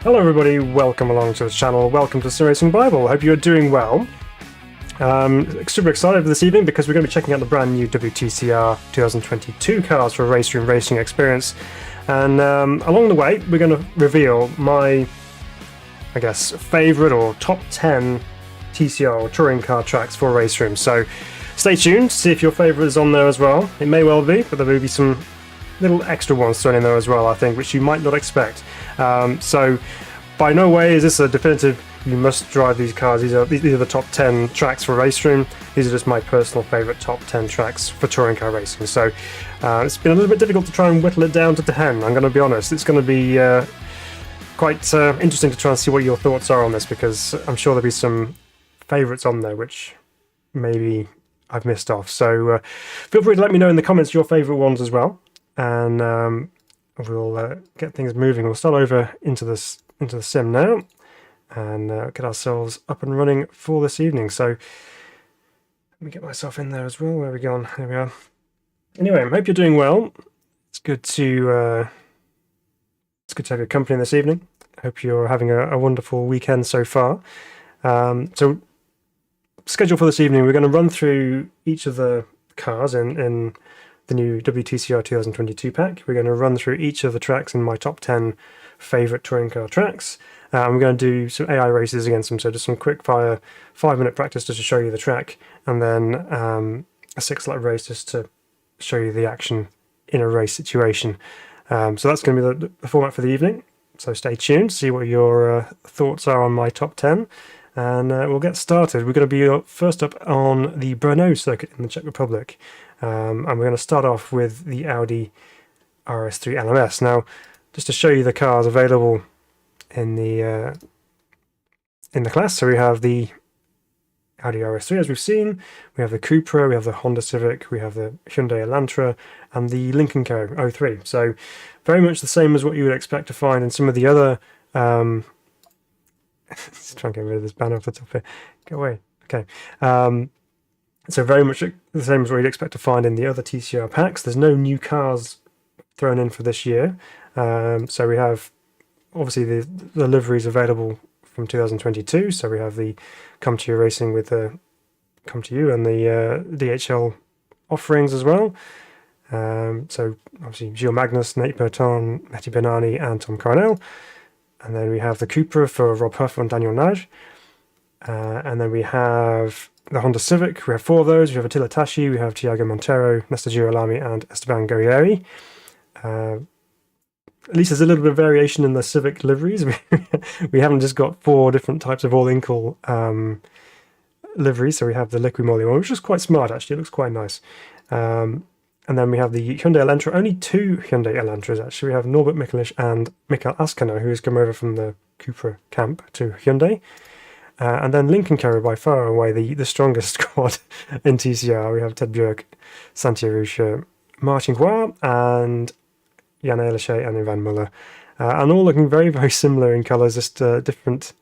Hello everybody, welcome along to the channel, welcome to simracing Bible. Hope you're doing well. Super excited for this evening because we're going to be checking out the brand new Wtcr 2022 cars for RaceRoom Racing Experience, and along the way we're going to reveal my, I guess, favourite or top 10 TCR or touring car tracks for RaceRoom. So stay tuned, see if your favourite is on there as well. It may well be, but there will be some little extra ones thrown in there as well, I think, which you might not expect. So by no way is this a definitive you must drive these cars. These are the top 10 tracks for RaceRoom. These are just my personal favourite top 10 tracks for touring car racing. So it's been a little bit difficult to try and whittle it down to 10, I'm going to be honest. It's going to be quite interesting to try and see what your thoughts are on this, because I'm sure there'll be some favourites on there which maybe I've missed off. So feel free to let me know in the comments your favourite ones as well, and we'll get things moving. We'll start over into the sim now and get ourselves up and running for this evening. So let me get myself in there as well. Where are we gone? There we are. Anyway, I hope you're doing well. It's good to have your company this evening. I hope you're having a wonderful weekend so far. So schedule for this evening, we're going to run through each of the cars in the new Wtcr 2022 pack. We're going to run through each of the tracks in my top 10 favourite touring car tracks. We're going to do some AI races against them, so just some quick fire 5-minute practice just to show you the track, and then a 6-lap race just to show you the action in a race situation. So that's going to be the format for the evening. So stay tuned, see what your thoughts are on my top 10, and we'll get started. We're going to be first up on the Brno circuit in the Czech Republic. And we're going to start off with the Audi Rs3 Lms. Now, just to show you the cars available in the class, so we have the Audi Rs3 as we've seen, we have the Cupra, we have the Honda Civic, we have the Hyundai Elantra, and the Lincoln Co. 03. So very much the same as what you would expect to find in some of the other. Let's try and get rid of this banner off the top here. Go away. Okay. So very much the same as what you'd expect to find in the other TCR packs. There's no new cars thrown in for this year. So we have obviously the liveries available from 2022. So we have the Come To You Racing with the Come To You and the DHL offerings as well. So obviously Gilles Magnus, Nate Berton, Mehdi Benani and Tom Coronel. And then we have the Cupra for Rob Huff and Daniel Naj. And then we have the Honda Civic. We have 4 of those. We have Attila Tashi, we have Tiago Montero, Nesta Girolami and Esteban Guerrieri. At least there's a little bit of variation in the Civic liveries. We haven't just got 4 different types of all-inkle liveries. So we have the Liqui Moly one, which is quite smart actually. It looks quite nice. And then we have the Hyundai Elantra. Only 2 Hyundai Elantras actually. We have Norbert Mikelish and Mikael Askano, who has come over from the Cupra camp to Hyundai. And then Lincoln Co, by far away the strongest squad in TCR. We have Ted Björk, Santiago Rusha, Martin Guar, and Jan Elishay and Ivan Muller. And all looking very, very similar in colours, just different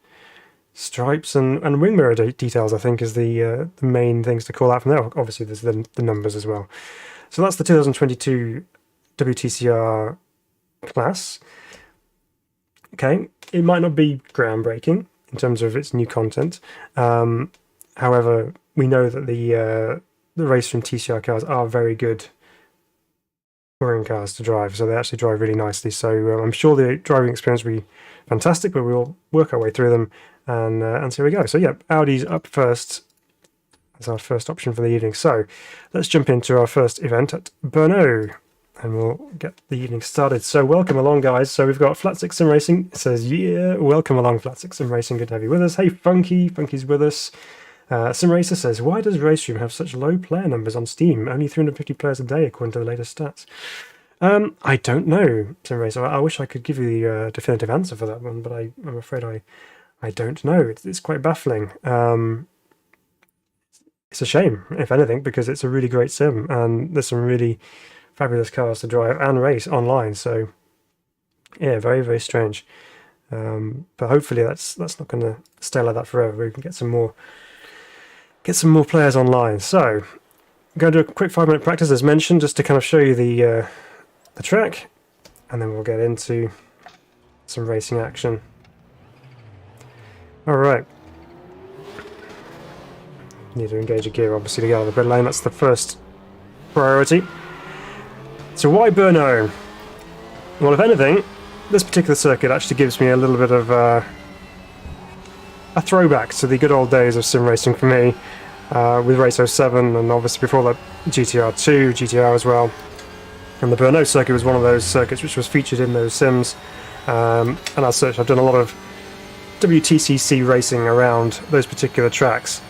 stripes and wing mirror details, I think, is the main things to call out from there. Obviously, there's the numbers as well. So that's the 2022 WTCR class. Okay, it might not be groundbreaking in terms of its new content. However, we know that the RaceRoom TCR cars are very good touring cars to drive, so they actually drive really nicely. So I'm sure the driving experience will be fantastic, but we'll work our way through them and see where we go. So yeah, Audi's up first as our first option for the evening. So let's jump into our first event at Brno, and we'll get the evening started. So welcome along, guys. So we've got Flat 6 Sim Racing. It says, yeah, welcome along, Flat 6 Sim Racing. Good to have you with us. Hey, Funky's with us. Sim Racer says, why does RaceRoom have such low player numbers on Steam? Only 350 players a day, according to the latest stats. I don't know, Sim Racer. I wish I could give you the definitive answer for that one, but I'm afraid I don't know. It's quite baffling. It's a shame, if anything, because it's a really great sim, and there's some really fabulous cars to drive and race online. So yeah, very, very strange. But hopefully that's not going to stay like that forever. We can get some more players online. So I'm going to do a quick 5-minute practice as mentioned, just to kind of show you the track, and then we'll get into some racing action Alright. Need to engage a gear, obviously, to get out of the pit lane. That's the first priority. So why Brno? Well, if anything, this particular circuit actually gives me a little bit of a throwback to the good old days of sim racing for me, with Race 07, and obviously before that GTR 2, GTR as well. And the Brno circuit was one of those circuits which was featured in those sims, and as such I've done a lot of WTCC racing around those particular tracks,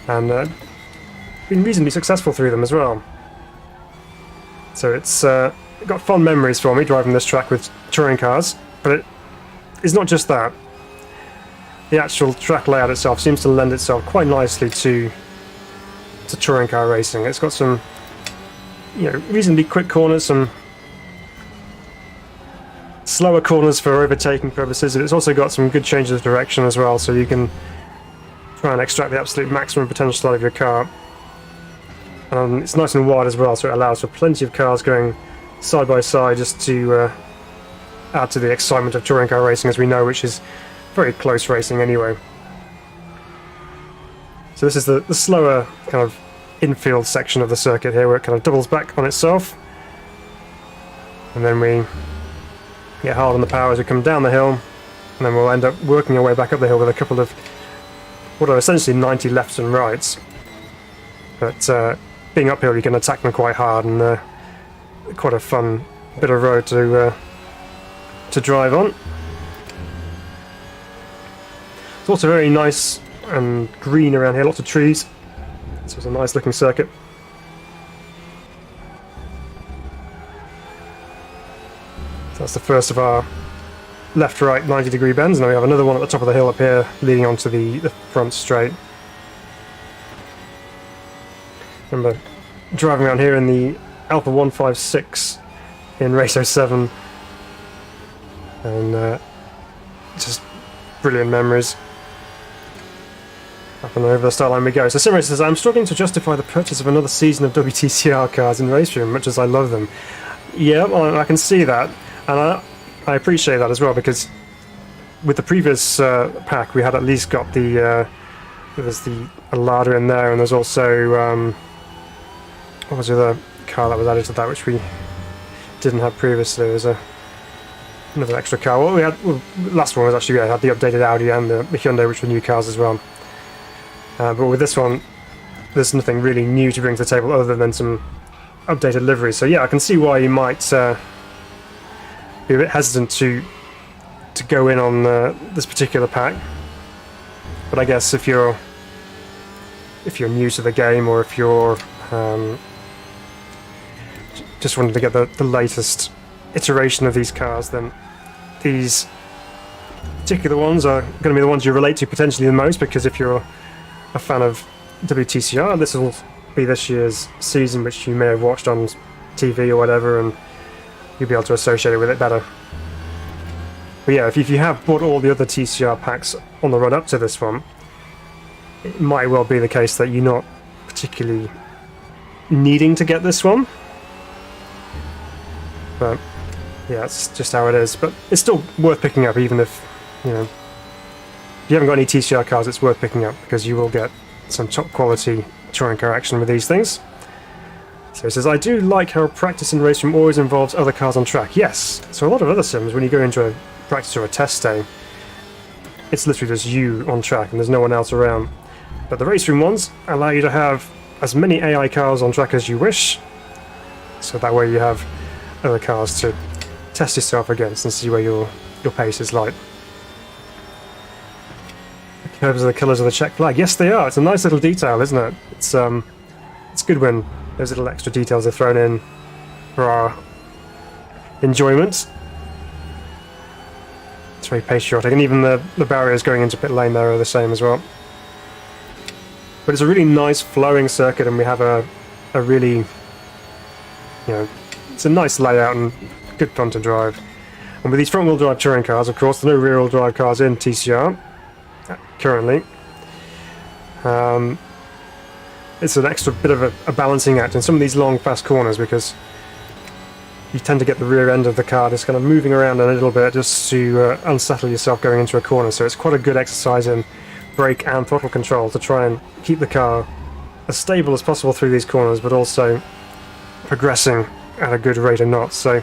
and been reasonably successful through them as well. So it's got fond memories for me driving this track with touring cars, but it's not just that. The actual track layout itself seems to lend itself quite nicely to touring car racing. It's got some, you know, reasonably quick corners, some slower corners for overtaking purposes, and it's also got some good changes of direction as well, so you can try and extract the absolute maximum potential out of your car. And it's nice and wide as well, so it allows for plenty of cars going side by side, just to add to the excitement of touring car racing, as we know, which is very close racing anyway. So this is the slower kind of infield section of the circuit here, where it kind of doubles back on itself, and then we get hard on the power as we come down the hill, and then we'll end up working our way back up the hill with a couple of what are essentially 90 lefts and rights. But being uphill, you can attack them quite hard, and quite a fun bit of road to drive on. It's also very nice and green around here, lots of trees, so it's a nice looking circuit. So that's the first of our left-right 90-degree bends. Now we have another one at the top of the hill up here, leading onto the front straight. Remember driving around here in the Alpha 156 in Race 07, and just brilliant memories. Up and over the start line we go. So Simracing says, I'm struggling to justify the purchase of another season of WTCR cars in RaceRoom, much as I love them. Yeah, well, I can see that, and I appreciate that as well, because with the previous pack we had at least got the there's the Lada in there, and there's also what was the other car that was added to that which we didn't have previously? There's another extra car. Well, we had last one was actually, yeah, had the updated Audi and the Hyundai, which were new cars as well. But with this one, there's nothing really new to bring to the table other than some updated liveries. So yeah, I can see why you might be a bit hesitant to go in on this particular pack. But I guess if you're new to the game, or if you're just wanting to get the latest iteration of these cars, then these particular ones are going to be the ones you relate to potentially the most, because if you're a fan of WTCR, this will be this year's season, which you may have watched on TV or whatever, and you'll be able to associate it with it better. But yeah, if you have bought all the other TCR packs on the run up to this one, it might well be the case that you're not particularly needing to get this one. But yeah, it's just how it is. But it's still worth picking up, even if, you know, if you haven't got any TCR cars, it's worth picking up, because you will get some top quality touring car action with these things. So it says, I do like how practice in RaceRoom always involves other cars on track. Yes, so a lot of other sims, when you go into a practice or a test day, it's literally just you on track and there's no one else around. But the RaceRoom ones allow you to have as many AI cars on track as you wish, so that way you have other cars to test yourself against and see where your pace is like. The curves are the colours of the Czech flag. Yes, they are. It's a nice little detail, isn't it? It's good when those little extra details are thrown in for our enjoyment. It's very patriotic, and even the barriers going into pit lane there are the same as well. But it's a really nice flowing circuit, and we have a really, you know, it's a nice layout and good fun to drive. And with these front-wheel drive touring cars, of course, there are no rear-wheel drive cars in TCR currently. It's an extra bit of a balancing act in some of these long, fast corners, because you tend to get the rear end of the car just kind of moving around a little bit just to unsettle yourself going into a corner. So it's quite a good exercise in brake and throttle control to try and keep the car as stable as possible through these corners, but also progressing at a good rate of knots. So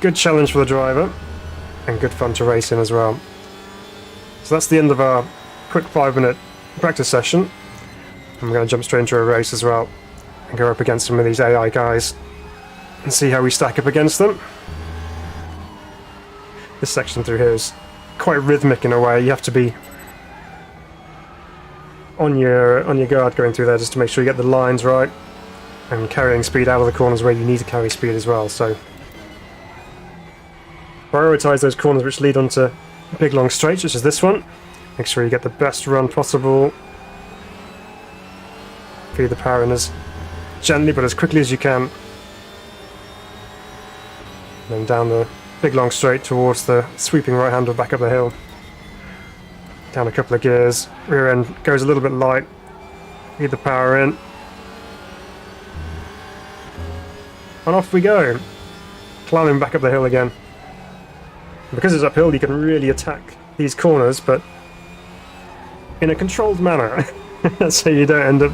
good challenge for the driver and good fun to race in as well. So that's the end of our quick 5-minute practice session. And we're going to jump straight into a race as well and go up against some of these AI guys and see how we stack up against them. This section through here is quite rhythmic in a way. You have to be on your guard going through there just to make sure you get the lines right and carrying speed out of the corners where you need to carry speed as well. So prioritise those corners which lead onto big long straights, such as this one. Make sure you get the best run possible. Feed the power in as gently but as quickly as you can. And then down the big long straight towards the sweeping right hander back up the hill. Down a couple of gears. Rear end goes a little bit light. Feed the power in. And off we go. Climbing back up the hill again. Because it's uphill, you can really attack these corners, but in a controlled manner, so you don't end up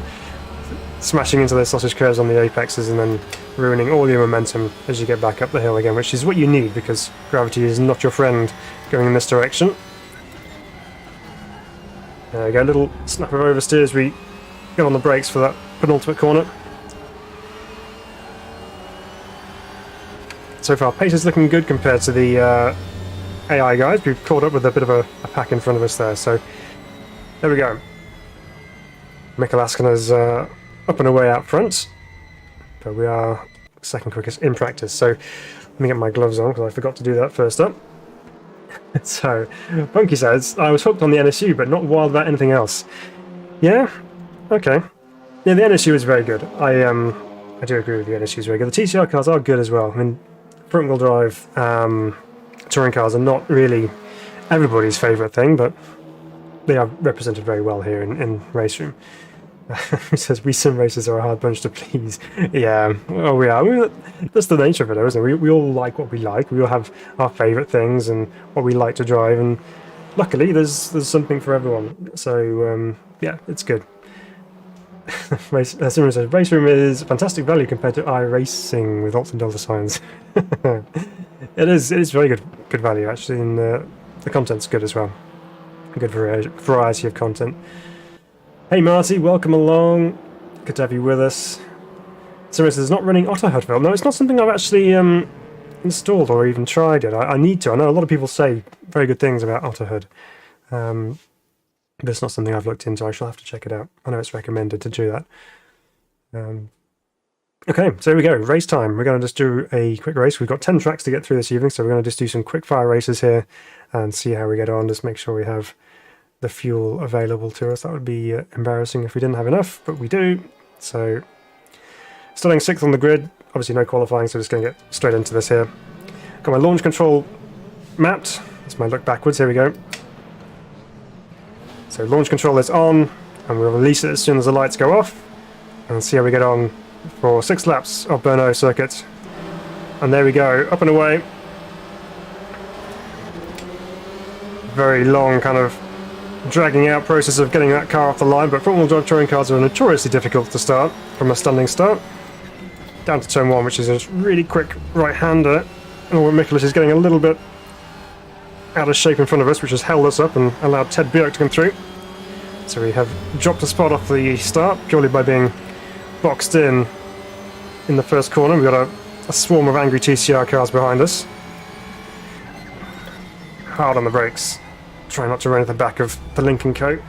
smashing into the sausage curves on the apexes and then ruining all your momentum as you get back up the hill again, which is what you need because gravity is not your friend going in this direction. There we go, a little snap of oversteer as we get on the brakes for that penultimate corner. So far, pace is looking good compared to the AI guys. We've caught up with a bit of a pack in front of us there, so there we go. Mikkel Askona's up and away out front, but we are second quickest in practice. So let me get my gloves on because I forgot to do that first up. So Bunky says, I was hooked on the NSU but not wild about anything else. Yeah? Okay. Yeah, the NSU is very good. I do agree with you, the NSU is very good. The TCR cars are good as well. I mean, front wheel drive touring cars are not really everybody's favourite thing, but they are represented very well here in RaceRoom. He says, we sim racers are a hard bunch to please. Yeah, well, we are. I mean, that's the nature of it, isn't it? We all like what we like. We all have our favourite things and what we like to drive, and luckily there's something for everyone. So, yeah, it's good. Someone says, RaceRoom is fantastic value compared to iRacing with Alt and Delta signs. It is very good value actually, and the content's good as well. Good variety of content. Hey Marty, welcome along. Good to have you with us. Someone says, not running AutoHUD. No, it's not something I've actually installed or even tried yet. I need to. I know a lot of people say very good things about AutoHUD. But it's not something I've looked into. I shall have to check it out. I know it's recommended to do that. Okay, so here we go. Race time. We're going to just do a quick race. We've got 10 tracks to get through this evening, so we're going to just do some quick fire races here and see how we get on. Just make sure we have the fuel available to us. That would be embarrassing if we didn't have enough, but we do. So, starting 6th on the grid. Obviously no qualifying, so just going to get straight into this here. Got my launch control mapped. That's my look backwards. Here we go. So launch control is on, and we'll release it as soon as the lights go off, and see how we get on for 6 laps of Brno circuit. And there we go, up and away. Very long kind of dragging out process of getting that car off the line, but front-wheel drive touring cars are notoriously difficult to start from a standing start. Down to turn 1, which is a really quick right-hander. And Mikkelus is getting a little bit out of shape in front of us, which has held us up and allowed Ted Björk to come through. So we have dropped a spot off the start purely by being boxed in the first corner. We've got a swarm of angry TCR cars behind us. Hard on the brakes. Try not to run at the back of the Lincoln Co.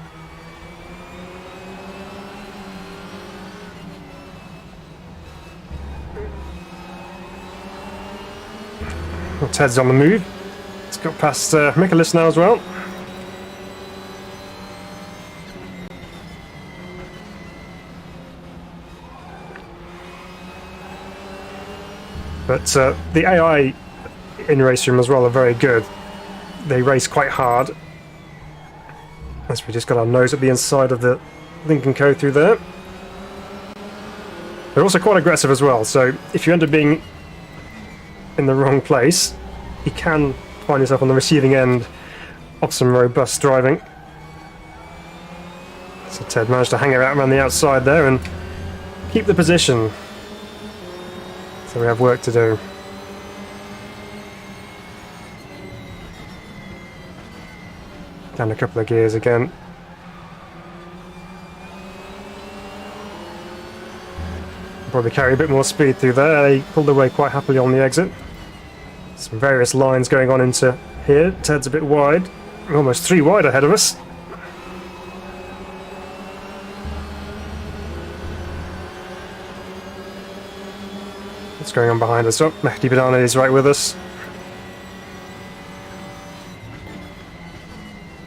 Well, Ted's on the move. It's got past Mikkelus now as well. But the AI in RaceRoom as well are very good. They race quite hard. As we just got our nose at the inside of the Lincoln Co through there. They're also quite aggressive as well, so if you end up being in the wrong place, you can find yourself on the receiving end of some robust driving. So Ted managed to hang it out around the outside there and keep the position. So we have work to do. Down a couple of gears again. Probably carry a bit more speed through there. They pulled away quite happily on the exit. Some various lines going on into here. Ted's a bit wide. We're almost 3 wide ahead of us. What's going on behind us? Oh, Mehdi Banana is right with us.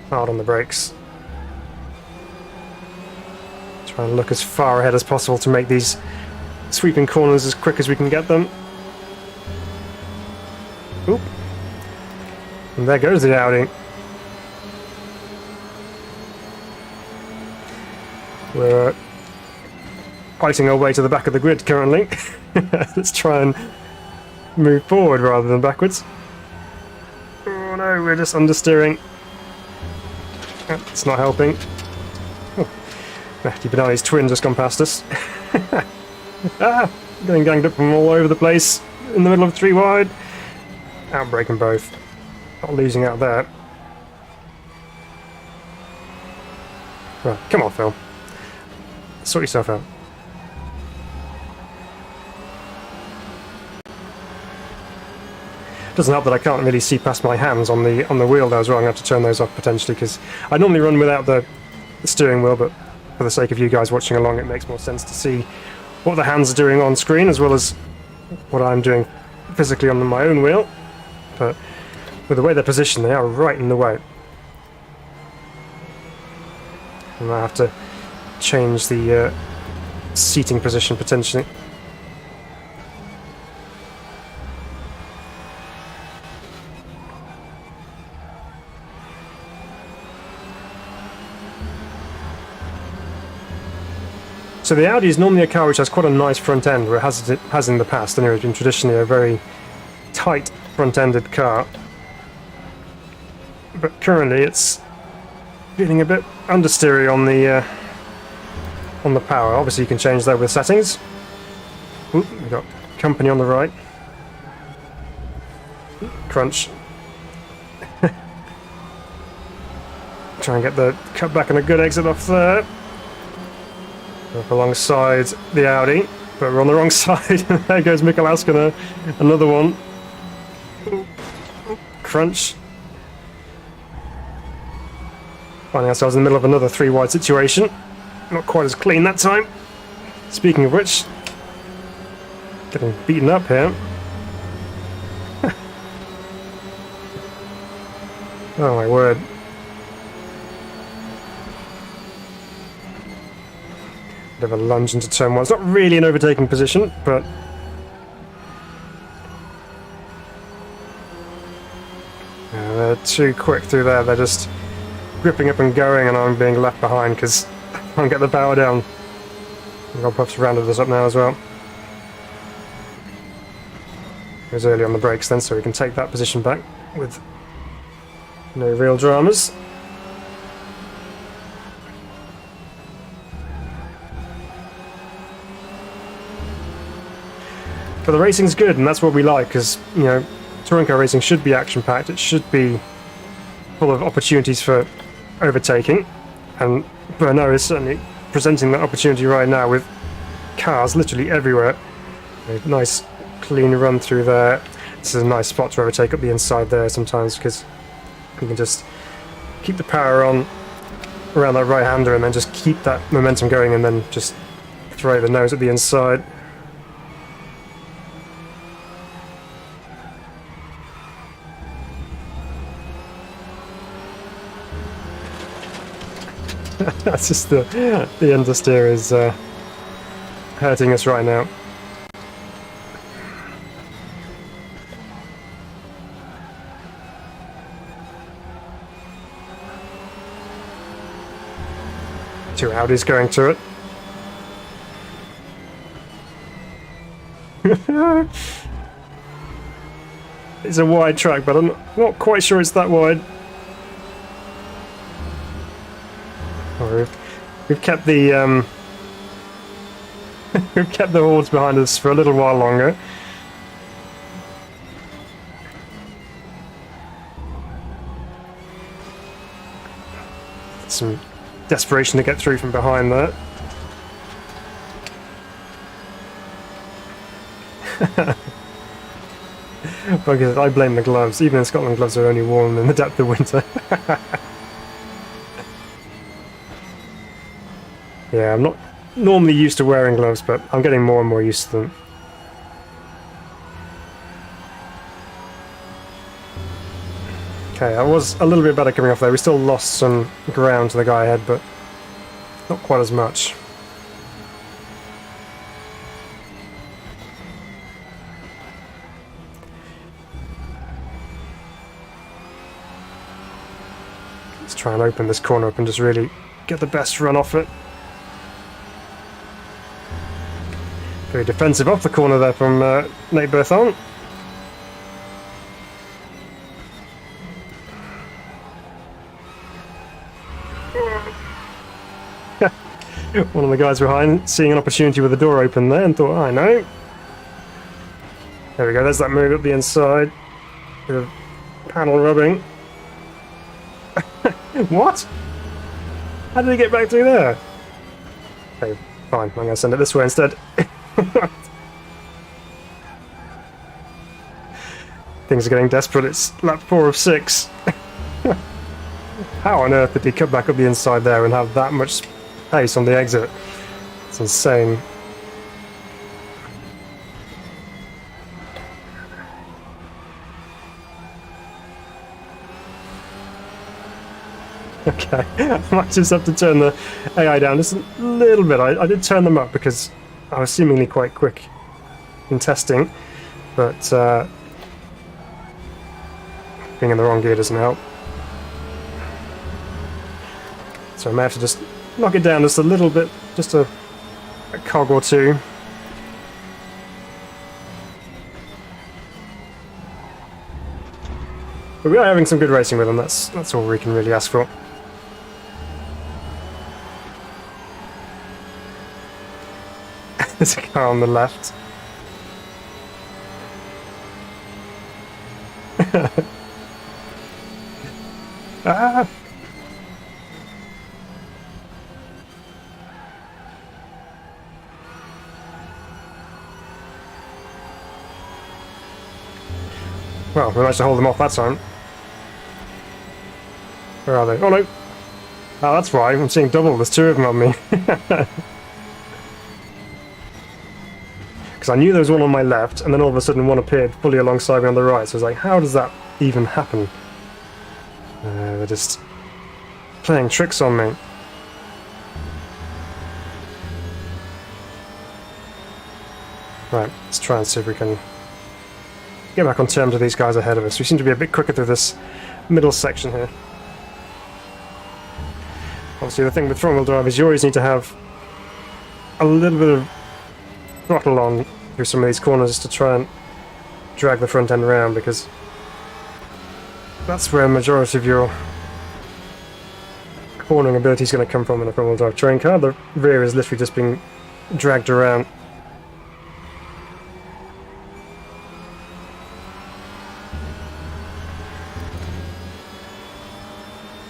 Hard on the brakes. Try and look as far ahead as possible to make these sweeping corners as quick as we can get them. Oop. And there goes the Audi. We're fighting our way to the back of the grid currently. Let's try and move forward rather than backwards. Oh no, we're just understeering. It's not helping. Oh, Mehdi Banani's twin just gone past us. Ah, getting ganged up from all over the place in the middle of 3 wide. Outbraking both. Not losing out there. Right, come on, Phil. Sort yourself out. Doesn't help that I can't really see past my hands on the wheel there as well. I'm going to have to turn those off potentially because I normally run without the steering wheel, but for the sake of you guys watching along, it makes more sense to see what the hands are doing on screen as well as what I'm doing physically on my own wheel. But with the way they're positioned, they are right in the way. And I have to change the seating position potentially. So the Audi is normally a car which has quite a nice front end, where it has in the past, and it has been traditionally a very tight front-ended car. But currently it's getting a bit understeery on the power. Obviously you can change that with settings. Oop, we've got company on the right. Crunch. Try and get the cut back and a good exit off there. Up alongside the Audi, but we're on the wrong side. There goes Mikael Askonen, another one. Crunch. Finding ourselves in the middle of another 3 wide situation. Not quite as clean that time. Speaking of which, getting beaten up here. Oh my word. Bit of a lunge into turn 1. It's not really an overtaking position, but they're too quick through there. They're just gripping up and going, and I'm being left behind because I can't get the power down. Rob Puff's rounded us up now as well. He was early on the brakes then, so we can take that position back with no real dramas. But the racing's good, and that's what we like, because, you know, touring car racing should be action-packed. It should be full of opportunities for overtaking, and Brno is certainly presenting that opportunity right now with cars literally everywhere. A nice clean run through there. This is a nice spot to overtake up the inside there sometimes, because you can just keep the power on around that right-hander and then just keep that momentum going and then just throw the nose at the inside. That's just the understeer is hurting us right now. Two Audis going to it. It's a wide track, but I'm not quite sure it's that wide. Oh, we've kept the we've kept the hordes behind us for a little while longer. Some desperation to get through from behind there. I blame the gloves. Even in Scotland, gloves are only worn in the depth of winter. Yeah, I'm not normally used to wearing gloves, but I'm getting more and more used to them. Okay, I was a little bit better coming off there. We still lost some ground to the guy ahead, but not quite as much. Let's try and open this corner up and just really get the best run off it. Very defensive off the corner there from Nate Berthon. One of the guys behind seeing an opportunity with the door open there and thought, I know. There we go, there's that move up the inside. Bit of panel rubbing. What? How did he get back through there? Okay, fine, I'm going to send it this way instead. Things are getting desperate, it's lap 4 of 6. How on earth did he cut back up the inside there and have that much pace on the exit? It's insane. Okay, I might just have to turn the AI down just a little bit. I did turn them up because I was seemingly quite quick in testing, but being in the wrong gear doesn't help. So I may have to just knock it down just a little bit, just a cog or two. But we are having some good racing with them, that's all we can really ask for. There's a car on the left. Ah! Well, we managed to hold them off that time. Where are they? Oh no! Oh, that's right, I'm seeing double, there's 2 of them on me. Because I knew there was one on my left, and then all of a sudden one appeared fully alongside me on the right, so I was like, how does that even happen? They're just playing tricks on me. Right, let's try and see if we can get back on terms with these guys ahead of us. We seem to be a bit quicker through this middle section here. Obviously the thing with front wheel drive is you always need to have a little bit of throttle on through some of these corners just to try and drag the front end around, because that's where a majority of your cornering ability is going to come from in a front wheel drive terrain car. The rear is literally just being dragged around.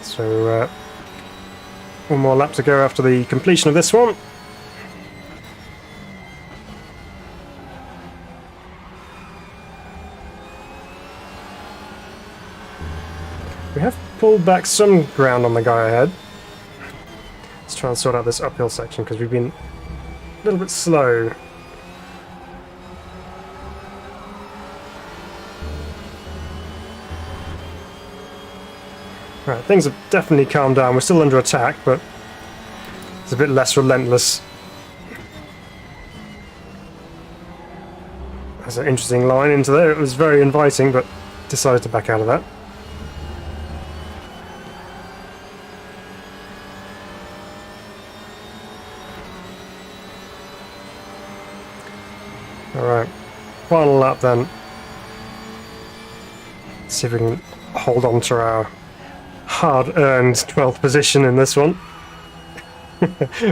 So one more lap to go after the completion of this one. We have pulled back some ground on the guy ahead. Let's try and sort out this uphill section because we've been a little bit slow. Right, things have definitely calmed down. We're still under attack, but it's a bit less relentless. There's an interesting line into there. It was very inviting, but decided to back out of that. Alright, Final lap then. See if we can hold on to our hard-earned 12th position in this one.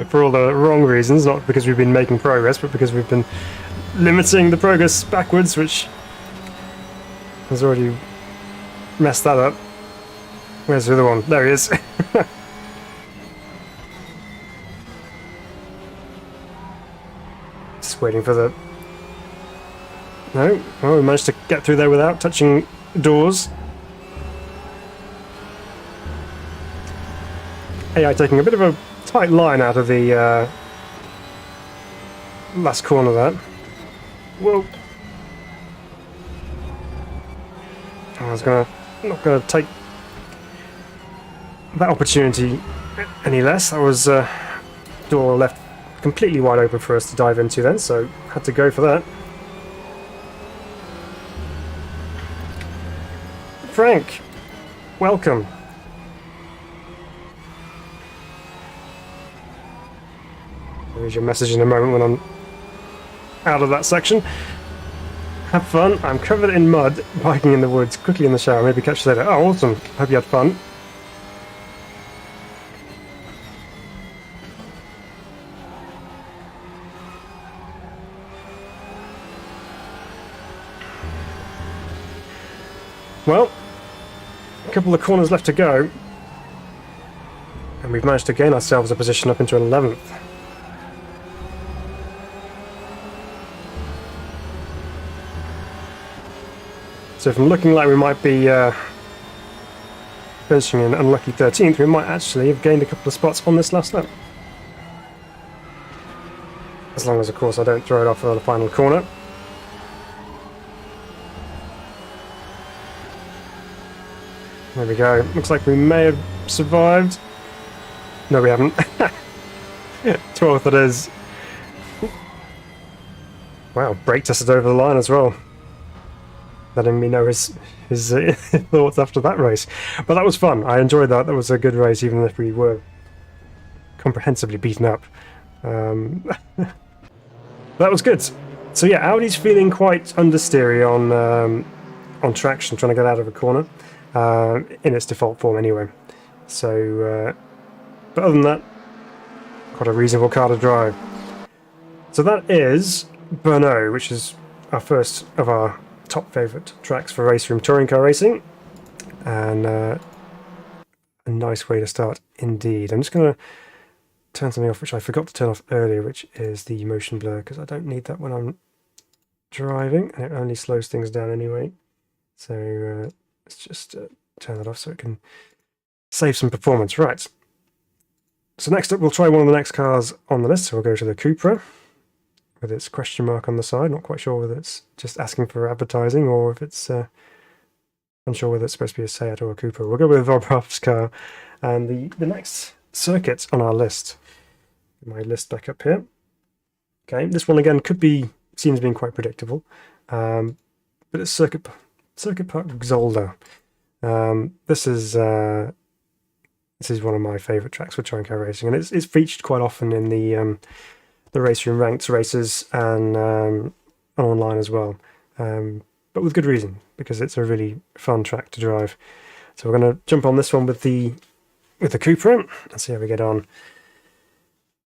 For all the wrong reasons, not because we've been making progress, but because we've been limiting the progress backwards, which has already messed that up. Where's the other one? There he is. Just waiting for the... No? Oh, we managed to get through there without touching doors. AI taking a bit of a tight line out of the last corner there. Whoa. I was not gonna take that opportunity any less. That was door left completely wide open for us to dive into then, so had to go for that. Frank, welcome. There's your message in a moment when I'm out of that section. Have fun. I'm covered in mud, biking in the woods, quickly in the shower, maybe catch you later. Oh, awesome. Hope you had fun. Well, a couple of corners left to go, and we've managed to gain ourselves a position up into an 11th. So from looking like we might be finishing an unlucky 13th, we might actually have gained a couple of spots on this last lap. As long as, of course, I don't throw it off on the final corner. There we go. Looks like we may have survived. No, we haven't. 12th it is. Wow, brake tested over the line as well. Letting me know his thoughts after that race. But that was fun. I enjoyed that. That was a good race, even if we were comprehensively beaten up. That was good. So yeah, Audi's feeling quite understeery on traction, trying to get out of a corner. In its default form anyway. So, but other than that, quite a reasonable car to drive. So that is Brno, which is our first of our top favourite tracks for RaceRoom touring car racing, and a nice way to start indeed. I'm just going to turn something off which I forgot to turn off earlier, which is the motion blur, because I don't need that when I'm driving, and it only slows things down anyway. So let's just turn that off so it can save some performance. Right. So next up, we'll try one of the next cars on the list. So we'll go to the Cupra with its question mark on the side. Not quite sure whether it's just asking for advertising or if it's unsure whether it's supposed to be a Seat or a Cupra. We'll go with Bobrov's car. And the next circuit on our list. My list back up here. Okay, this one again seems being quite predictable. But it's Circuit Park Zolder. This is one of my favourite tracks for touring car racing, and it's featured quite often in the RaceRoom ranked races and online as well. But with good reason, because it's a really fun track to drive. So we're going to jump on this one with the Cupra and see how we get on.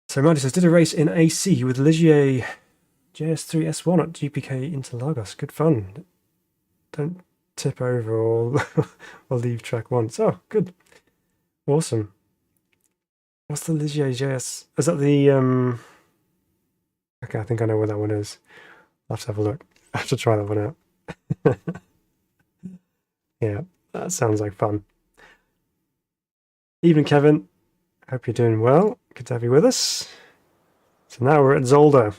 So Marty says, did a race in AC with Ligier JS3 S1 at GPK Interlagos. Good fun. Don't tip over or leave track once. Oh, good. Awesome. What's the Ligier JS? Is that the... Okay, I think I know where that one is. I'll have to have a look. I have to try that one out. Yeah, that sounds like fun. Evening, Kevin. Hope you're doing well. Good to have you with us. So now we're at Zolder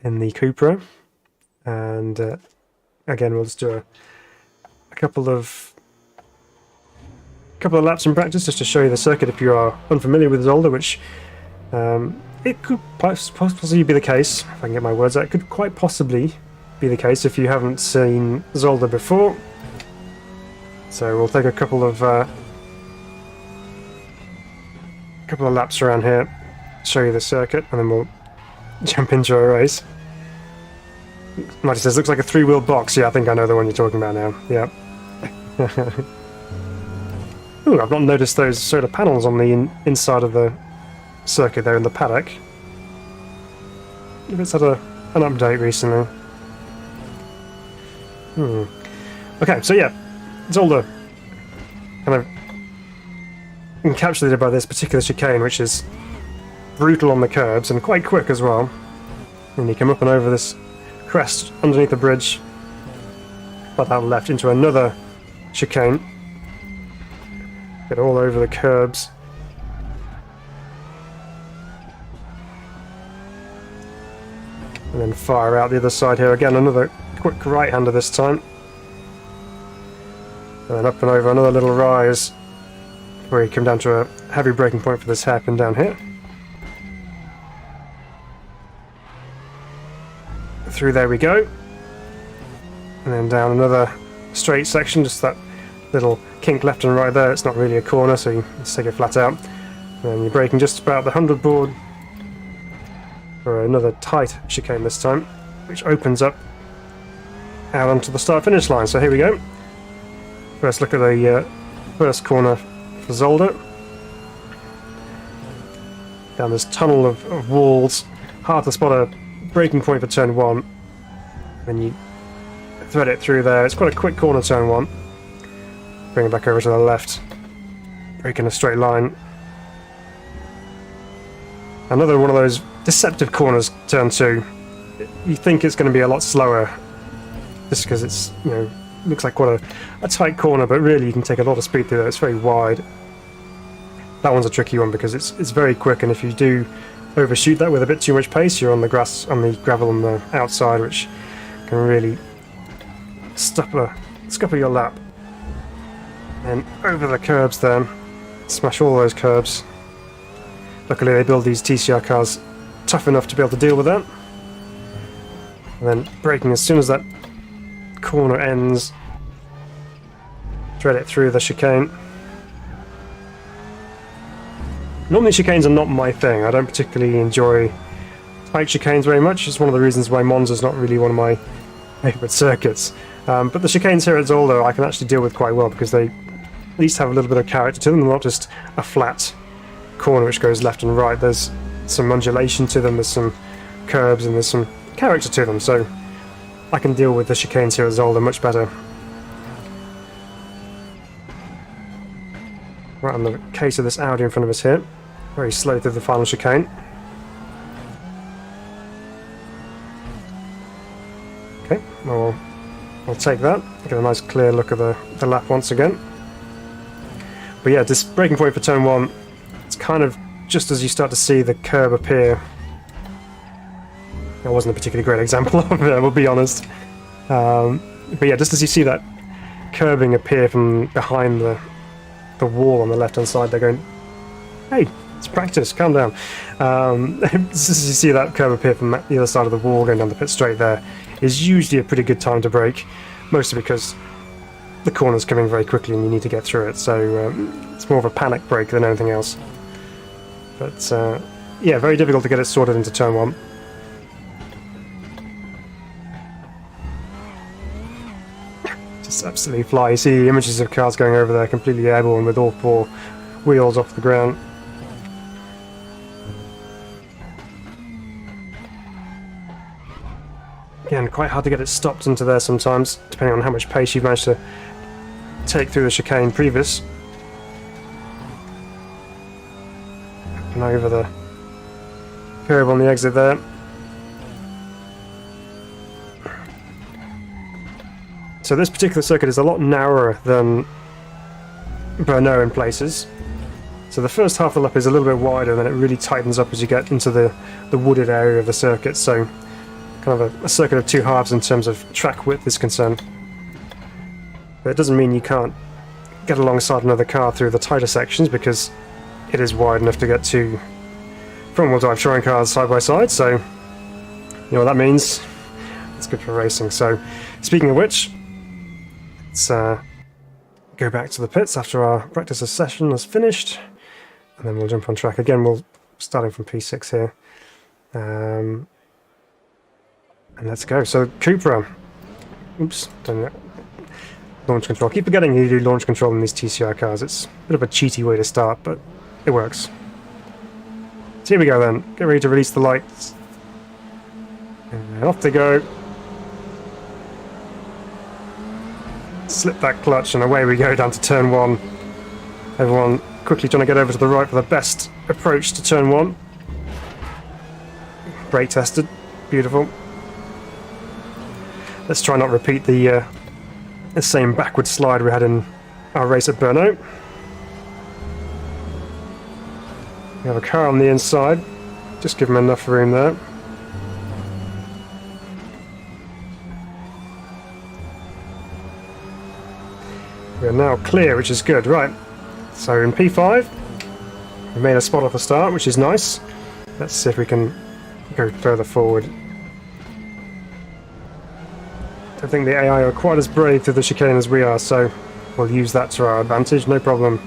in the Cupra. And again, we'll just do a couple of laps in practice just to show you the circuit if you are unfamiliar with Zolder, which it could possibly be the case, if I can get my words out, it could quite possibly be the case if you haven't seen Zolder before. So we'll take a couple of laps around here, show you the circuit, and then we'll jump into a race. Marty says, looks like a three-wheel box. Yeah, I think I know the one you're talking about now. Yeah. Ooh, I've not noticed those solar panels on the inside of the circuit there in the paddock. If it's had an update recently. Okay, so yeah, it's all the kind of encapsulated by this particular chicane, which is brutal on the curbs and quite quick as well. And you come up and over this crest underneath the bridge, but out left into another chicane. Get all over the curbs. And then fire out the other side here again, another quick right-hander this time. And then up and over another little rise, where you come down to a heavy braking point for this hairpin down here. Through there we go. And then down another straight section, just that little kink left and right there. It's not really a corner, so you just take it flat out. And you're braking just about the 100 board for another tight chicane this time, which opens up out onto the start-finish line. So here we go. First look at the first corner for Zolder. Down this tunnel of walls. Hard to spot a braking point for turn 1. Then you thread it through there. It's quite a quick corner, turn 1. Bring it back over to the left. Brake in a straight line. Another one of those deceptive corners, turn 2. You think it's going to be a lot slower, just because it's, you know, looks like quite a tight corner, but really you can take a lot of speed through there. It's very wide. That one's a tricky one because it's very quick, and if you do overshoot that with a bit too much pace, you're on the grass, on the gravel on the outside, which can really scupper your lap. And over the curbs then, smash all those curbs. Luckily they build these TCR cars tough enough to be able to deal with that. And then braking as soon as that corner ends, thread it through the chicane. Normally chicanes are not my thing. I don't particularly enjoy tight chicanes very much. It's one of the reasons why Monza's not really one of my favourite circuits. But the chicanes here at Zolder I can actually deal with quite well because they at least have a little bit of character to them. They're not just a flat corner which goes left and right. There's some undulation to them, there's some curbs, and there's some character to them. So I can deal with the chicanes here at Zolder much better. Right on the case of this Audi in front of us here. Very slow through the final chicane. Okay, well, I'll take that. Get a nice clear look at the lap once again. But yeah, this braking point for turn 1, it's kind of just as you start to see the curb appear. That wasn't a particularly great example of it, we'll be honest. But yeah, just as you see that curbing appear from behind the wall on the left-hand side, they're going, hey, it's practice, calm down. Just as you see that curve appear from the other side of the wall going down the pit straight there, is usually a pretty good time to brake, mostly because the corner's coming very quickly and you need to get through it, so it's more of a panic brake than anything else. But yeah, very difficult to get it sorted into turn 1. Just absolutely fly. You see images of cars going over there completely airborne with all 4 wheels off the ground. Again, quite hard to get it stopped into there sometimes, depending on how much pace you've managed to take through the chicane previous. And over the curve on the exit there. So this particular circuit is a lot narrower than Brno in places. So the first half of the lap is a little bit wider, and then it really tightens up as you get into the wooded area of the circuit. So kind of a circuit of 2 halves in terms of track width is concerned. But it doesn't mean you can't get alongside another car through the tighter sections, because it is wide enough to get 2 front-wheel drive touring cars side by side. So you know what that means. It's good for racing. So speaking of which, let's go back to the pits after our practice session is finished, and then we'll jump on track again. We'll starting from P6 here, and And let's go. So Cupra. Oops, don't know. Launch control. I keep forgetting you do launch control in these TCR cars. It's a bit of a cheaty way to start, but it works. So here we go then. Get ready to release the lights. And off they go. Slip that clutch and away we go down to turn 1. Everyone quickly trying to get over to the right for the best approach to turn 1. Brake tested. Beautiful. Let's try not repeat the same backward slide we had in our race at Brno. We have a car on the inside. Just give them enough room there. We are now clear, which is good. Right, so in P5, we made a spot off the start, which is nice. Let's see if we can go further forward. I think the AI are quite as brave through the chicane as we are, so we'll use that to our advantage, no problem.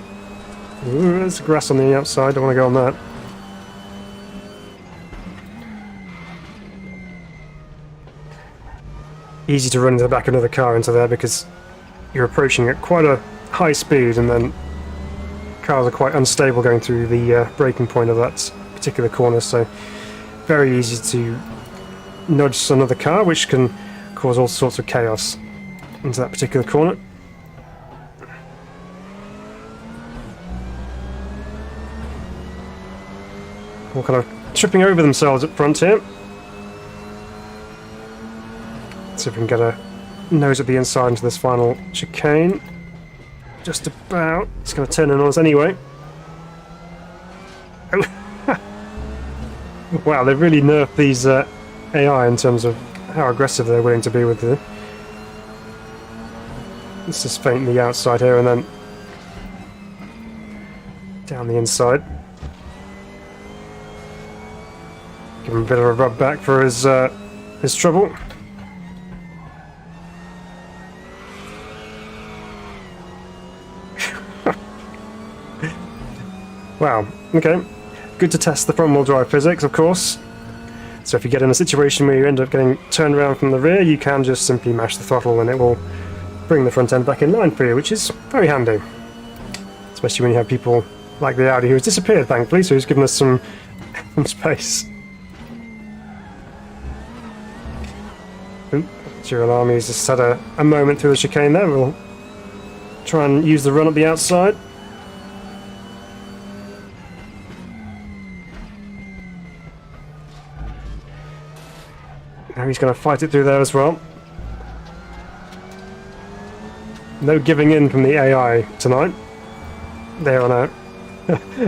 Ooh, there's grass on the outside, don't want to go on that. Easy to run into the back of another car into there because you're approaching at quite a high speed, and then cars are quite unstable going through the braking point of that particular corner, so very easy to nudge another car, which can cause all sorts of chaos into that particular corner. All kind of tripping over themselves up front here. See if we can get a nose at the inside into this final chicane. Just about. It's going to turn in on us anyway. Oh. Wow, they've really nerfed these AI in terms of how aggressive they're willing to be with the... Let's just feint the outside here and then down the inside. Give him a bit of a rub back for his trouble. Wow, okay. Good to test the front-wheel drive physics, of course. So if you get in a situation where you end up getting turned around from the rear, you can just simply mash the throttle and it will bring the front end back in line for you, which is very handy. Especially when you have people like the Audi who has disappeared, thankfully, so he's given us some space. Girolami's just had a moment through the chicane there. We'll try and use the run up the outside. Now he's going to fight it through there as well. No giving in from the AI tonight. They're on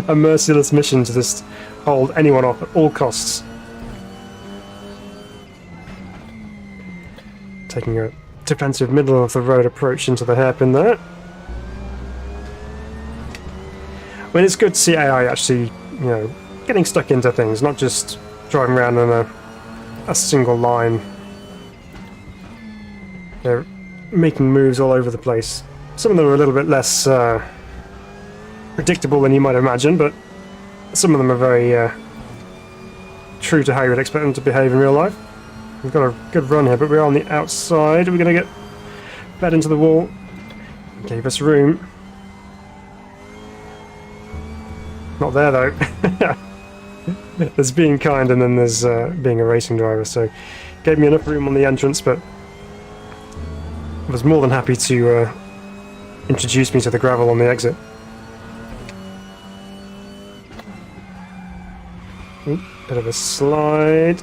a merciless mission to just hold anyone off at all costs. Taking a defensive middle of the road approach into the hairpin there. I mean, it's good to see AI actually, you know, getting stuck into things, not just driving around on a single line. They're making moves all over the place. Some of them are a little bit less predictable than you might imagine, but some of them are very true to how you would expect them to behave in real life. We've got a good run here, but we're on the outside. We're going to get fed into the wall. Gave us room. Not there though. There's being kind and then there's being a racing driver, so gave me enough room on the entrance, but was more than happy to introduce me to the gravel on the exit. Ooh, bit of a slide.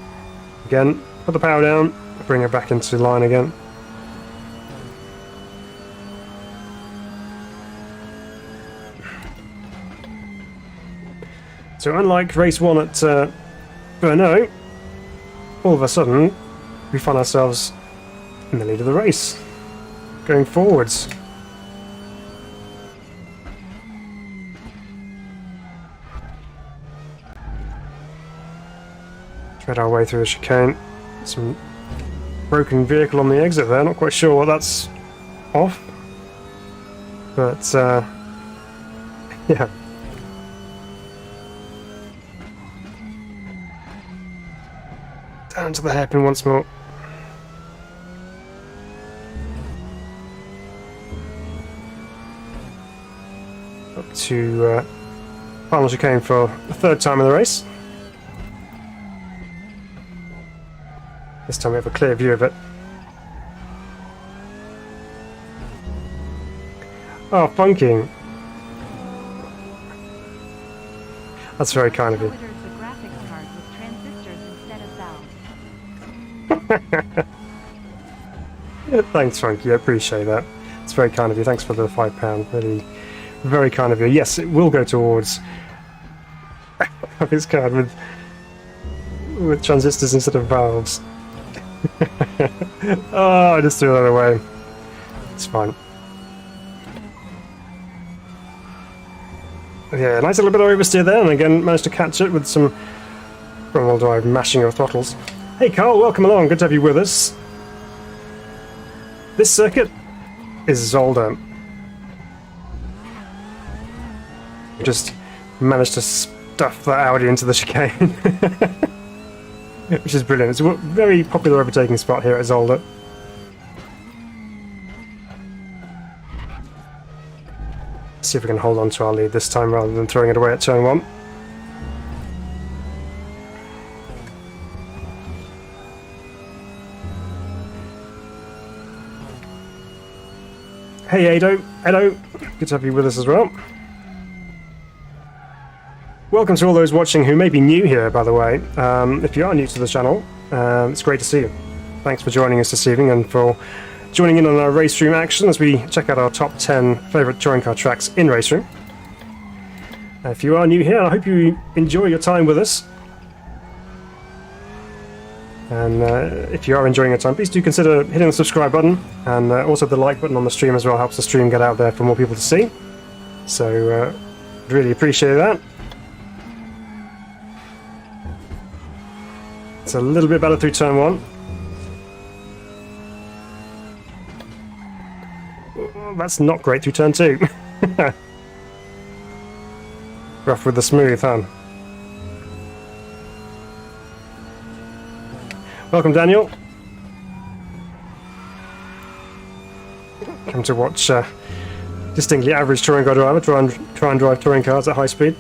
Again, put the power down, bring her back into line again. So unlike race 1 at Brno, all of a sudden we find ourselves in the lead of the race, going forwards. Thread our way through the chicane. Some broken vehicle on the exit there, not quite sure what that's off, but yeah. Down to the hairpin once more. to final chicane for the third time in the race. This time we have a clear view of it. Oh, funky. That's very kind of you. Yeah, thanks, Funky. I appreciate that. It's very kind of you. Thanks for the £5. Really, very kind of you. Yes, it will go towards graphics card with transistors instead of valves. Oh, I just threw that away. It's fine. Yeah, nice little bit of oversteer there, and again managed to catch it with some front-wheel drive mashing of throttles. Hey Carl, welcome along. Good to have you with us. This circuit is Zolder. Just managed to stuff that Audi into the chicane, which is brilliant. It's a very popular overtaking spot here at Zolder. See if we can hold on to our lead this time rather than throwing it away at turn 1. Hey Ado, good to have you with us as well. Welcome to all those watching who may be new here, by the way. If you are new to the channel, it's great to see you. Thanks for joining us this evening and for joining in on our RaceRoom action as we check out our top 10 favourite touring car tracks in RaceRoom. If you are new here, I hope you enjoy your time with us. And if you are enjoying your time, please do consider hitting the subscribe button, and also the like button on the stream as well helps the stream get out there for more people to see. So, really appreciate that. It's a little bit better through turn 1. That's not great through turn 2. Rough with the smooth, huh? Welcome, Daniel. Come to watch distinctly average touring car driver try and drive touring cars at high speed.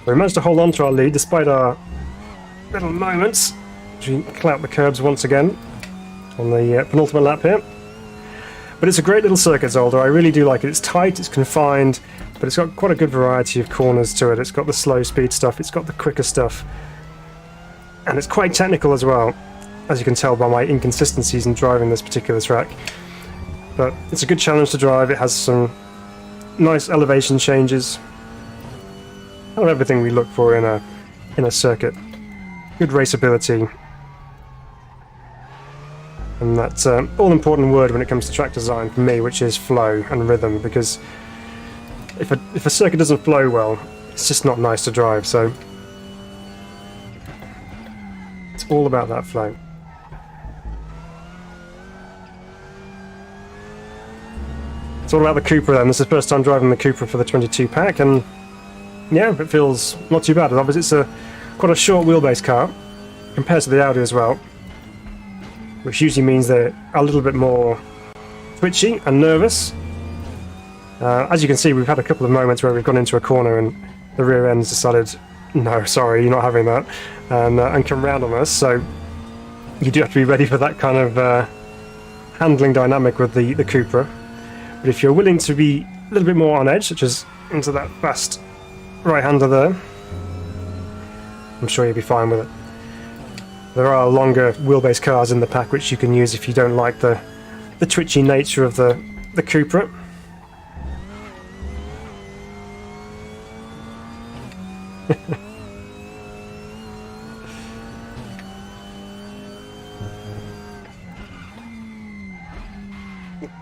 We managed to hold on to our lead despite our little moments. We clout the curbs once again on the penultimate lap here. But it's a great little circuit, Zolder. I really do like it. It's tight, it's confined, but it's got quite a good variety of corners to it. It's got the slow speed stuff, it's got the quicker stuff, and it's quite technical as well, as you can tell by my inconsistencies in driving this particular track. But it's a good challenge to drive. It has some nice elevation changes, kind of everything we look for in a circuit. Good raceability. And that's an all-important word when it comes to track design for me, which is flow and rhythm, because if a circuit doesn't flow well, it's just not nice to drive, so it's all about that flow. It's all about the Cupra then. This is the first time driving the Cupra for the 22 pack, and yeah, it feels not too bad. Obviously it's quite a short wheelbase car compared to the Audi as well, which usually means they're a little bit more twitchy and nervous. As you can see, we've had a couple of moments where we've gone into a corner and the rear end's decided, no, sorry, you're not having that, and come round on us, so you do have to be ready for that kind of handling dynamic with the Cupra. But if you're willing to be a little bit more on edge, such as into that fast right-hander there, I'm sure you'll be fine with it. There are longer wheelbase cars in the pack which you can use if you don't like the twitchy nature of the Cupra.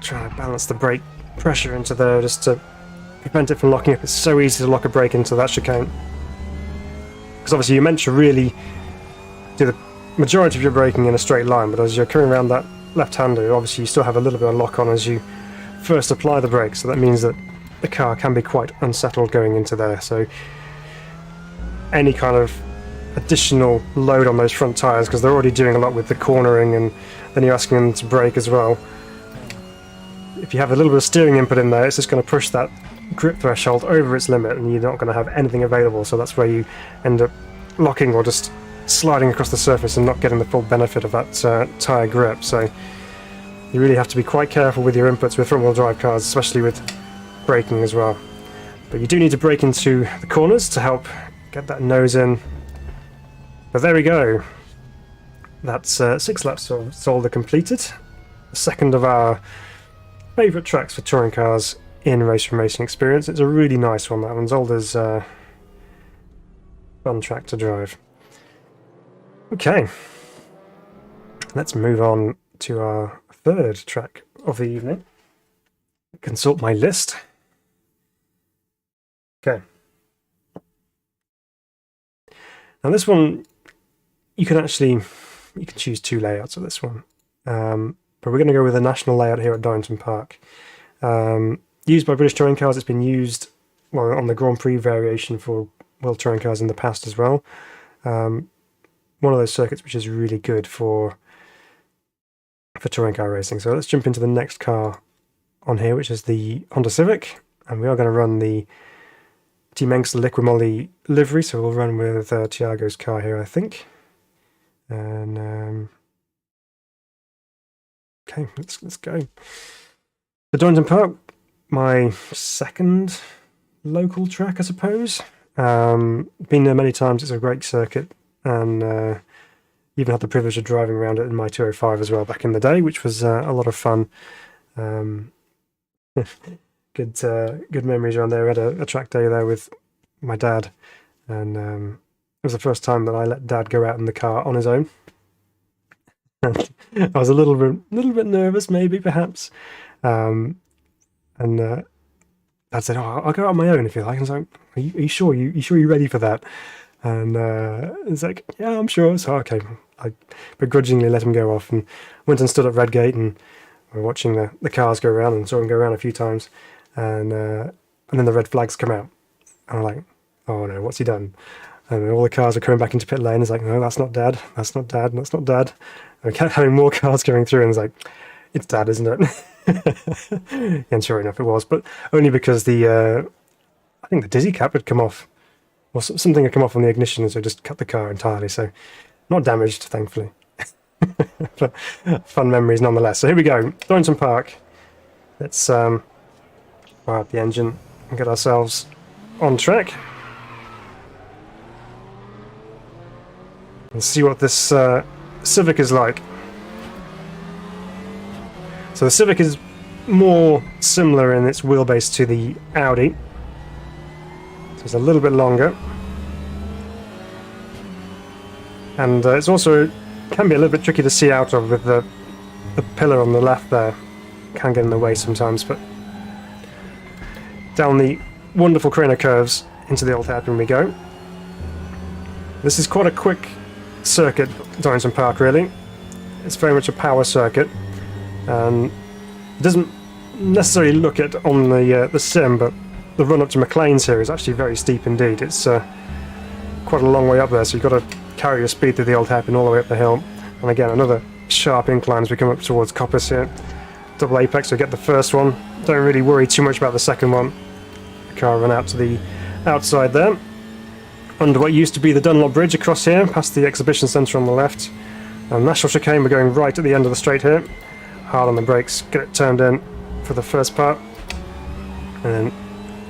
Trying to balance the brake pressure into there just to prevent it from locking up. It's so easy to lock a brake into that chicane. Because obviously you're meant to really do the majority of your braking in a straight line, but as you're coming around that left-hander, obviously you still have a little bit of lock on as you first apply the brakes, so that means that the car can be quite unsettled going into there. So any kind of additional load on those front tyres, because they're already doing a lot with the cornering, and then you're asking them to brake as well, if you have a little bit of steering input in there, it's just going to push that grip threshold over its limit, and you're not going to have anything available, so that's where you end up locking or just sliding across the surface and not getting the full benefit of that tyre grip. So you really have to be quite careful with your inputs with front-wheel drive cars, especially with braking as well. But you do need to brake into the corners to help get that nose in. But there we go. That's 6 laps of Zolder completed. The second of our favourite tracks for touring cars in RaceRoom Racing Experience. It's a really nice one, that one. Zolder's fun track to drive. Okay, let's move on to our third track of the evening. Consult my list. Okay. Now this one, you can choose 2 layouts of this one. But we're going to go with a national layout here at Darlington Park. Used by British touring cars, it's been used on the Grand Prix variation for World Touring Cars in the past as well. One of those circuits which is really good for touring car racing. So let's jump into the next car on here, which is the Honda Civic, and we are going to run the Team Engstler Liquimolly livery, so we'll run with Tiago's car here, I think. And okay, let's go. The Darlington Park, my second local track, I suppose. Been there many times. It's a great circuit, and even had the privilege of driving around it in my 205 as well back in the day, which was a lot of fun. Good memories around there. I had a track day there with my dad, and it was the first time that I let Dad go out in the car on his own. I was a little bit nervous, maybe, perhaps. And Dad said, "Oh, I'll go out on my own if you like." And I was like, "Are you sure? You sure you're ready for that?" And it's like, "Yeah, I'm sure." So okay, I begrudgingly let him go off and went and stood at Redgate, and we were watching the cars go around, and saw him go around a few times, and then the red flags come out, and I'm like, "Oh no, what's he done?" And all the cars are coming back into pit lane. It's like, "No, that's not Dad. That's not Dad. That's not Dad." And we kept having more cars going through, and it's like, "It's Dad, isn't it?" And sure enough, it was, but only because I think the dizzy cap had come off, or something had come off on the ignition, so just cut the car entirely. So not damaged, thankfully. But fun memories nonetheless. So here we go, Darlington Park. Let's fire up the engine and get ourselves on track. And see what this Civic is like. So the Civic is more similar in its wheelbase to the Audi. So it's a little bit longer. And it's also can be a little bit tricky to see out of with the pillar on the left there. Can get in the way sometimes, but down the wonderful Craner curves into the old hairpin we go. This is quite a quick circuit, Darlington Park, really. It's very much a power circuit, and it doesn't necessarily look it on the sim, but the run up to McLean's here is actually very steep indeed. It's quite a long way up there, so you've got to carry your speed through the old hairpin all the way up the hill. And again, another sharp incline as we come up towards Coppice here. Double apex, so get the first one. Don't really worry too much about the second one. The car run out to the outside there, under what used to be the Dunlop Bridge across here, past the exhibition centre on the left. And National Chicane, we're going right at the end of the straight here. Hard on the brakes, get it turned in for the first part. And then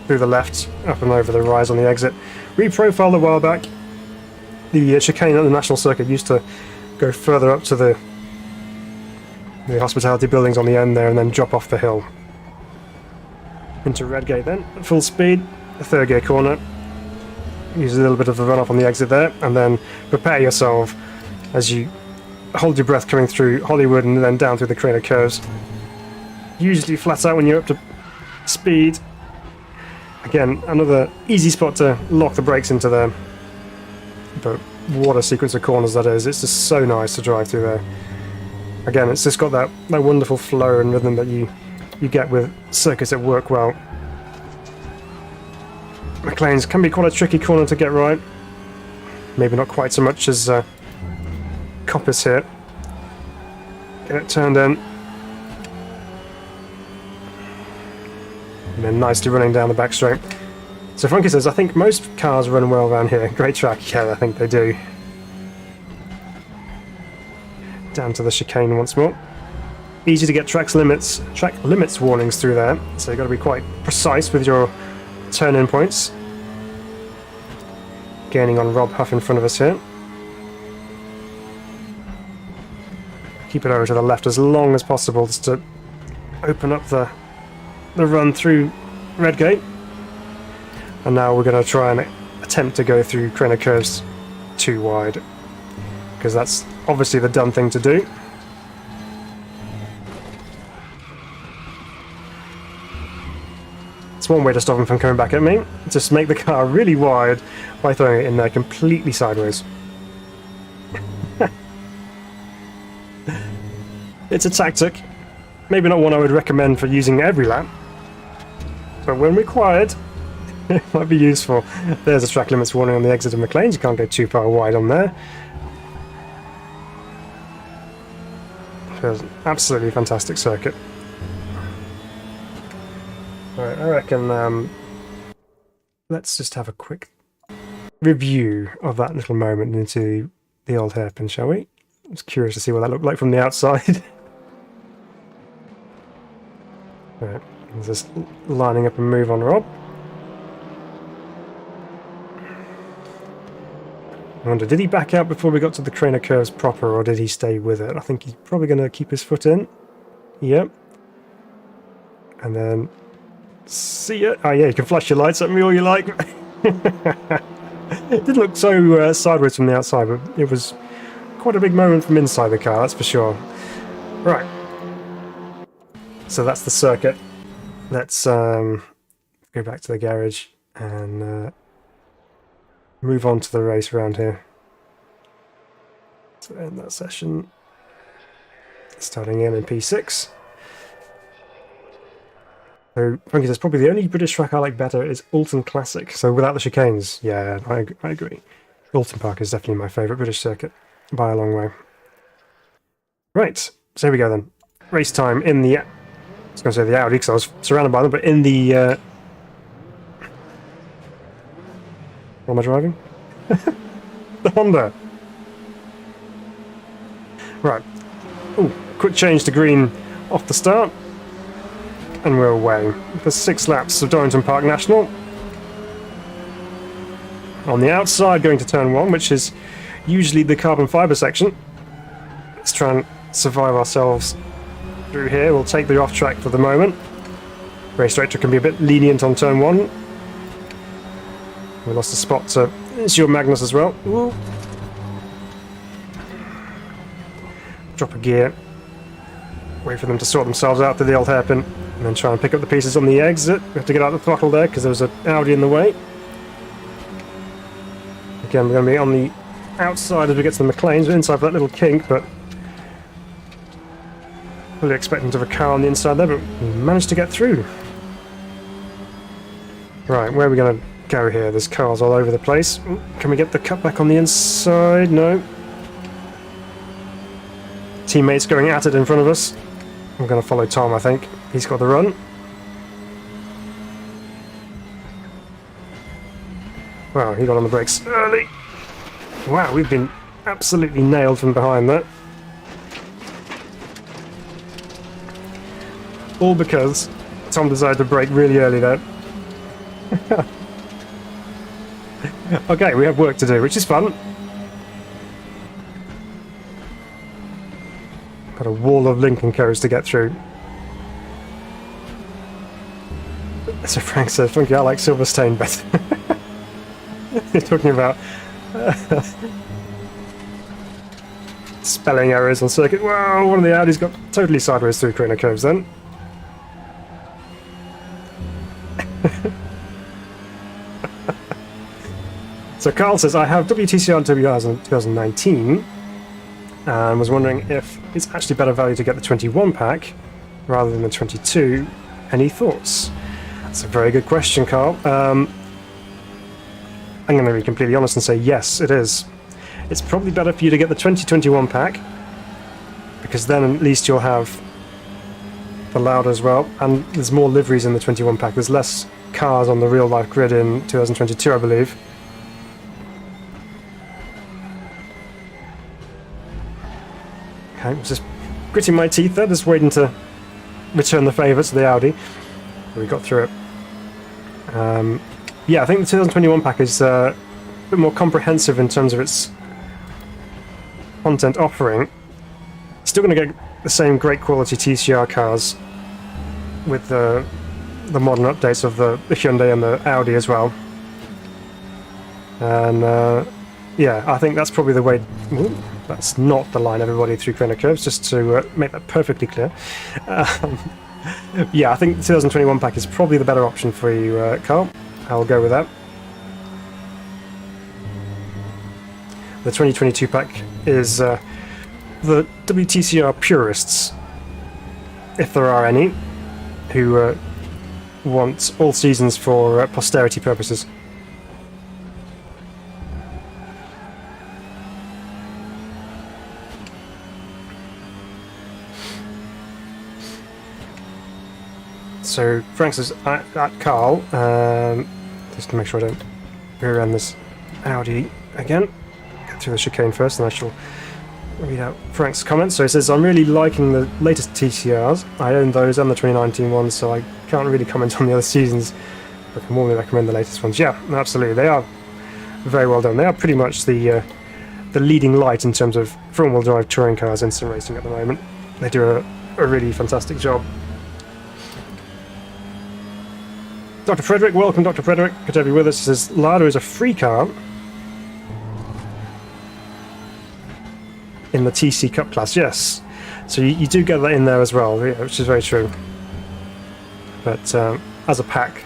through the left, up and over the rise on the exit. Reprofiled a while back. The chicane at the National Circuit used to go further up to the hospitality buildings on the end there and then drop off the hill. Into Redgate then, at full speed, a third gear corner. Use a little bit of a run off on the exit there, and then prepare yourself as you hold your breath coming through Hollywood and then down through the Craner curves. Usually flats out when you're up to speed. Again, another easy spot to lock the brakes into there. But what a sequence of corners that is. It's just so nice to drive through there. Again, it's just got that wonderful flow and rhythm that you get with circuits that work well. McLean's can be quite a tricky corner to get right. Maybe not quite so much as Coppice here. Get it turned in. And then nicely running down the back straight. So Frankie says, I think most cars run well around here. Great track. Yeah, I think they do. Down to the chicane once more. Easy to get track limits warnings through there, so you've got to be quite precise with your turn-in points. Gaining on Rob Huff in front of us here. Keep it over to the left as long as possible just to open up the run through Redgate. And now we're going to try and attempt to go through Craner Curves too wide, because that's obviously the dumb thing to do. It's one way to stop him from coming back at me. Just make the car really wide by throwing it in there completely sideways. It's a tactic. Maybe not one I would recommend for using every lap, but when required, it might be useful. There's a track limits warning on the exit of McLean's. You can't go too far wide on there. It's an absolutely fantastic circuit. Right, I reckon let's just have a quick review of that little moment into the old hairpin, shall we? I was curious to see what that looked like from the outside. Right, just lining up a move on Rob. I wonder, did he back out before we got to the Craner Curves proper, or did he stay with it? I think he's probably going to keep his foot in. Yep. And then... see ya! Oh yeah, you can flash your lights at me all you like. It didn't look so sideways from the outside, but it was quite a big moment from inside the car, that's for sure. Right. So that's the circuit. Let's go back to the garage and move on to the race around here. So end that session. Starting in P6. So, Frankie says, probably the only British track I like better is Alton Classic. So without the chicanes, yeah, I agree. Alton Park is definitely my favourite British circuit, by a long way. Right, so here we go then. Race time in the... I was going to say the Audi, because I was surrounded by them, but in the... what am I driving? The Honda. Right. Ooh, quick change to green off the start. And we're away for 6 laps of Darlington Park National. On the outside, going to turn 1, which is usually the carbon fibre section. Let's try and survive ourselves through here. We'll take the off track for the moment. Race director can be a bit lenient on turn 1. We lost a spot to Ensure Magnus as well. Ooh. Drop a gear. Wait for them to sort themselves out through the old hairpin. And then try and pick up the pieces on the exit. We have to get out the throttle there because there was an Audi in the way. Again, we're going to be on the outside as we get to the McLean's. We're inside for that little kink, but fully expecting to have a car on the inside there, but we managed to get through. Right, where are we going to go here? There's cars all over the place. Ooh, can we get the cut back on the inside? No. Teammates going at it in front of us. I'm going to follow Tom, I think. He's got the run. Wow, he got on the brakes early. Wow, we've been absolutely nailed from behind that. All because Tom decided to brake really early there. Okay, we have work to do, which is fun. Got a wall of Lincoln codes to get through. So Frank says, Funky, I like Silverstone better. You're talking about spelling errors on circuit. Wow, one of the Audis got totally sideways through Craner Curves then. So Carl says, I have WTCR and WRs in 2019 and was wondering if it's actually better value to get the 21 pack rather than the 22. Any thoughts? That's a very good question, Carl. I'm going to be completely honest and say yes, it is. It's probably better for you to get the 2021 pack, because then at least you'll have the louder as well, and there's more liveries in the 21 pack. There's less cars on the real life grid in 2022, I believe. Okay, just gritting my teeth there, just waiting to return the favour to the Audi. We got through it. Yeah, I think the 2021 pack is a bit more comprehensive in terms of its content offering. Still going to get the same great quality TCR cars with the modern updates of the Hyundai and the Audi as well. And yeah, I think that's probably the way. Ooh, that's not the line, everybody, through corner curves, just to make that perfectly clear. Yeah, I think the 2021 pack is probably the better option for you, Carl. I'll go with that. The 2022 pack is the WTCR purists, if there are any, who want all seasons for posterity purposes. So Frank says at Carl, just to make sure I don't rear end this Audi again. Get through the chicane first, and I shall read out Frank's comments. So he says, I'm really liking the latest TCRs. I own those and the 2019 ones, so I can't really comment on the other seasons. I can warmly recommend the latest ones. Yeah, absolutely. They are very well done. They are pretty much the leading light in terms of front-wheel drive touring cars in sim racing at the moment. They do a really fantastic job. Dr. Frederick, welcome, Dr. Frederick. Good to have you with us. He says, Lada is a free car in the TC Cup class. Yes, so you do get that in there as well, yeah, which is very true. But as a pack,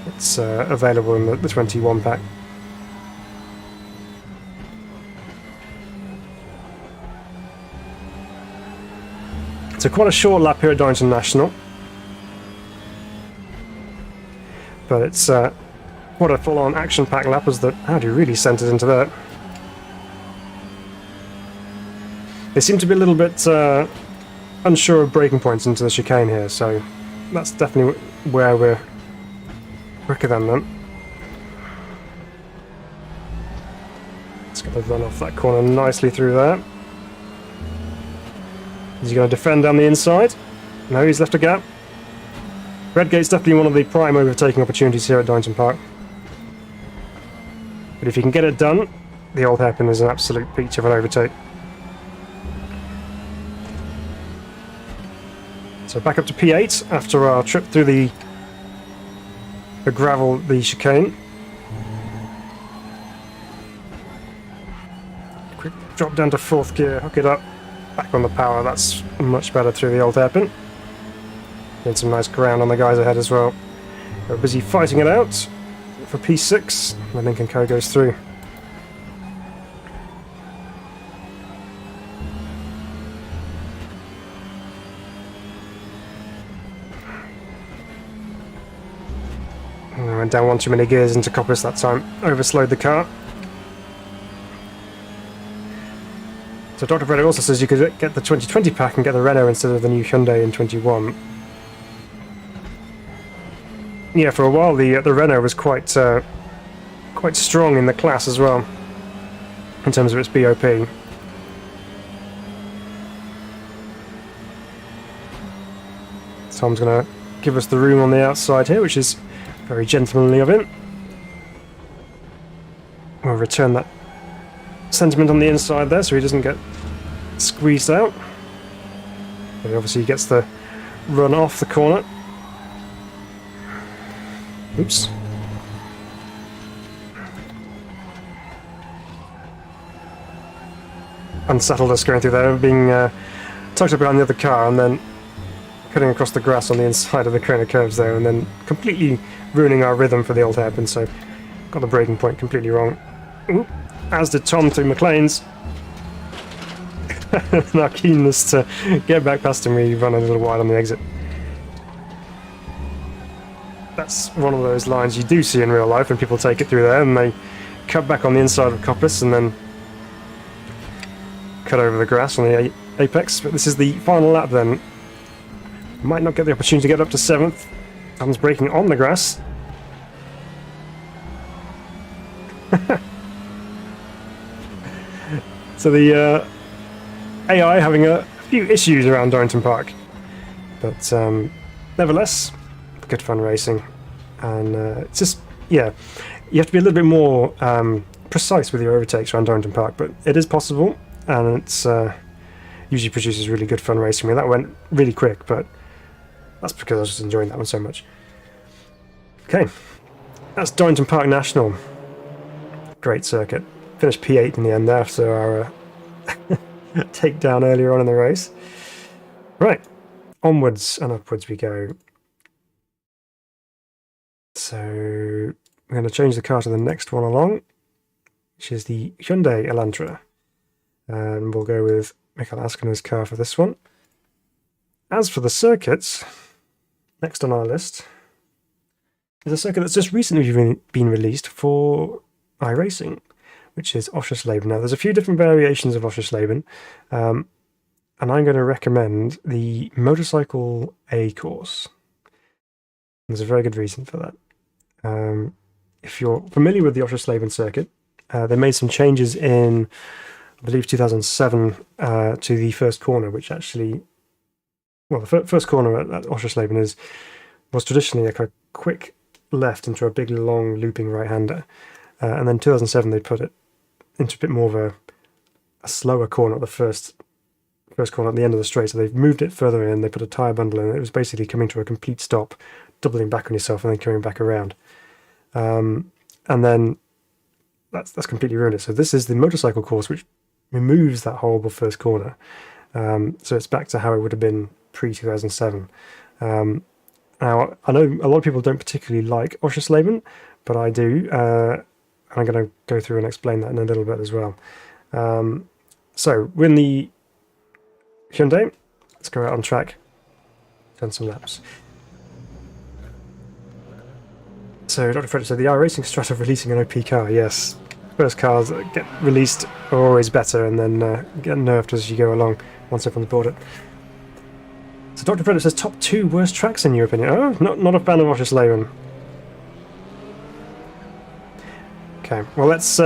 it's available in the 21 pack. So quite a short lap here at Darlington National. But it's what a full-on action-packed lap as the Audi really centred into that. They seem to be a little bit unsure of braking points into the chicane here, so that's definitely where we're quicker than them. It's going to run off that corner nicely through there. Is he going to defend down the inside? No, he's left a gap. Redgate's definitely one of the prime overtaking opportunities here at Darlington Park. But if you can get it done, the old hairpin is an absolute peach of an overtake. So back up to P8 after our trip through the gravel, the chicane. Quick drop down to 4th gear, hook it up, back on the power. That's much better through the old hairpin. Get some nice ground on the guys ahead as well. They're busy fighting it out for P6. The Lincoln Co goes through. I went down one too many gears into Coppice that time. Overslowed the car. So Dr. Frederick also says you could get the 2020 pack and get the Renault instead of the new Hyundai in 21. Yeah, for a while the Renault was quite strong in the class as well, in terms of its BOP. Tom's going to give us the room on the outside here, which is very gentlemanly of him. We'll return that sentiment on the inside there so he doesn't get squeezed out. But obviously he gets the run off the corner. Oops. Unsettled us going through there, being tucked up behind the other car and then cutting across the grass on the inside of the corner curves there, and then completely ruining our rhythm for the old hairpin, so got the braking point completely wrong. Oop. As did Tom through McLean's. And our keenness to get back past him, we run a little wide on the exit. That's one of those lines you do see in real life when people take it through there and they cut back on the inside of Coppice and then cut over the grass on the apex. But this is the final lap then Might not get the opportunity to get up to 7th. Tom's braking on the grass. So the AI having a few issues around Darlington Park. But nevertheless, good fun racing. And it's just, yeah, you have to be a little bit more precise with your overtakes around Darlington Park, but it is possible, and it's usually produces really good fun racing. I mean, that went really quick, but that's because I was just enjoying that one so much. Okay, that's Darlington Park National. Great circuit. Finished P8 in the end there after our takedown earlier on in the race. Right, onwards and upwards we go. So we're going to change the car to the next one along, which is the Hyundai Elantra. And we'll go with Mikael Askona's car for this one. As for the circuits, next on our list is a circuit that's just recently been released for iRacing, which is Oschersleben. Now, there's a few different variations of Oschersleben, and I'm going to recommend the Motorcycle A course. There's a very good reason for that. If you're familiar with the Oschersleben circuit, they made some changes in, I believe, 2007 to the first corner, which actually, well, the first corner at Oschersleben was traditionally like a quick left into a big, long, looping right-hander. And then 2007 they put it into a bit more of a slower corner at the first corner at the end of the straight. So they've moved it further in, they put a tyre bundle in, it was basically coming to a complete stop, doubling back on yourself and then coming back around. And then that's completely ruined it. So this is the motorcycle course, which removes that horrible first corner. So it's back to how it would have been pre-2007. Now, I know a lot of people don't particularly like Oschersleben, but I do. I'm going to go through and explain that in a little bit as well. So we're in the Hyundai. Let's go out on track, turn some laps. So Dr. Frederick said the iRacing strat of releasing an OP car. Yes, first cars that get released are always better, and then get nerfed as you go along once everyone's bought it. So Dr. Frederick says top 2 worst tracks in your opinion. Oh, not a fan of Oschersleben. Okay, well let's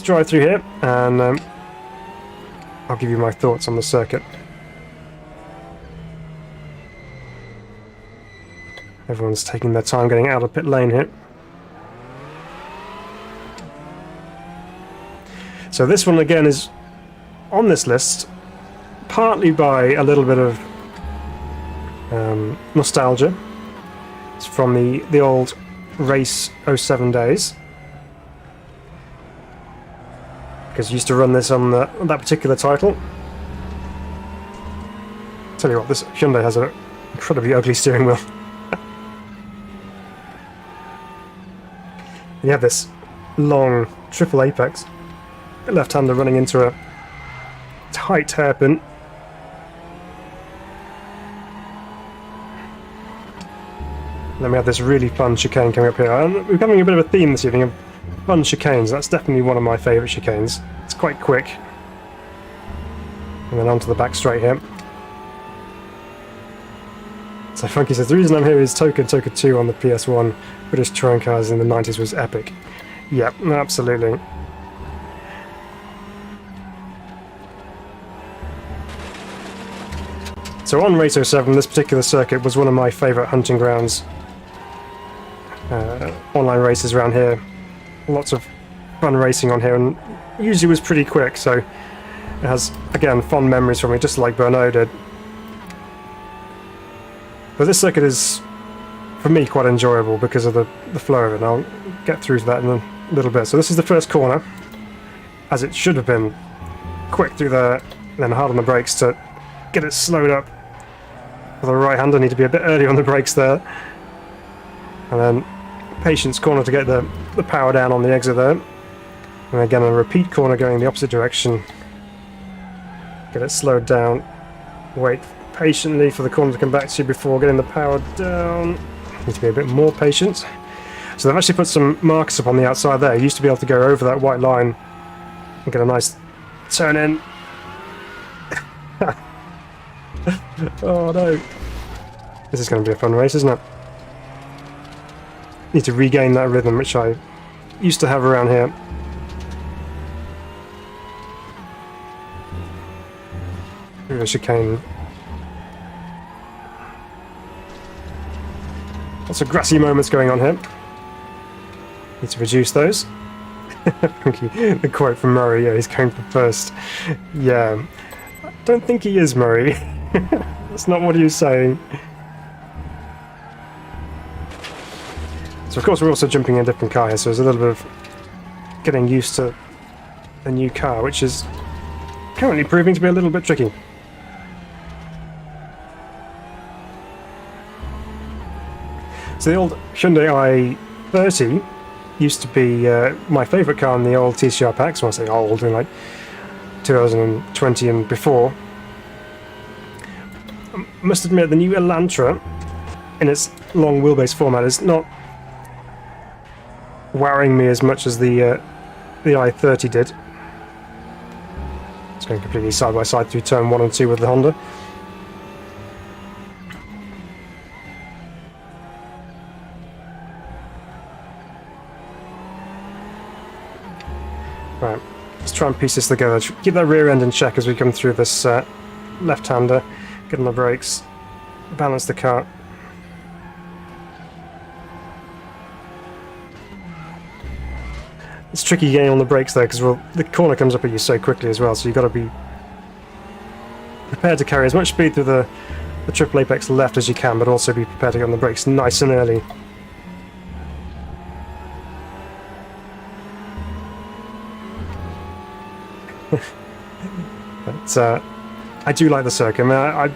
drive through here, and I'll give you my thoughts on the circuit. Everyone's taking their time getting out of pit lane here. So this one again is on this list partly by a little bit of nostalgia. It's from the old Race 07 days, because you used to run this on that particular title. Tell you what, this Hyundai has an incredibly ugly steering wheel. You have this long triple apex left-hander running into a tight hairpin. Then we have this really fun chicane coming up here. And we're having a bit of a theme this evening of fun chicanes. That's definitely one of my favourite chicanes. It's quite quick. And then onto the back straight here. So Funky says, the reason I'm here is Toka 2 on the PS1. British touring cars in the 90s was epic. Yep, absolutely. So on Race 07, this particular circuit was one of my favourite hunting grounds. Online races around here. Lots of fun racing on here, and usually was pretty quick, so it has, again, fond memories from me, just like Berno did. But this circuit is, for me, quite enjoyable because of the flow of it, and I'll get through to that in a little bit. So this is the first corner, as it should have been. Quick through there, then hard on the brakes to get it slowed up. For the right hander, need to be a bit early on the brakes there. And then patience corner to get the power down on the exit there. And again a repeat corner going the opposite direction. Get it slowed down. Wait patiently for the corner to come back to you before getting the power down. Need to be a bit more patient. So they've actually put some markers up on the outside there. You used to be able to go over that white line and get a nice turn in. Oh no. This is going to be a fun race, isn't it? Need to regain that rhythm which I used to have around here. Through the chicane. Lots of grassy moments going on here. Need to reduce those. The quote from Murray, yeah, he's going for first. Yeah, I don't think he is, Murray. That's not what he was saying. So of course we're also jumping in a different car here, so there's a little bit of getting used to a new car, which is currently proving to be a little bit tricky. So the old Hyundai i30 used to be my favourite car in the old TCR packs. When I say old, in like 2020 and before. I must admit, the new Elantra, in its long wheelbase format, is not wowing me as much as the i30 did. It's going completely side by side through turn 1 and 2 with the Honda. Right, let's try and piece this together. Keep that rear end in check as we come through this left-hander. Get on the brakes, balance the car. It's tricky getting on the brakes there because the corner comes up at you so quickly as well, so you've got to be prepared to carry as much speed through the triple apex left as you can, but also be prepared to get on the brakes nice and early. But I do like the circuit. I mean,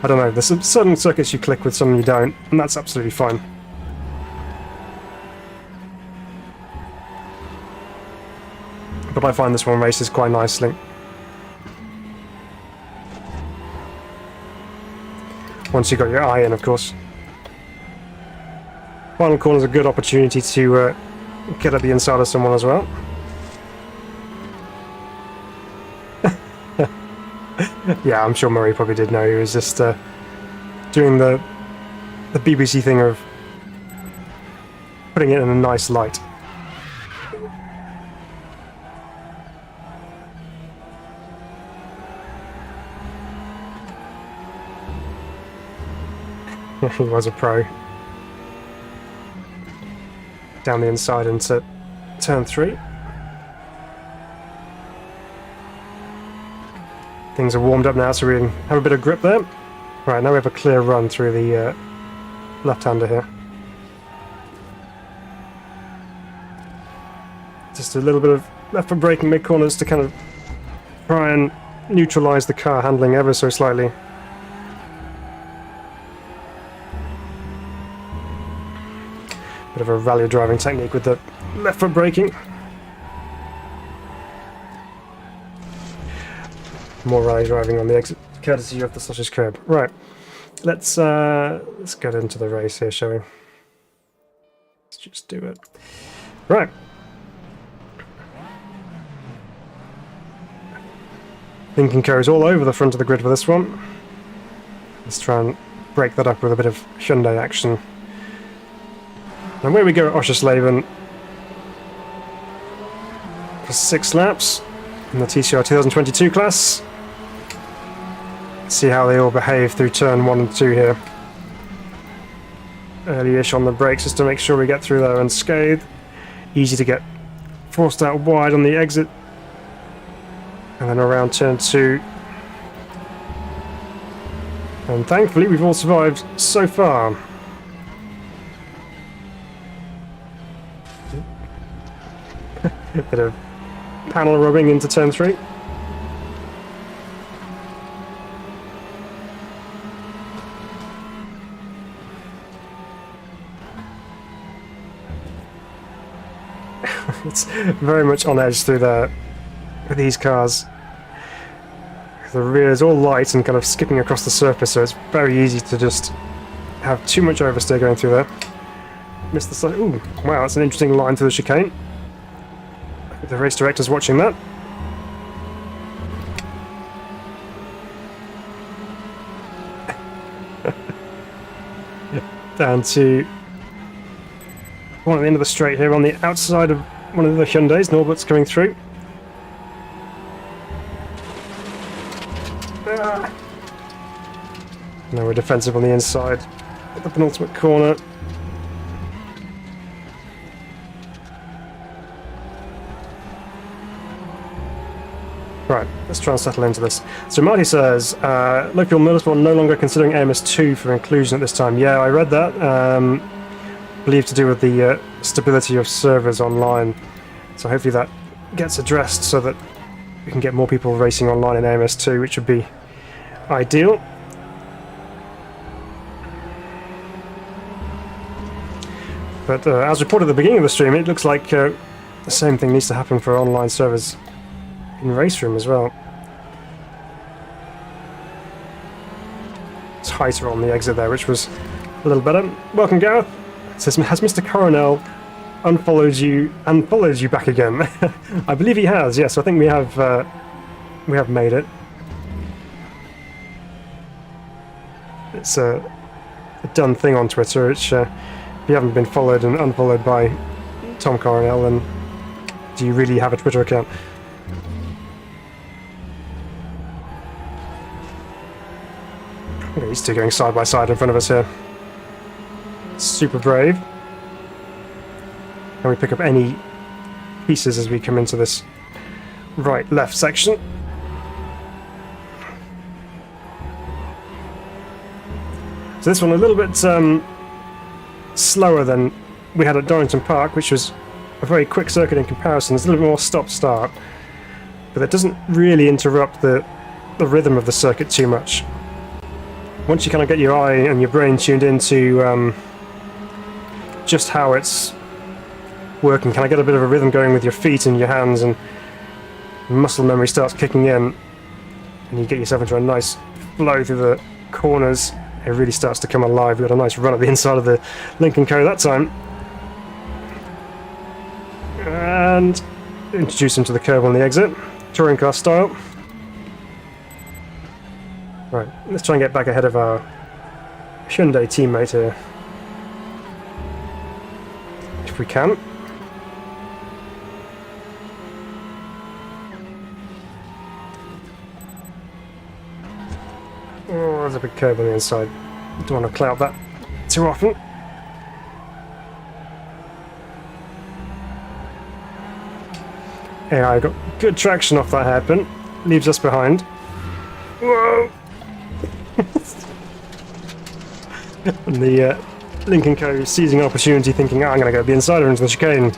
I don't know, there's some certain circuits you click with, some you don't, and that's absolutely fine. But I find this one races quite nicely. Once you've got your eye in, of course. Final corner is a good opportunity to get at the inside of someone as well. Yeah, I'm sure Murray probably did know. He was just doing the BBC thing of putting it in a nice light. He was a pro. Down the inside into turn 3. Things are warmed up now, so we can have a bit of grip there. Right, now we have a clear run through the left-hander here. Just a little bit of left foot braking mid-corners to kind of try and neutralise the car handling ever so slightly. Bit of a rally driving technique with the left foot braking. More rally driving on the exit, courtesy of the sausage curb. Right, let's get into the race here, shall we? Let's just do it. Right. Thinking goes all over the front of the grid for this one. Let's try and break that up with a bit of Hyundai action. And away we go at Oschersleben for 6 laps in the TCR 2022 class. See how they all behave through turn 1 and 2 here. Early-ish on the brakes just to make sure we get through there unscathed. Easy to get forced out wide on the exit. And then around turn 2. And thankfully we've all survived so far. Bit of panel rubbing into turn 3. It's very much on edge through there with these cars. The rear is all light and kind of skipping across the surface, so it's very easy to just have too much oversteer going through there. Missed the side. Ooh, wow, that's an interesting line through the chicane. The race director's watching that. down to one at the end of the straight here on the outside of one of the Hyundais. Norbert's coming through. Now we're defensive on the inside at the penultimate corner. Right, let's try and settle into this. So Marty says, local motorsport no longer considering AMS2 for inclusion at this time. Yeah, I read that. Believed to do with the stability of servers online. So hopefully that gets addressed so that we can get more people racing online in AMS2, which would be ideal. But as reported at the beginning of the stream, it looks like the same thing needs to happen for online servers in RaceRoom as well. Tighter on the exit there, which was a little better. Welcome, Gareth. It says, has Mr. Coronel unfollowed you and followed you back again? I believe he has. Yes, I think we have made it. It's a done thing on Twitter. Which, if you haven't been followed and unfollowed by Tom Coronel, then do you really have a Twitter account? Okay, these two going side by side in front of us here. Super brave. Can we pick up any pieces as we come into this right-left section? So this one a little bit slower than we had at Darlington Park, which was a very quick circuit in comparison. There's a little bit more stop-start, but that doesn't really interrupt the rhythm of the circuit too much. Once you kind of get your eye and your brain tuned into just how it's working, kind of get a bit of a rhythm going with your feet and your hands, and muscle memory starts kicking in, and you get yourself into a nice flow through the corners. It really starts to come alive. We got a nice run at the inside of the Lincoln Co that time, and introduce him to the curb on the exit, touring car style. Right, let's try and get back ahead of our Hyundai teammate here, if we can. Oh, there's a big curb on the inside. Don't want to cloud that too often. Yeah, I got good traction off that hairpin. Leaves us behind. Whoa! And the Lincoln Co seizing opportunity, thinking, oh, I'm going to go the insider into the chicane.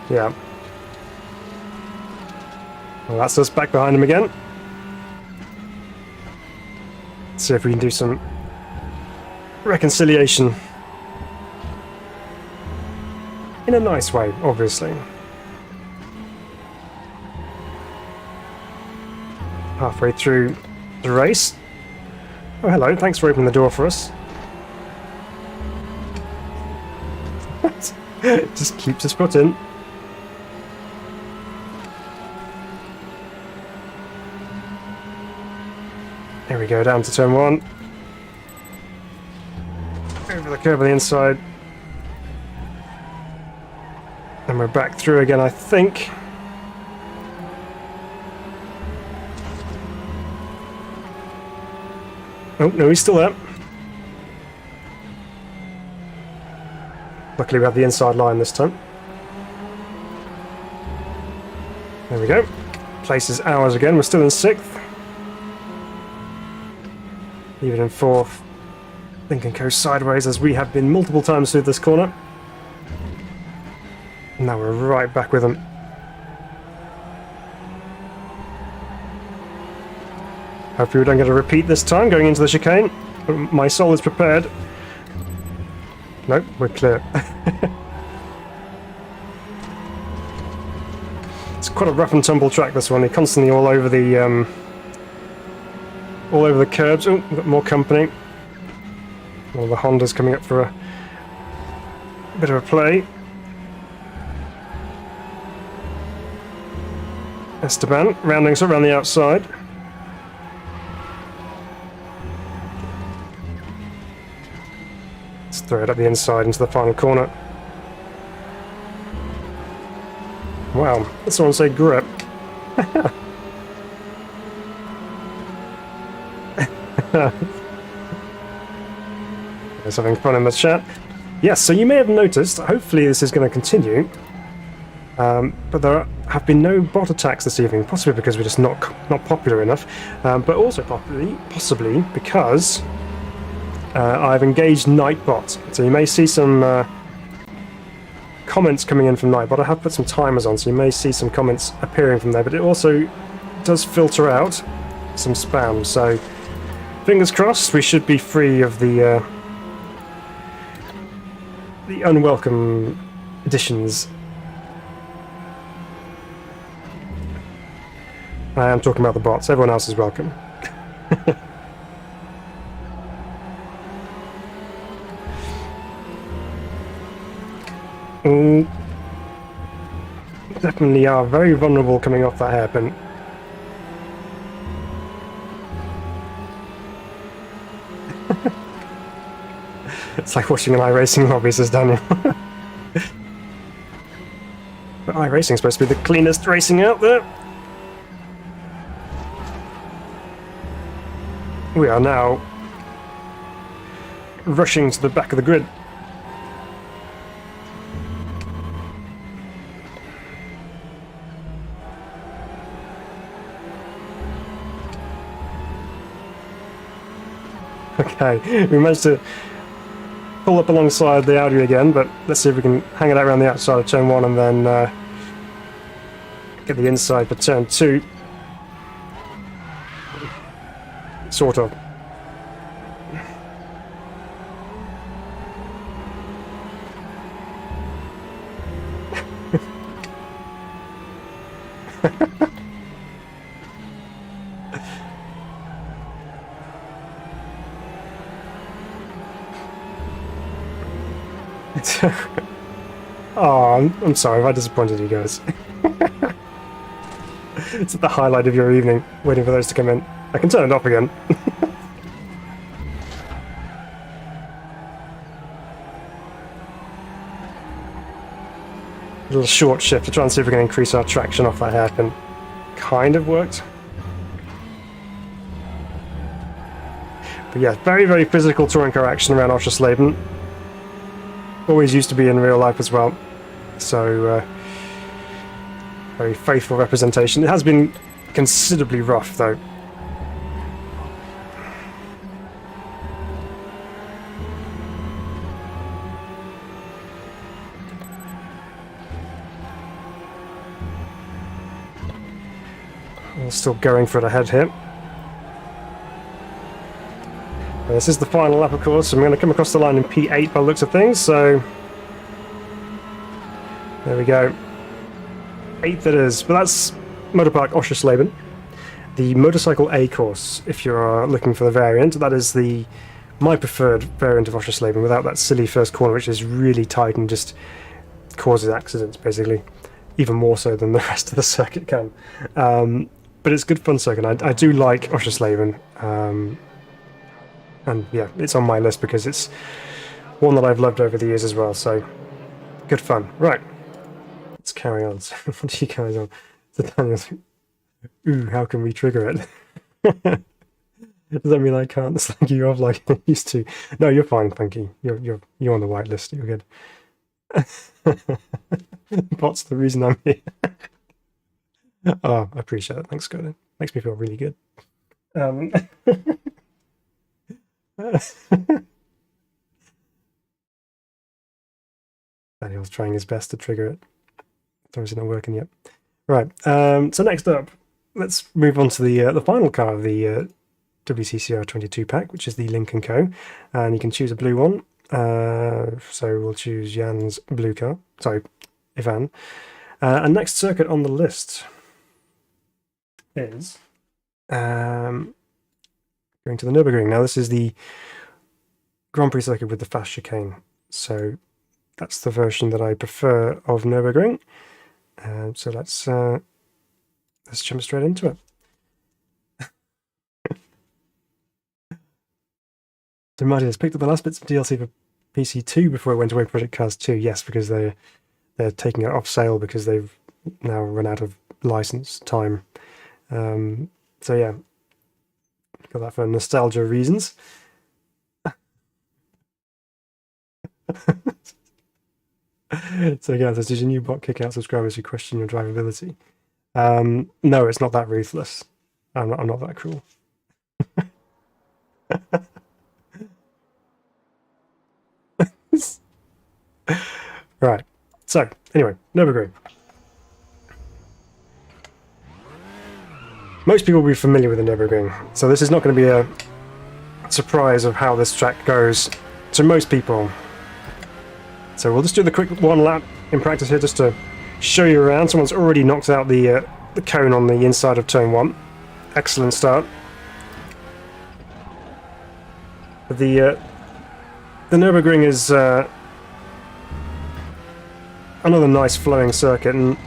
Yeah. Well, that's us back behind him again. Let's see if we can do some reconciliation. In a nice way, obviously. Halfway through the race. Oh, hello, thanks for opening the door for us. Just keeps us put in. There we go, down to turn one. Over the curb on the inside. And we're back through again, I think. Oh, no, he's still there. Luckily we have the inside line this time. There we go. Place is ours again. We're still in 6th. Even in 4th. Lincoln goes sideways as we have been multiple times through this corner. Now we're right back with them. Hopefully we don't get a repeat this time going into the chicane. My soul is prepared. Nope, we're clear. It's quite a rough and tumble track, this one. They're constantly all over the curbs. Oh, we've got more company. All the Hondas coming up for a bit of a play. Esteban rounding us around the outside. throw it up the inside into the final corner. Wow, did someone say grip? There's having fun in the chat. Yes, so you may have noticed, hopefully this is going to continue, but there have been no bot attacks this evening, possibly because we're just not popular enough, but also possibly because I've engaged Nightbot. So you may see some comments coming in from Nightbot. I have put some timers on, so you may see some comments appearing from there, but it also does filter out some spam, so fingers crossed we should be free of the unwelcome additions. I am talking about the bots, everyone else is welcome. Definitely are very vulnerable coming off that hairpin. It's like watching an iRacing lobby, says Daniel. But iRacing is supposed to be the cleanest racing out there. We are now rushing to the back of the grid. Okay, we managed to pull up alongside the Audi again, but let's see if we can hang it out around the outside of turn 1 and then get the inside for turn 2. Sort of. Oh, I'm sorry if I disappointed you guys. It's the highlight of your evening, waiting for those to come in. I can turn it off again. A little short shift to try and see if we can increase our traction off that hairpin. Kind of worked. But yeah, very, very physical touring car action around Oschersleben. Always used to be in real life as well. So, very faithful representation. It has been considerably rough though. We're still going for it ahead here. This is the final lap, of course. I'm going to come across the line in P8 by the looks of things, so there we go. 8th it is, but that's Motorpark Oschersleben. The Motorcycle A course, if you're looking for the variant, that is my preferred variant of Oschersleben, without that silly first corner, which is really tight and just causes accidents, basically. Even more so than the rest of the circuit can. But it's good fun circuit. I do like Oschersleben. And yeah, it's on my list because it's one that I've loved over the years as well, so good fun. Right, let's carry on. So what are you guys on? So Daniel's, ooh, how can we trigger it? Does that mean I can't slag you off like I used to? No, you're fine, thank you. You're on the white list, you're good. Bot's the reason I'm here. Oh, I appreciate it. Thanks, Gordon. Makes me feel really good. Daniel's trying his best to trigger it. It's obviously not working yet. Right, so next up, let's move on to the final car of the WTCR 22 pack, which is the Lincoln Co. And you can choose a blue one. So we'll choose Jan's blue car. Sorry, Ivan. And next circuit on the list is going to the Nurburgring. Now this is the Grand Prix circuit with the fast chicane, so that's the version that I prefer of Nurburgring. So let's jump straight into it. So Marty has picked up the last bits of DLC for PC2 before it went away, Project Cars 2. Yes, because they're taking it off sale because they've now run out of license time. So yeah, got that for nostalgia reasons. So yeah, does your new bot kick out subscribers who question your drivability? No, it's not that ruthless. I'm not that cruel. Right. So anyway, Nurburgring. Most people will be familiar with the Nurburgring, so this is not going to be a surprise of how this track goes to most people. So we'll just do the quick one lap in practice here just to show you around. Someone's already knocked out the cone on the inside of turn 1. Excellent start. The Nurburgring is another nice flowing circuit, and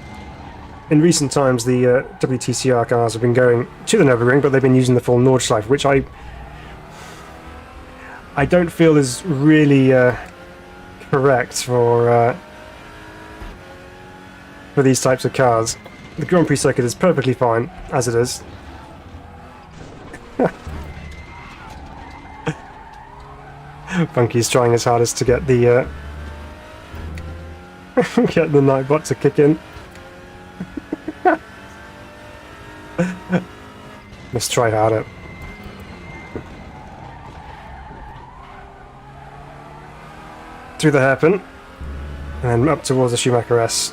in recent times the Wtcr cars have been going to the Nurburgring, but they've been using the full Nordschleife, which I don't feel is really correct for these types of cars. The Grand Prix circuit is perfectly fine as it is. Funky's trying his hardest to get the get the Nightbot to kick in. Let's try harder. Through the hairpin and up towards the Schumacher S.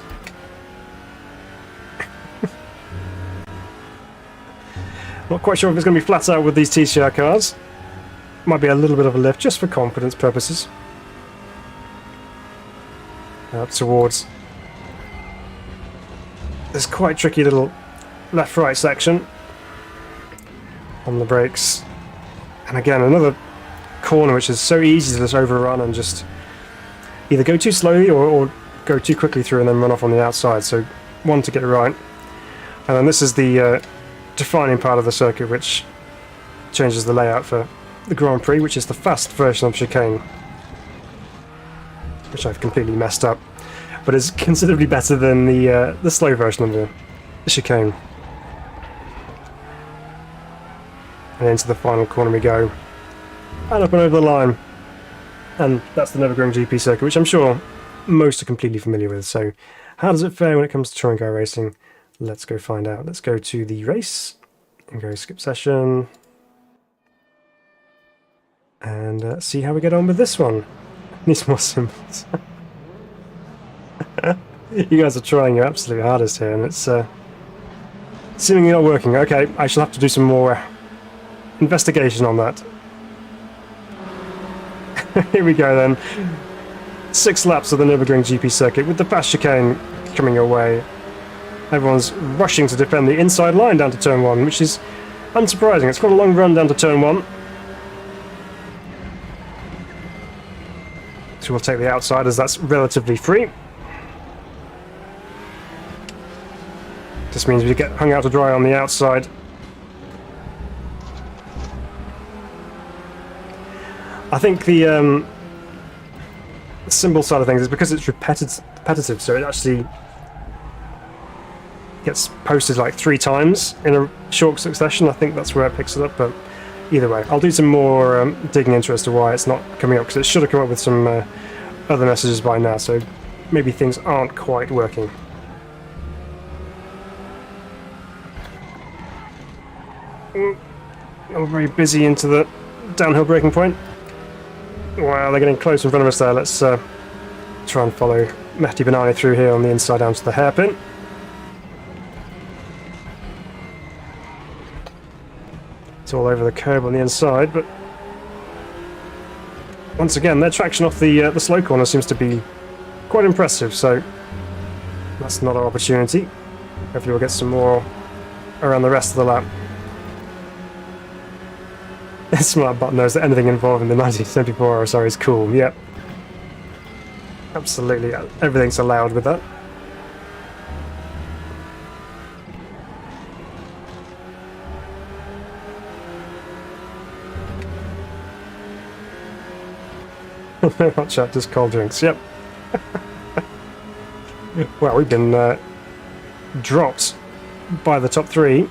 Not quite sure if it's going to be flat out with these TCR cars. Might be a little bit of a lift just for confidence purposes. Up towards this quite tricky little left-right section on the brakes. And again, another corner which is so easy to just overrun and just either go too slowly or go too quickly through and then run off on the outside. So one to get it right. And then this is the defining part of the circuit which changes the layout for the Grand Prix, which is the fast version of chicane, which I've completely messed up, but it's considerably better than the slow version of the chicane. And into the final corner we go, and up and over the line, and that's the Nurburgring GP circuit, which I'm sure most are completely familiar with. So how does it fare when it comes to touring car racing? Let's go find out. Let's go to the race and go skip session and see how we get on with this one. Needs more symbols. You guys are trying your absolute hardest here, and it's seemingly not working. Okay, I shall have to do some more investigation on that. Here we go then. 6 laps of the Nurburgring GP circuit with the fast chicane coming your way. Everyone's rushing to defend the inside line down to turn 1, which is unsurprising. It's got a long run down to turn 1. So we'll take the outside as that's relatively free. Just means we get hung out to dry on the outside. I think the symbol side of things is because it's repetitive, so it actually gets posted like 3 times in a short succession. I think that's where it picks it up, but either way, I'll do some more digging into as to why it's not coming up, because it should have come up with some other messages by now, so maybe things aren't quite working. I'm very busy into the downhill braking point. Wow, they're getting close in front of us there. Let's try and follow Mehdi Benani through here on the inside down to the hairpin. It's all over the curb on the inside, but once again, their traction off the slow corner seems to be quite impressive, so that's not our opportunity. Hopefully we'll get some more around the rest of the lap. Smart bot knows that anything involved in the 1974 RSR is cool. Yep. Absolutely, everything's allowed with that. No hot chat, just cold drinks. Yep. Well, we've been dropped by the top 3.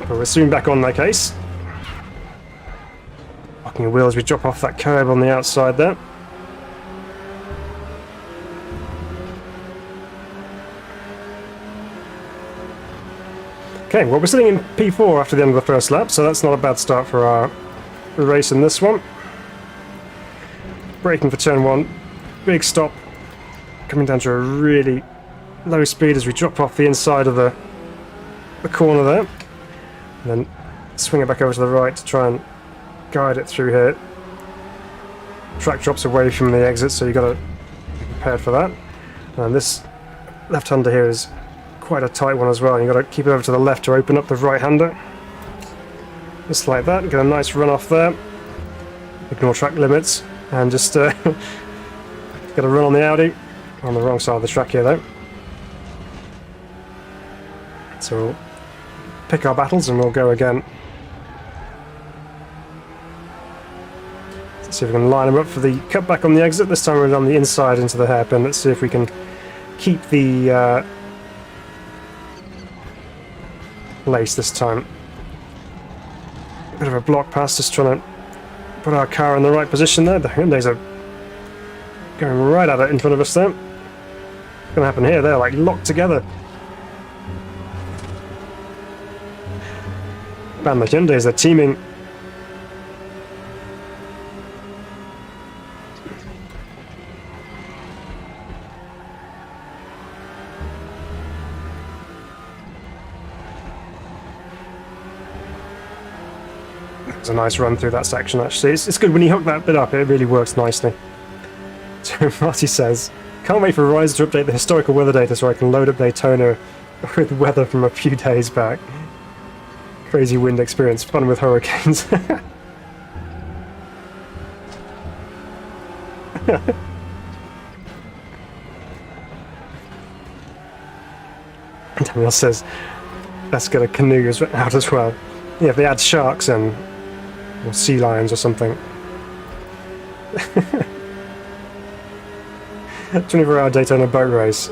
But we're soon back on that case. Locking the wheel as we drop off that curb on the outside there. Okay, well, we're sitting in P4 after the end of the first lap, so that's not a bad start for our race in this one. Braking for turn 1, big stop, coming down to a really low speed as we drop off the inside of the corner there, and then swing it back over to the right to try and guide it through here. Track drops away from the exit, so you've got to be prepared for that. And this left-hander here is quite a tight one as well. You've got to keep it over to the left to open up the right-hander. Just like that, get a nice run off there. Ignore track limits, and just get a run on the Audi. On the wrong side of the track here though. So we'll pick our battles and we'll go again. Let's see if we can line them up for the cutback on the exit. This time we're on the inside into the hairpin. Let's see if we can keep the lace this time. Bit of a block pass, just trying to put our car in the right position there. The Hyundais are going right at it in front of us there. What's going to happen here? They're like locked together. Man, the Hyundais are teaming. It's a nice run through that section actually. It's good when you hook that bit up, it really works nicely. So Marty says, can't wait for Verizon to update the historical weather data so I can load up Daytona with weather from a few days back. Crazy wind experience, fun with hurricanes. Daniel says, let's get a canoe out as well. Yeah, if they add sharks in, or sea lions or something. 24-hour Daytona boat race.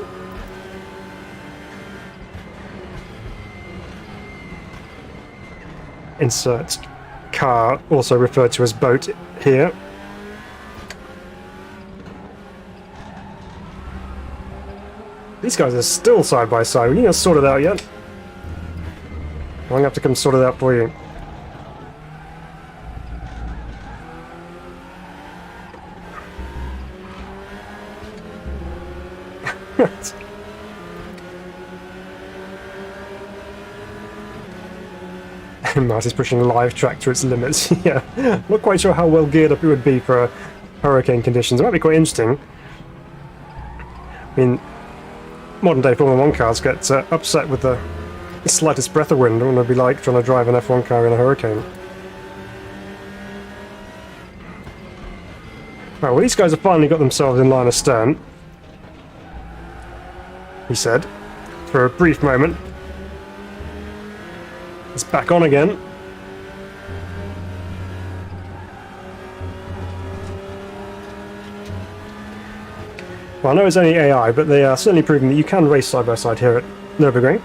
Insert car, also referred to as boat here. These guys are still side by side. We not sort it out yet. I'm going to have to come sort it out for you. Marty's pushing a live track to its limits. Yeah, not quite sure how well geared up it would be for hurricane conditions. It might be quite interesting. I mean, modern day Formula 1 cars get upset with the slightest breath of wind. What would it be like trying to drive an F1 car in a hurricane? Right, well, these guys have finally got themselves in line astern, he said, for a brief moment. It's back on again. Well, I know it's only AI, but they are certainly proving that you can race side by side here at Nurburgring.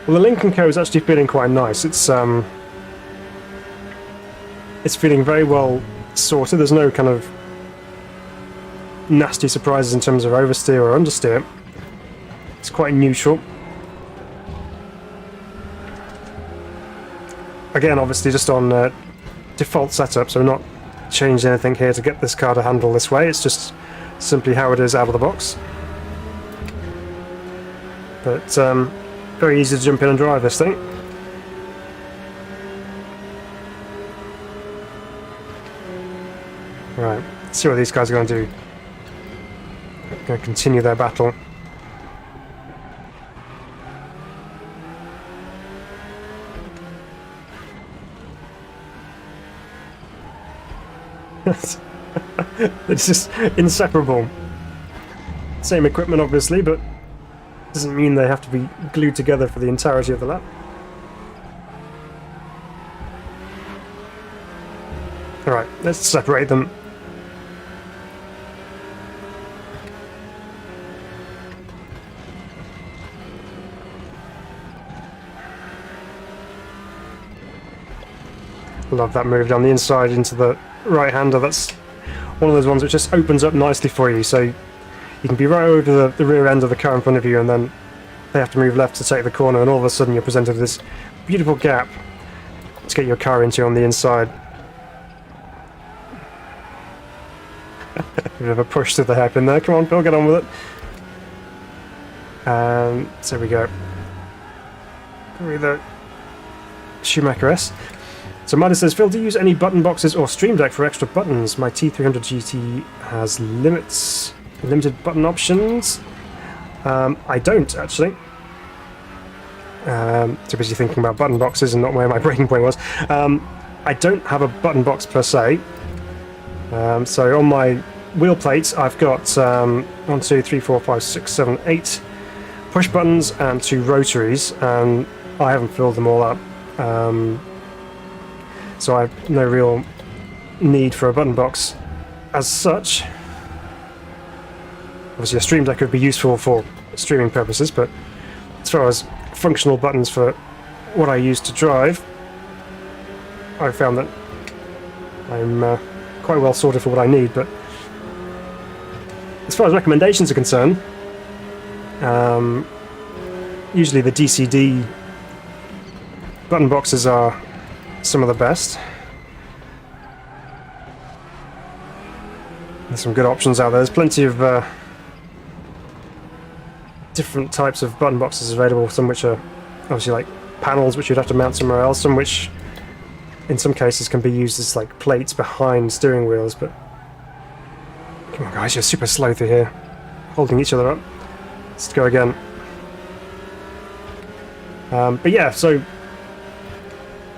Well, the Lincoln Co is actually feeling quite nice. It's feeling very well sorted. There's no kind of nasty surprises in terms of oversteer or understeer. It's quite neutral. Again, obviously just on default setup, so not changed anything here to get this car to handle this way. It's just simply how it is out of the box. But very easy to jump in and drive this thing. Right, let's see what these guys are going to do. Going to continue their battle. It's just inseparable. Same equipment, obviously, but doesn't mean they have to be glued together for the entirety of the lap. Alright, let's separate them. Love that move down the inside into the right-hander. That's one of those ones which just opens up nicely for you, so you can be right over the rear end of the car in front of you, and then they have to move left to take the corner, and all of a sudden you're presented with this beautiful gap to get your car into on the inside. Bit of a push to the hairpin there. Come on, Phil, get on with it. And so we go. With the Schumacher S. So Midas says, Phil, do you use any button boxes or Stream Deck for extra buttons? My T300 GT has limited button options. I don't, actually. Too busy thinking about button boxes and not where my breaking point was. I don't have a button box per se. So on my wheel plates, I've got 1, 2, 3, 4, 5, 6, 7, 8 push buttons and 2 rotaries, and I haven't filled them all up. So I have no real need for a button box as such. Obviously a Stream Deck could be useful for streaming purposes, but as far as functional buttons for what I use to drive, I found that I'm quite well sorted for what I need. But as far as recommendations are concerned, usually the DCD button boxes are some of the best. There's some good options out there. There's plenty of different types of button boxes available, some which are obviously like panels which you'd have to mount somewhere else, some which in some cases can be used as like plates behind steering wheels. But come on guys, you're super slow through here, holding each other up. Let's go again. But yeah, so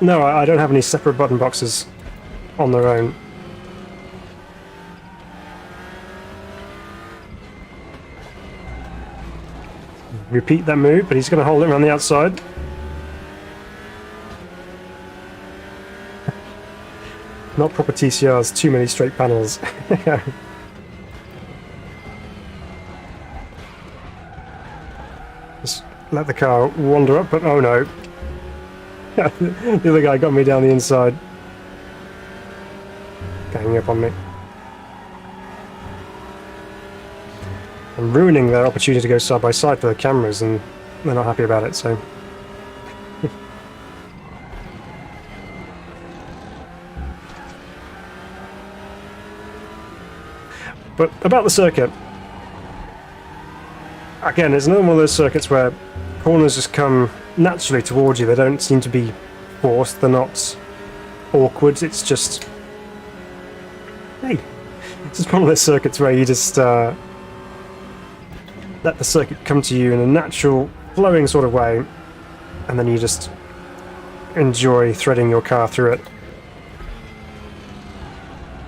no, I don't have any separate button boxes on their own. Repeat that move, but he's going to hold it around the outside. Not proper TCRs, too many straight panels. Just let the car wander up, but oh no. The other guy got me down the inside. Ganging up on me. I'm ruining their opportunity to go side by side for the cameras, and they're not happy about it, so... But about the circuit, again, it's another one of those circuits where corners just come naturally towards you. They don't seem to be forced, they're not awkward, it's just... Hey! It's just one of those circuits where you just let the circuit come to you in a natural, flowing sort of way, and then you just enjoy threading your car through it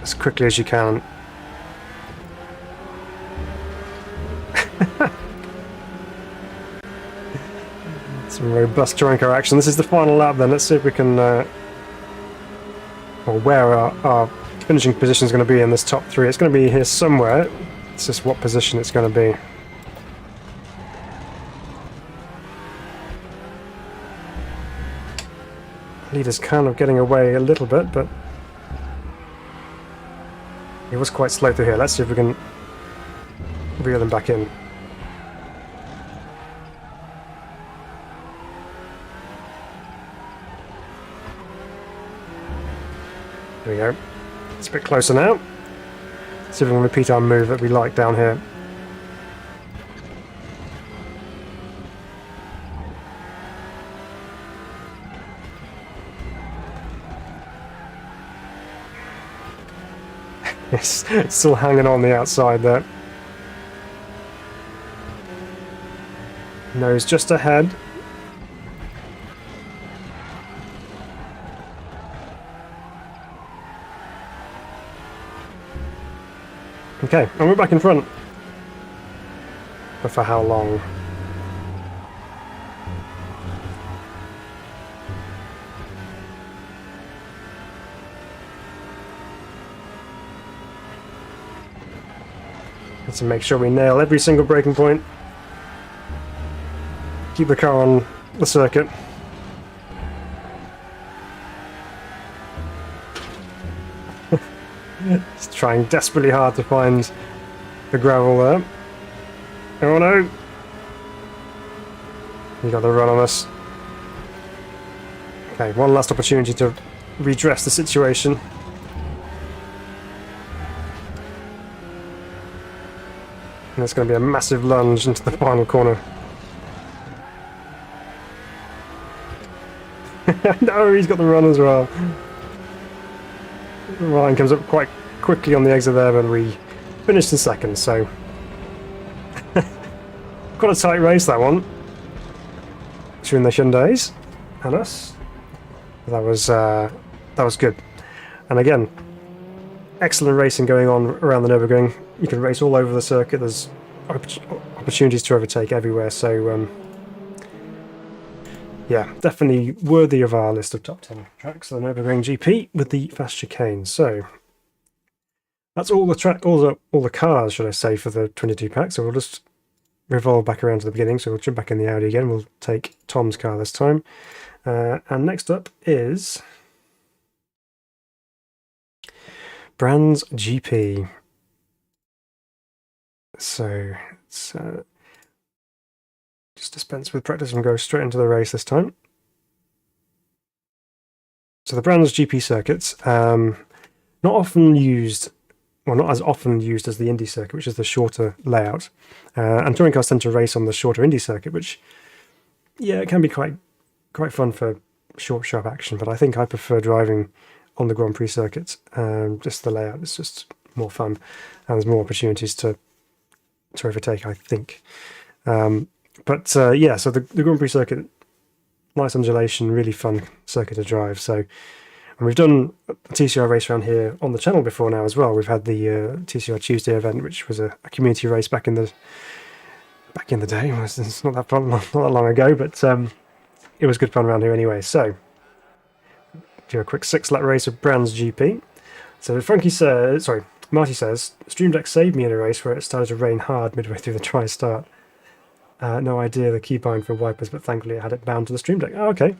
as quickly as you can. Some robust touring car action. This is the final lap then. Let's see if we can or where our finishing position is going to be in this top 3. It's going to be here somewhere. It's just what position it's going to be. Leader's kind of getting away a little bit, but he was quite slow through here. Let's see if we can reel them back in. There we go. It's a bit closer now. Let's see if we can repeat our move that we like down here. It's still hanging on the outside there. Nose just ahead. Okay, and we're back in front. But for how long? Need to make sure we nail every single braking point. Keep the car on the circuit. It's trying desperately hard to find the gravel there. Oh no! You got the run on us. Okay, one last opportunity to redress the situation. And it's going to be a massive lunge into the final corner. No, he's got the run as well. Ryan comes up quite quickly on the exit there, but we finished in second, so quite a tight race, that one, between the Hyundais and us. That was good. And again, excellent racing going on around the Nurburgring. You can race all over the circuit. There's opportunities to overtake everywhere, so yeah, definitely worthy of our list of top 10 tracks, the Nurburgring GP with the fast chicane. So that's all the all the cars, should I say, for the 22 pack. So we'll just revolve back around to the beginning. So we'll jump back in the Audi again. We'll take Tom's car this time. And next up is Brands GP. So it's just dispense with practice and go straight into the race this time. So the Brands GP circuits, not often used, well, not as often used as the Indy circuit, which is the shorter layout. And touring cars tend to race on the shorter Indy circuit, which, yeah, it can be quite fun for short, sharp action. But I think I prefer driving on the Grand Prix circuit. Just the layout is just more fun, and there's more opportunities to overtake, I think. Yeah, so the Grand Prix circuit, nice undulation, really fun circuit to drive. So, and we've done a TCR race around here on the channel before now as well. We've had the TCR Tuesday event, which was a community race back in the day. It's not that long ago, but it was good fun around here anyway. So, do a quick 6-lap race of Brands GP. So Marty says, Stream Deck saved me in a race where it started to rain hard midway through the try start. No idea the keybind for wipers, but thankfully I had it bound to the Stream Deck. Oh, okay.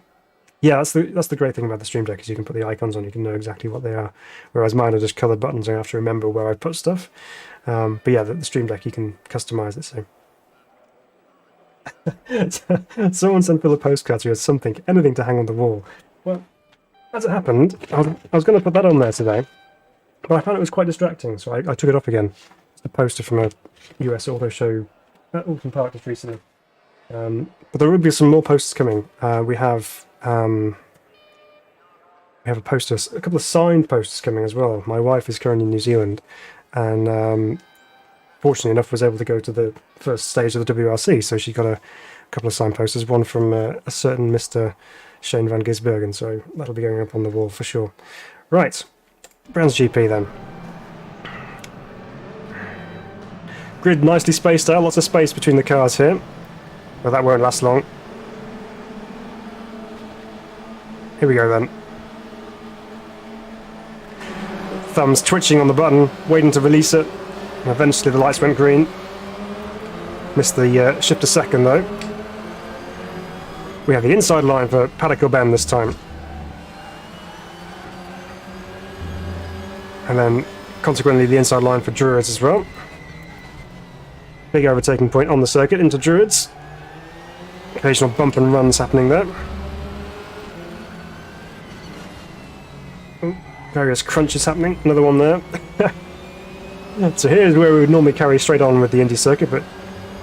Yeah, that's the great thing about the Stream Deck, is you can put the icons on, you can know exactly what they are. Whereas mine are just coloured buttons, and I have to remember where I put stuff. But yeah, the Stream Deck, you can customise it. So someone sent Phil a postcard who has anything to hang on the wall. Well, as it happened, I was going to put that on there today, but I found it was quite distracting, so I took it off again. It's a poster from a US auto show at Alton Park just recently. But there will be some more posters coming. We have a poster, a couple of signed posters coming as well. My wife is currently in New Zealand, and fortunately enough was able to go to the first stage of the WRC, so she got a couple of signed posters, one from a certain Mr. Shane van Gisbergen, so that'll be going up on the wall for sure. Right, Brands GP then. Grid nicely spaced out, lots of space between the cars here. Well, that won't last long. Here we go then. Thumbs twitching on the button, waiting to release it. And eventually the lights went green. Missed the shift a second though. We have the inside line for Paddock Bend this time. And then consequently the inside line for Druids as well. Big overtaking point on the circuit into Druids. Occasional bump and runs happening there. Ooh, various crunches happening. Another one there. So here's where we would normally carry straight on with the Indy circuit, but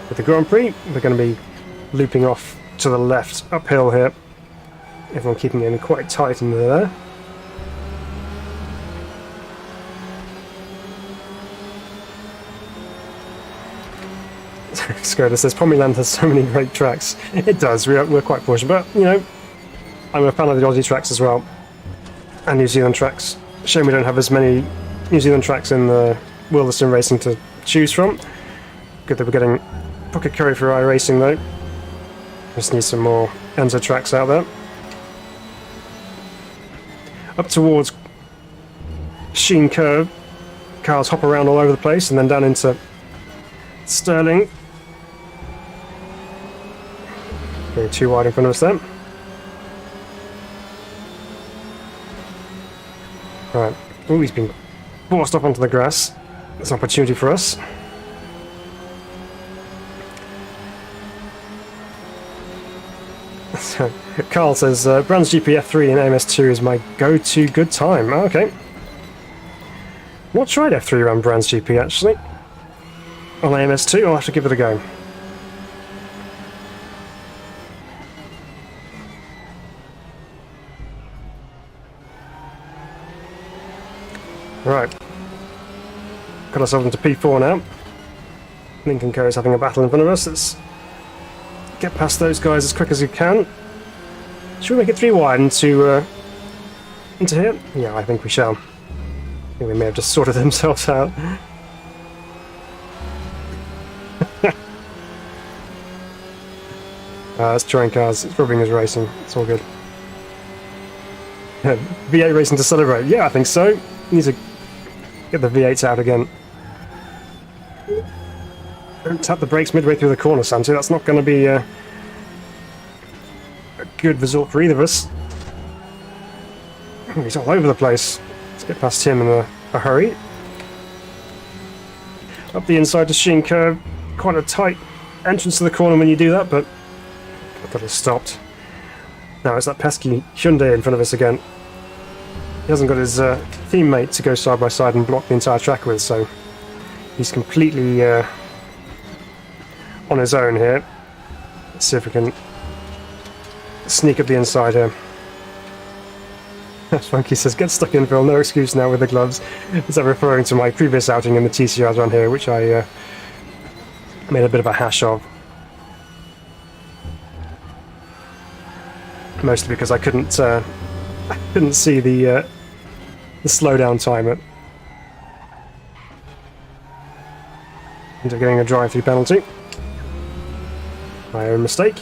with the Grand Prix, we're going to be looping off to the left, uphill here. Everyone keeping it in quite tight into there. Skoda says Pomeland has so many great tracks. It does, we're quite fortunate, but you know, I'm a fan of the Aussie tracks as well, and New Zealand tracks. Shame we don't have as many New Zealand tracks in the Wilderson Racing to choose from. Good that we're getting pocket curry for iRacing though. Just need some more Enzo tracks out there. Up towards Sheen Curve, cars hop around all over the place, and then down into Sterling. Getting too wide in front of us then. Right. Oh, he's been forced off onto the grass. That's an opportunity for us. So, Carl says, Brands GP F3 and AMS2 is my go-to good time. Oh, okay. Not tried F3 around Brands GP actually. On AMS2, I'll have to give it a go. Right. Got ourselves into P4 now. Lincoln Co is having a battle in front of us. Let's get past those guys as quick as we can. Should we make it 3 wide into here? Yeah, I think we shall. I think they may have just sorted themselves out. It's touring cars, it's rubbing as racing, it's all good. V8 racing to celebrate, yeah, I think so. Need to get the V8s out again. Don't tap the brakes midway through the corner, Santi, that's not going to be a good result for either of us. He's all over the place. Let's get past him in a hurry. Up the inside to Sheen Curve. Quite a tight entrance to the corner when you do that, but I got it stopped. Now it's that pesky Hyundai in front of us again. He hasn't got his teammate to go side by side and block the entire track with, so he's completely on his own here. Let's see if we can sneak up the inside here. Funky says, get stuck in, Phil, no excuse now with the gloves. Is that referring to my previous outing in the TCRs around here, which I made a bit of a hash of. Mostly because I couldn't see the slowdown timer. Ended up getting a drive-through penalty. My own mistake.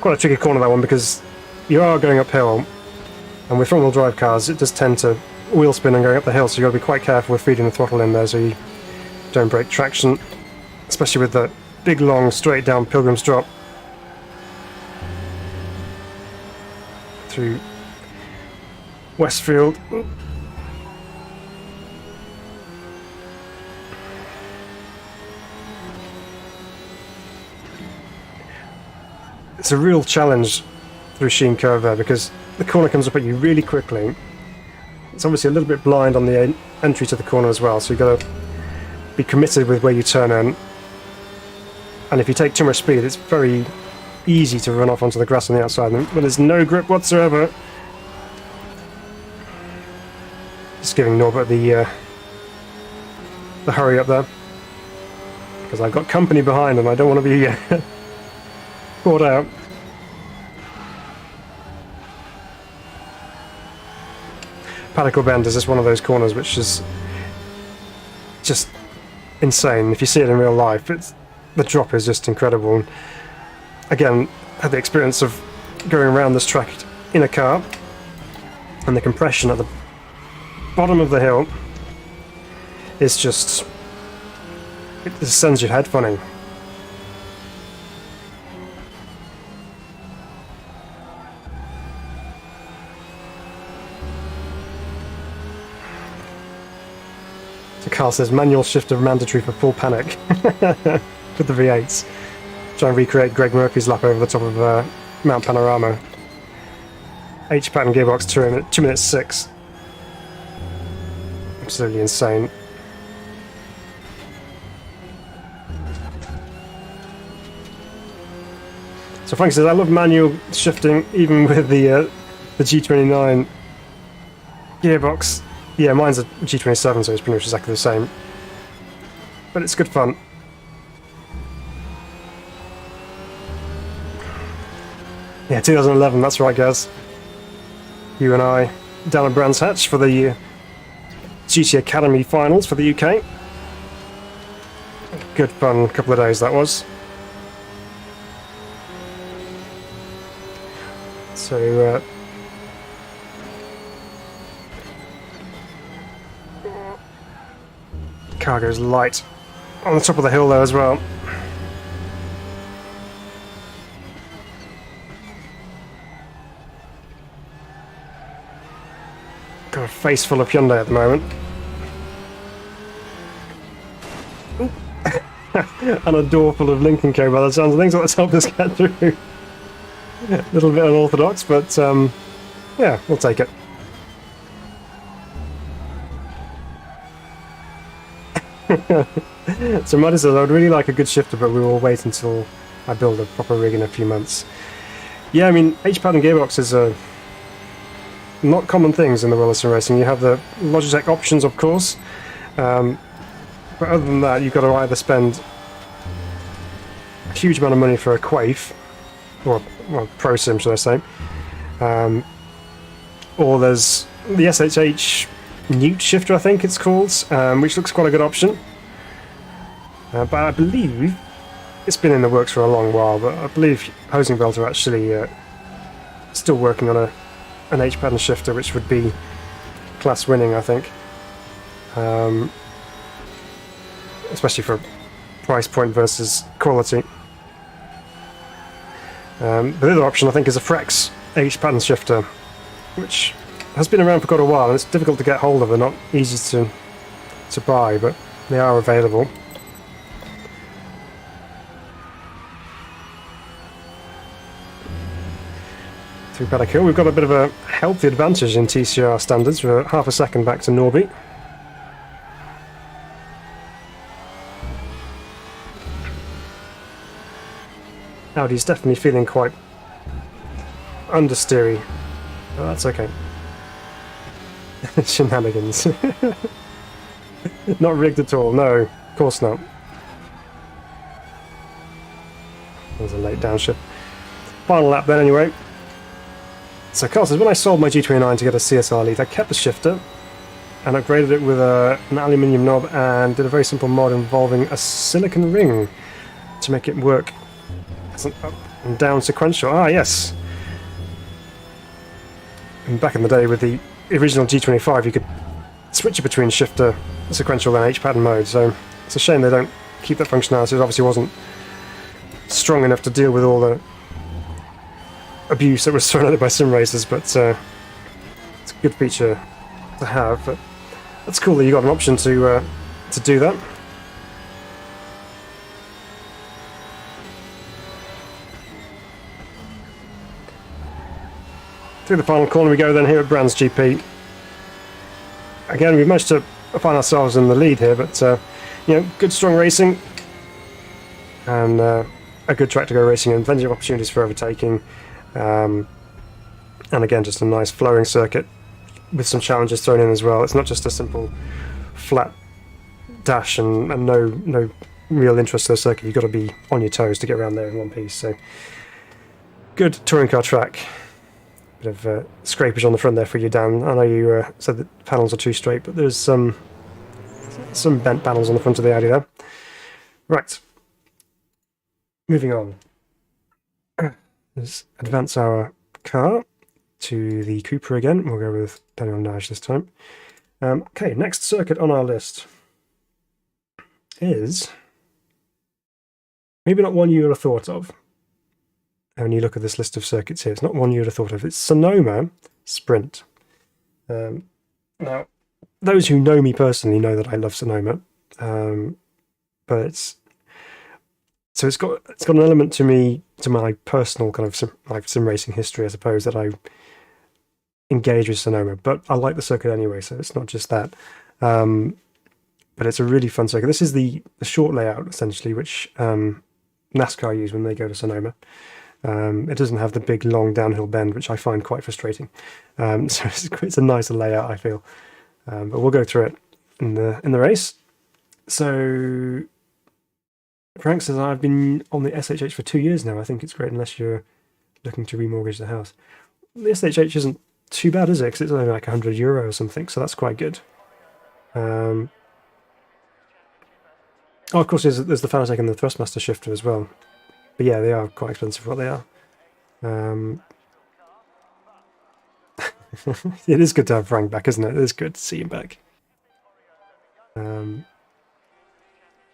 Quite a tricky corner, that one, because you are going uphill, and with front-wheel drive cars it does tend to wheel spin and going up the hill, so you've got to be quite careful with feeding the throttle in there so you don't break traction, especially with the big long straight down Pilgrim's Drop through Westfield. It's a real challenge through Sheen Curve there, because the corner comes up at you really quickly. It's obviously a little bit blind on the entry to the corner as well, so you've got to be committed with where you turn in. And if you take too much speed, it's very easy to run off onto the grass on the outside, but there's no grip whatsoever. Just giving Norbert the hurry up there, because I've got company behind and I don't want to be caught out. Panicle Bend is just one of those corners which is just insane. If you see it in real life, the drop is just incredible. And again, had the experience of going around this track in a car, and the compression at the bottom of the hill is just, it just sends your head funny. Carl says manual shifter mandatory for full panic with the V8s. Try and recreate Greg Murphy's lap over the top of Mount Panorama. H-pattern gearbox 2 minutes 6. Absolutely insane. So Frank says, I love manual shifting even with the G29 gearbox. Yeah, mine's a G27, so it's pretty much exactly the same. But it's good fun. Yeah, 2011, that's right, guys. You and I down at Brands Hatch for the GT Academy finals for the UK. Good fun couple of days that was. So, car goes light on the top of the hill there as well. Got a face full of Hyundai at the moment. And a door full of Lincoln Co by the sounds of things. Let's help us get through. A little bit unorthodox, but yeah, we'll take it. So Muddy says, I would really like a good shifter, but we will wait until I build a proper rig in a few months. Yeah, I mean, H-pattern gearboxes are not common things in the world of sim racing. You have the Logitech options, of course, but other than that, you've got to either spend a huge amount of money for a Quaif, or well, Pro Sim, should I say, or there's the SHH Newt shifter, I think it's called, which looks quite a good option. But I believe it's been in the works for a long while, but I believe Hosingbelt are actually still working on an H-pattern shifter, which would be class winning, I think. Especially for price point versus quality. The other option, I think, is a Frex H-pattern shifter, which has been around for quite a while, and it's difficult to get hold of. They're not easy to buy, but they are available. Through Paddock Hill, we've got a bit of a healthy advantage in TCR standards. We're half a second back to Norby. Audi's definitely feeling quite understeery. Oh, that's okay. Shenanigans. Not rigged at all, no, of course not. There's a late downshift. Final lap then, anyway. So Carl says, when I sold my G29 to get a CSR lead, I kept the shifter and upgraded it with an aluminium knob and did a very simple mod involving a silicon ring to make it work as an up and down sequential. Ah, yes. And back in the day with the original G25, you could switch it between shifter, sequential and H-pattern mode, so it's a shame they don't keep that functionality. It obviously wasn't strong enough to deal with all the abuse that was thrown at it by sim racers, but it's a good feature to have. But that's cool that you got an option to do that. Through the final corner we go then here at Brands GP. Again, we've managed to find ourselves in the lead here, but you know, good strong racing and a good track to go racing and plenty of opportunities for overtaking. And again, just a nice flowing circuit with some challenges thrown in as well. It's not just a simple flat dash and no real interest to the circuit. You've got to be on your toes to get around there in one piece. So good touring car track. Bit of scrapage on the front there for you, Dan. I know you said that panels are too straight, but there's some bent panels on the front of the Audi there. Right, moving on. Let's advance our car to the Cooper again. We'll go with Daniel Nage this time. Okay, next circuit on our list is maybe not one you would have thought of. When you look at this list of circuits here, it's not one you would have thought of. It's Sonoma Sprint. Now, those who know me personally know that I love Sonoma, but it's got an element to me, to my personal kind of sim racing history, I suppose, that I engage with Sonoma. But I like the circuit anyway, so it's not just that. But it's a really fun circuit. This is the short layout essentially, which NASCAR use when they go to Sonoma. It doesn't have the big long downhill bend, which I find quite frustrating. So it's a nicer layout, I feel. but we'll go through it in the race. So Frank says, I've been on the SHH for 2 years now. I think it's great unless you're looking to remortgage the house. The SHH isn't too bad, is it? Because it's only like €100 or something, so that's quite good. Oh, of course, there's the Fanatec and the Thrustmaster shifter as well. But yeah, they are quite expensive for what they are. It is good to have Frank back, isn't it? It is good to see him back.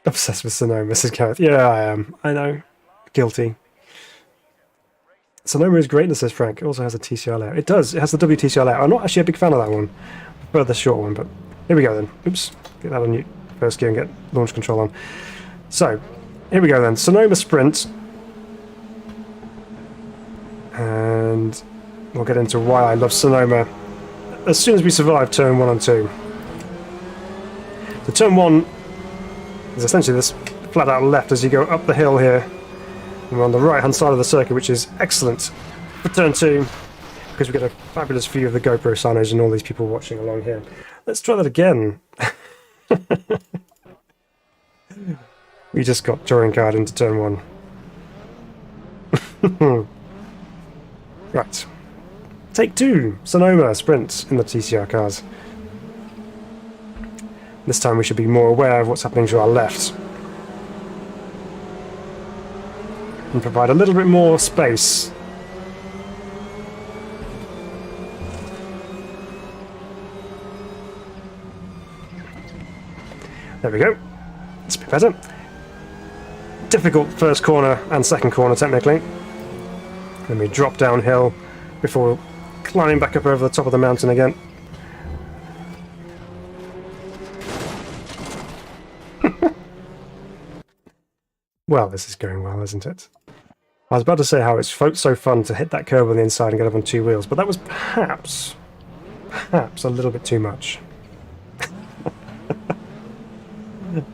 Obsessed with Sonoma, says Gareth. Yeah, I am. I know. Guilty. Sonoma is great, says Frank. It also has a TCR layout. It does. It has the WTCR layout. I'm not actually a big fan of that one. I prefer the short one, but here we go then. Oops. Get that on first gear and get launch control on. So, here we go then. Sonoma Sprint. And we'll get into why I love Sonoma as soon as we survive turn 1 and 2. So turn 1 is essentially this flat out left as you go up the hill here. And we're on the right hand side of the circuit, which is excellent for turn 2 because we get a fabulous view of the GoPro signage and all these people watching along here. Let's try that again. We just got touring card into turn 1. Right. Take 2, Sonoma Sprint in the TCR cars. This time we should be more aware of what's happening to our left. And provide a little bit more space. There we go. That's a bit better. Difficult first corner and second corner technically. Then we drop downhill before climbing back up over the top of the mountain again. Well, this is going well, isn't it? I was about to say how it's so fun to hit that curve on the inside and get up on 2 wheels, but that was perhaps a little bit too much.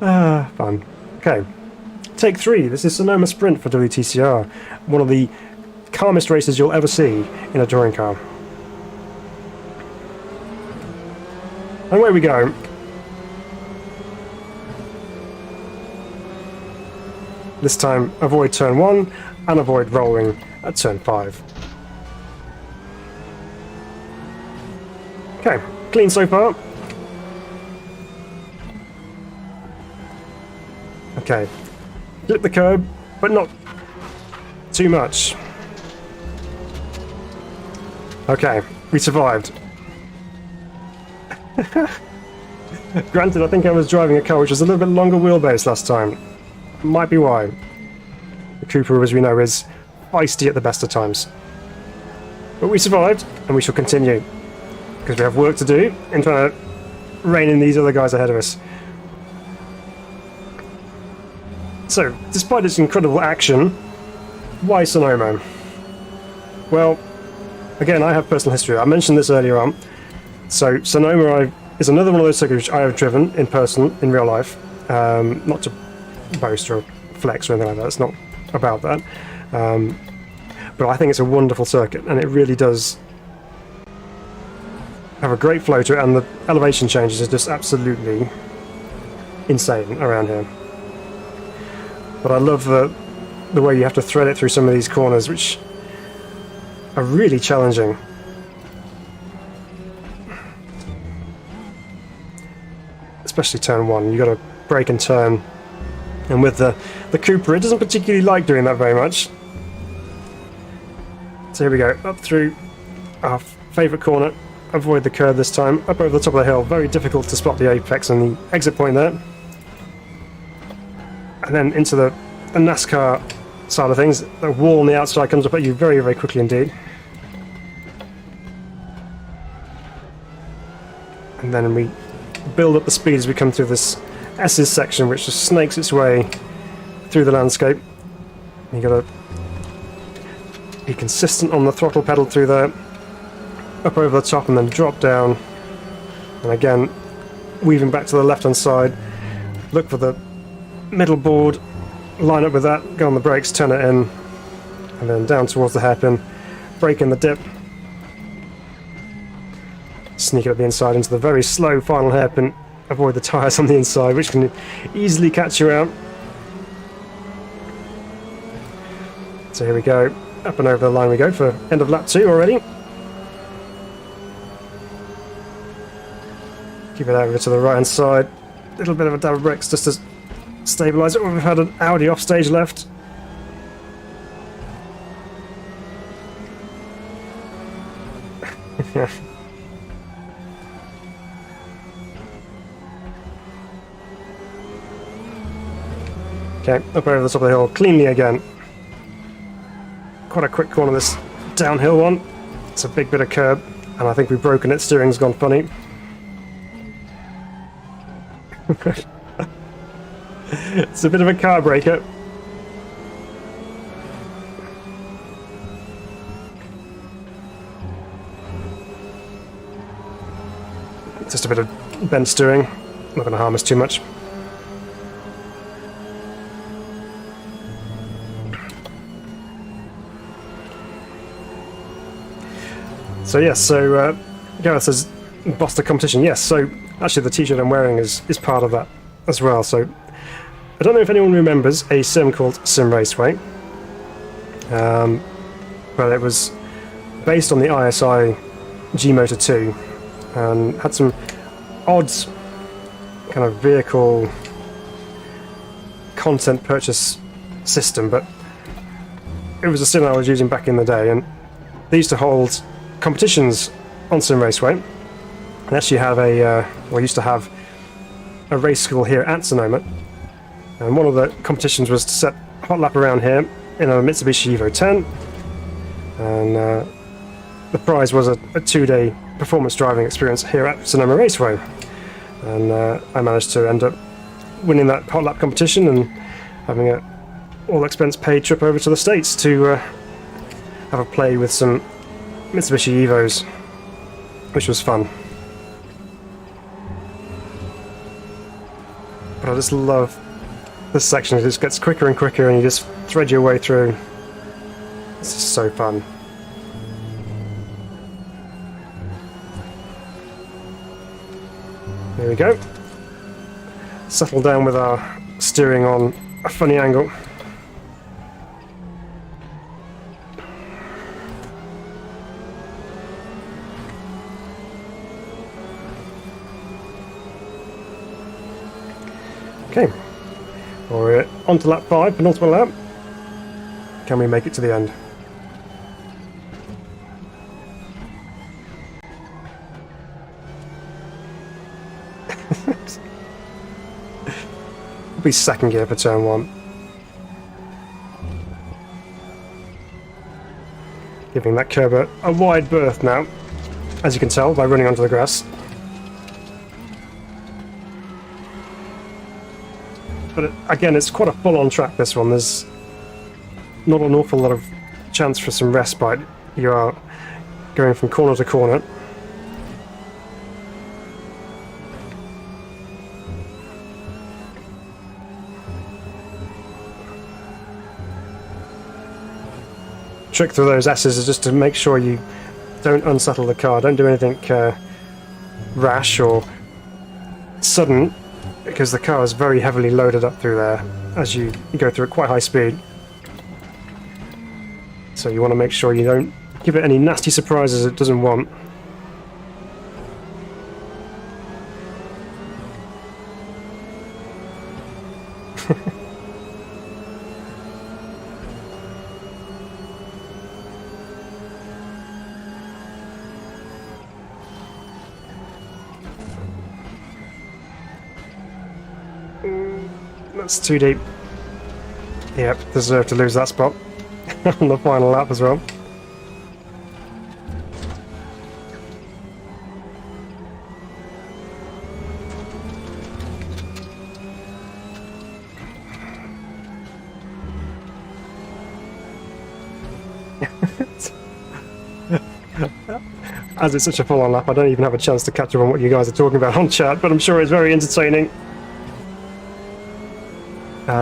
Fun. Okay, take 3. This is Sonoma Sprint for WTCR. One of the calmest races you'll ever see in a touring car. And away we go. This time, avoid turn 1 and avoid rolling at turn 5. Okay, clean so far. Okay, flip the curb, but not too much. Okay, we survived. Granted, I think I was driving a car which was a little bit longer wheelbase last time. Might be why. The Cooper, as we know, is feisty at the best of times. But we survived, and we shall continue. Because we have work to do in trying to rein in these other guys ahead of us. So, despite its incredible action, why Sonoma? Well, again, I have personal history. I mentioned this earlier on. So, Sonoma is another one of those circuits which I have driven in person, in real life. Not to boast or flex or anything like that. It's not about that. But I think it's a wonderful circuit, and it really does have a great flow to it, and the elevation changes are just absolutely insane around here. But I love the way you have to thread it through some of these corners, which are really challenging. Especially turn 1, you've got to brake and turn. And with the Cooper, it doesn't particularly like doing that very much. So here we go, up through our favourite corner. Avoid the curve this time, up over the top of the hill. Very difficult to spot the apex and the exit point there. And then into the NASCAR side of things. The wall on the outside comes up at you very, very quickly indeed. And then we build up the speed as we come through this S's section, which just snakes its way through the landscape. You got to be consistent on the throttle pedal through there, up over the top and then drop down, and again weaving back to the left hand side. Look for the middle board, line up with that, go on the brakes, turn it in, and then down towards the hairpin, brake in the dip, sneak it up the inside into the very slow final hairpin. Avoid the tyres on the inside, which can easily catch you out. So here we go, up and over the line we go for end of lap 2 already. Keep it over to the right hand side. A little bit of a dab of brakes just to stabilise it. We've had an Audi off stage left. Okay, up over the top of the hill, cleanly again. Quite a quick corner, this downhill one. It's a big bit of curb, and I think we've broken it. Steering's gone funny. It's a bit of a car breaker. Just a bit of bent steering. Not going to harm us too much. So yes, so Gareth says boss the competition. Yes, so actually the t-shirt I'm wearing is part of that as well. So I don't know if anyone remembers a sim called Sim Raceway. But it was based on the ISI G-Motor 2 and had some odd kind of vehicle content purchase system, but it was a sim I was using back in the day, and they used to hold competitions on Sim Raceway. They actually have used to have a race school here at Sonoma, and one of the competitions was to set a hot lap around here in a Mitsubishi Evo 10, and the prize was a 2-day performance driving experience here at Sonoma Raceway, and I managed to end up winning that hot lap competition and having a all expense paid trip over to the States to have a play with some Mitsubishi Evos, which was fun. But I just love this section. It just gets quicker and quicker and you just thread your way through. It's just so fun. There we go. Settle down with our steering on a funny angle. Okay, we're on to lap 5, penultimate lap. Can we make it to the end? It'll be second gear for turn 1. Giving that curb a wide berth now, as you can tell by running onto the grass. But again, it's quite a full-on track, this one. There's not an awful lot of chance for some respite. You are going from corner to corner. Trick through those S's is just to make sure you don't unsettle the car. Don't do anything rash or sudden, because the car is very heavily loaded up through there as you go through at quite high speed. So you want to make sure you don't give it any nasty surprises it doesn't want. That's too deep. Yep, deserve to lose that spot on the final lap as well. As it's such a full-on lap, I don't even have a chance to catch up on what you guys are talking about on chat, but I'm sure it's very entertaining.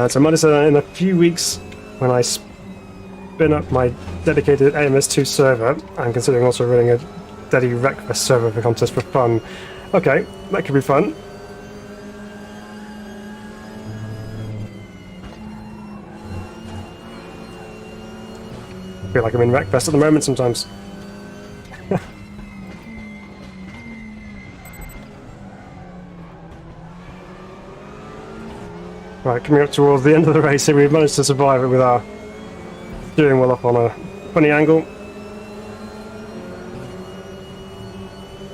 So I might have said in a few weeks, when I spin up my dedicated AMS2 server, I'm considering also running Daddy Wreckfest server for contest for fun. Okay, that could be fun. I feel like I'm in Wreckfest at the moment sometimes. Right, coming up towards the end of the race here, we've managed to survive it with our steering wheel up on a funny angle.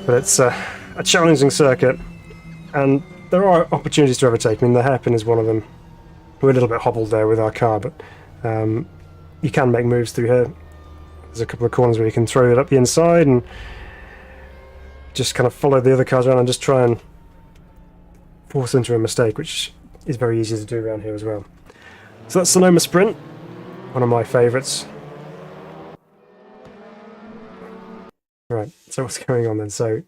But it's a challenging circuit, and there are opportunities to overtake. I mean, the hairpin is one of them. We're a little bit hobbled there with our car, but you can make moves through here. There's a couple of corners where you can throw it up the inside and just kind of follow the other cars around and just try and force into a mistake, which is very easy to do around here as well. So that's Sonoma Sprint, one of my favourites. Right, so what's going on then? So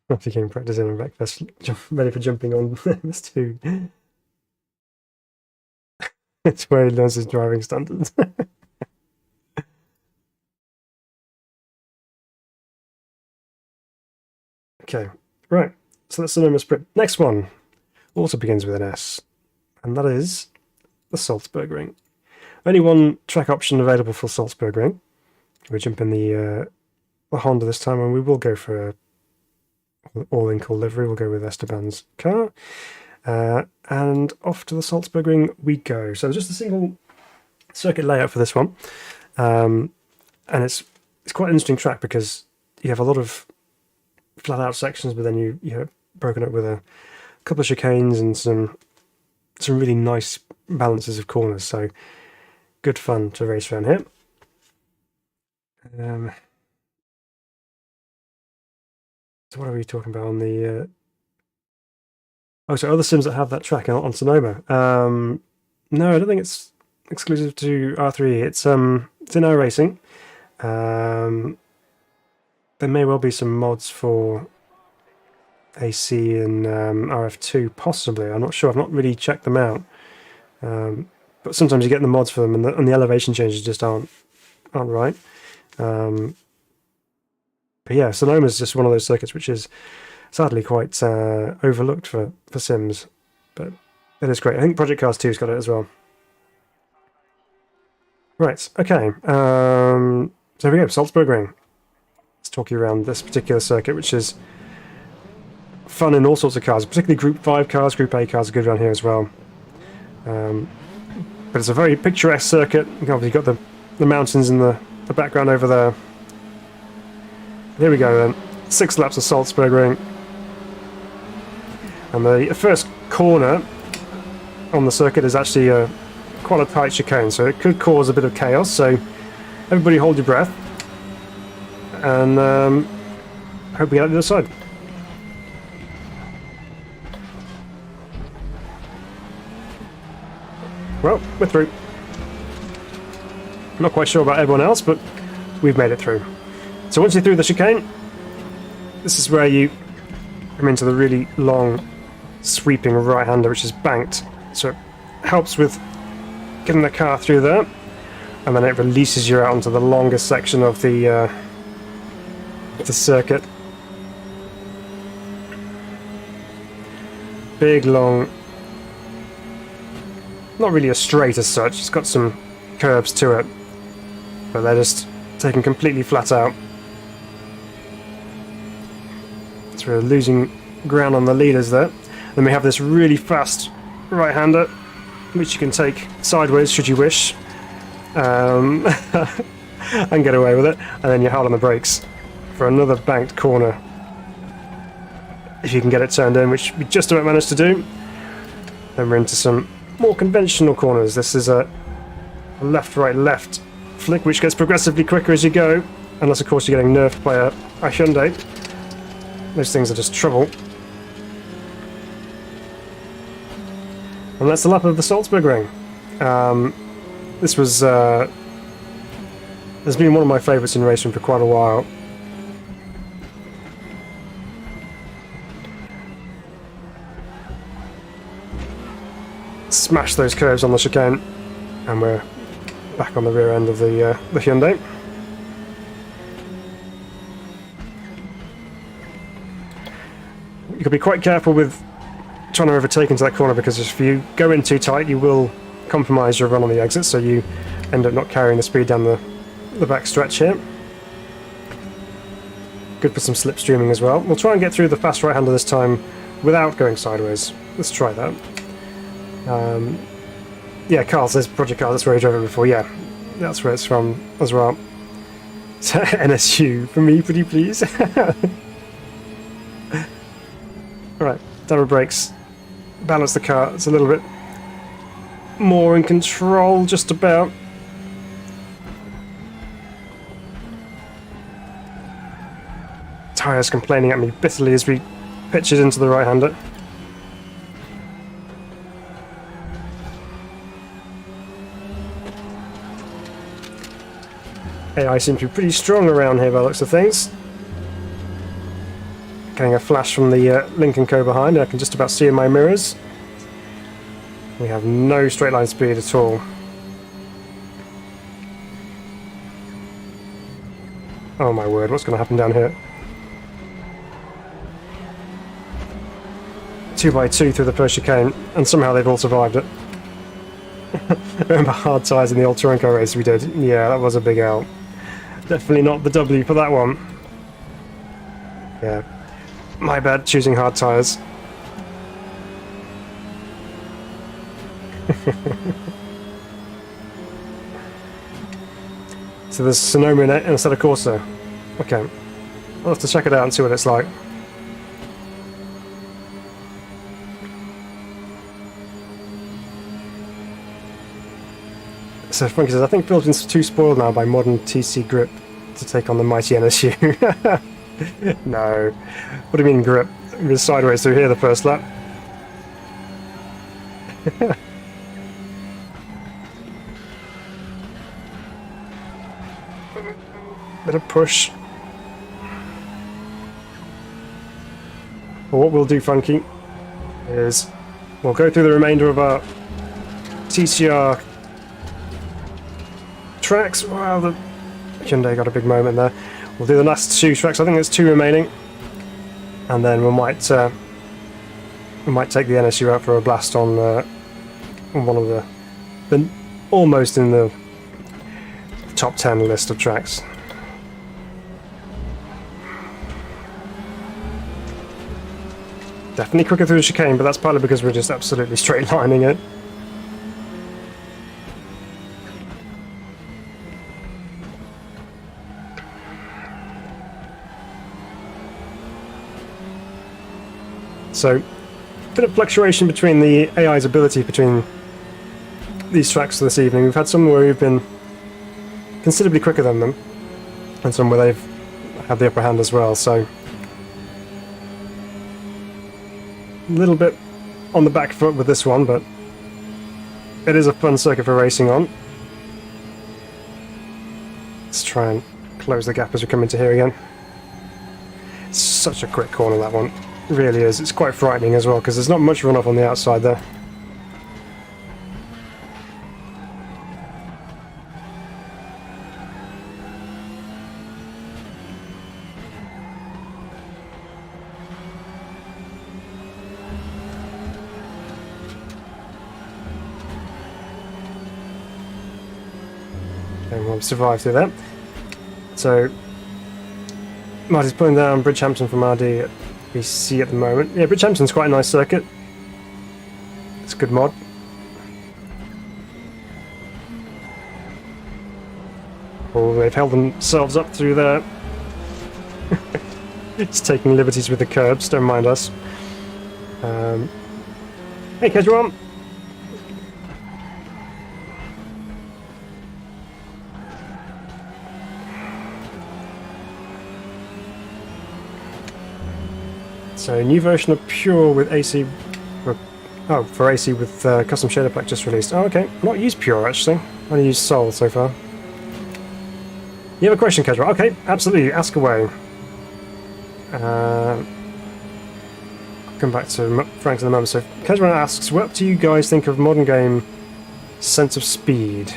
after getting practice in and Wreckfest, ready for jumping on this too. It's where he learns his driving standards. Okay, right, so that's Sonoma Sprint. Next one also begins with an S, and that is the Saltsburg Ring. Only one track option available for Saltsburg Ring. We jump in the Honda this time, and we will go for a all-in-call livery. We'll go with Esteban's car, and off to the Saltsburg Ring we go. So just a single circuit layout for this one, and it's quite an interesting track because you have a lot of flat-out sections, but then you have broken up with a couple of chicanes and some really nice balances of corners. So good fun to race around here. So what are we talking about on the... Oh, so other sims that have that track on Sonoma. No, I don't think it's exclusive to R3. It's in iRacing. There may well be some mods for AC and RF2, possibly. I'm not sure. I've not really checked them out. But sometimes you get the mods for them, and the elevation changes just aren't right. But yeah, Sonoma is just one of those circuits which is sadly quite overlooked for sims, but it is great. I think Project Cars 2's got it as well. Right, okay. So here we go, Saltsburg Ring. Let's talk you around this particular circuit, which is fun in all sorts of cars, particularly Group 5 cars. Group A cars are good around here as well. But it's a very picturesque circuit. You've obviously got the mountains in the background over there. Here we go then. 6 laps of Saltsburg Ring. And the first corner on the circuit is actually quite a tight chicane, so it could cause a bit of chaos. So everybody hold your breath. And hope we get out the other side. Well, we're through. Not quite sure about everyone else, but we've made it through. So once you're through the chicane, this is where you come into the really long, sweeping right-hander, which is banked. So it helps with getting the car through there, and then it releases you out onto the longest section of the circuit. Big, long, not really a straight as such, it's got some curves to it, but they're just taken completely flat out. So we're losing ground on the leaders there. Then we have this really fast right-hander, which you can take sideways should you wish, and get away with it. And then you hold on the brakes for another banked corner, if you can get it turned in, which we just about managed to do. Then we're into some more conventional corners. This is a left, right, left flick, which gets progressively quicker as you go, unless of course you're getting nerfed by a Hyundai. Those things are just trouble. And that's the lap of the Saltsburg Ring. This was has been one of my favourites in racing for quite a while. Smash those curves on the chicane. And we're back on the rear end of the Hyundai. You could be quite careful with trying to overtake into that corner, because if you go in too tight you will compromise your run on the exit, so you end up not carrying the speed down the back stretch here. Good for some slipstreaming as well. We'll try and get through the fast right-hander this time without going sideways. Let's try that. Yeah, Carl's, there's Project Carl, that's where he drove it before, yeah. That's where it's from as well. So, NSU, for me, pretty please. Alright, double brakes. Balance the car, it's a little bit more in control, just about. Tyres complaining at me bitterly as we pitch it into the right-hander. AI seems to be pretty strong around here by the looks of things. Getting a flash from the Lincoln Co behind, I can just about see in my mirrors. We have no straight line speed at all. Oh my word, what's going to happen down here? 2x2 through the first chicane, and somehow they've all survived it. Remember hard tyres in the old Tourenco race we did? Yeah, that was a big L. Definitely not the W for that one. Yeah, my bad choosing hard tyres. So there's Sonoma instead of Corsa. Okay, I'll have to check it out and see what it's like. So Frankie says, I think Phil's been too spoiled now by modern TC grip to take on the mighty NSU. No. What do you mean grip? It was sideways through here the first lap. Bit of push. Well, what we'll do, Funky, is we'll go through the remainder of our TCR tracks. Wow, the Hyundai got a big moment there. We'll do the last two tracks. I think there's two remaining, and then we might take the NSU out for a blast on one of the almost in the top 10 list of tracks. Definitely quicker through the chicane, but that's partly because we're just absolutely straight lining it. So, a bit of fluctuation between the AI's ability between these tracks this evening. We've had some where we've been considerably quicker than them, and some where they've had the upper hand as well, so a little bit on the back foot with this one, but it is a fun circuit for racing on. Let's try and close the gap as we come into here again. It's such a quick corner, that one. It really is. It's quite frightening as well, because there's not much runoff on the outside there. And we'll survive through that. So, Marty's pulling down Bridgehampton from RDBC at the moment. Yeah, Bridgehampton's quite a nice circuit. It's a good mod. Oh, they've held themselves up through there. It's taking liberties with the curbs, don't mind us. Hey, Kedron! So, a new version of Pure with AC... for AC with custom shader pack just released. Oh, okay. Not used Pure, actually. Only used Soul so far. You have a question, Kedra? Okay, absolutely. Ask away. I'll come back to Frank in a moment. So, Kedra asks, what do you guys think of modern game sense of speed.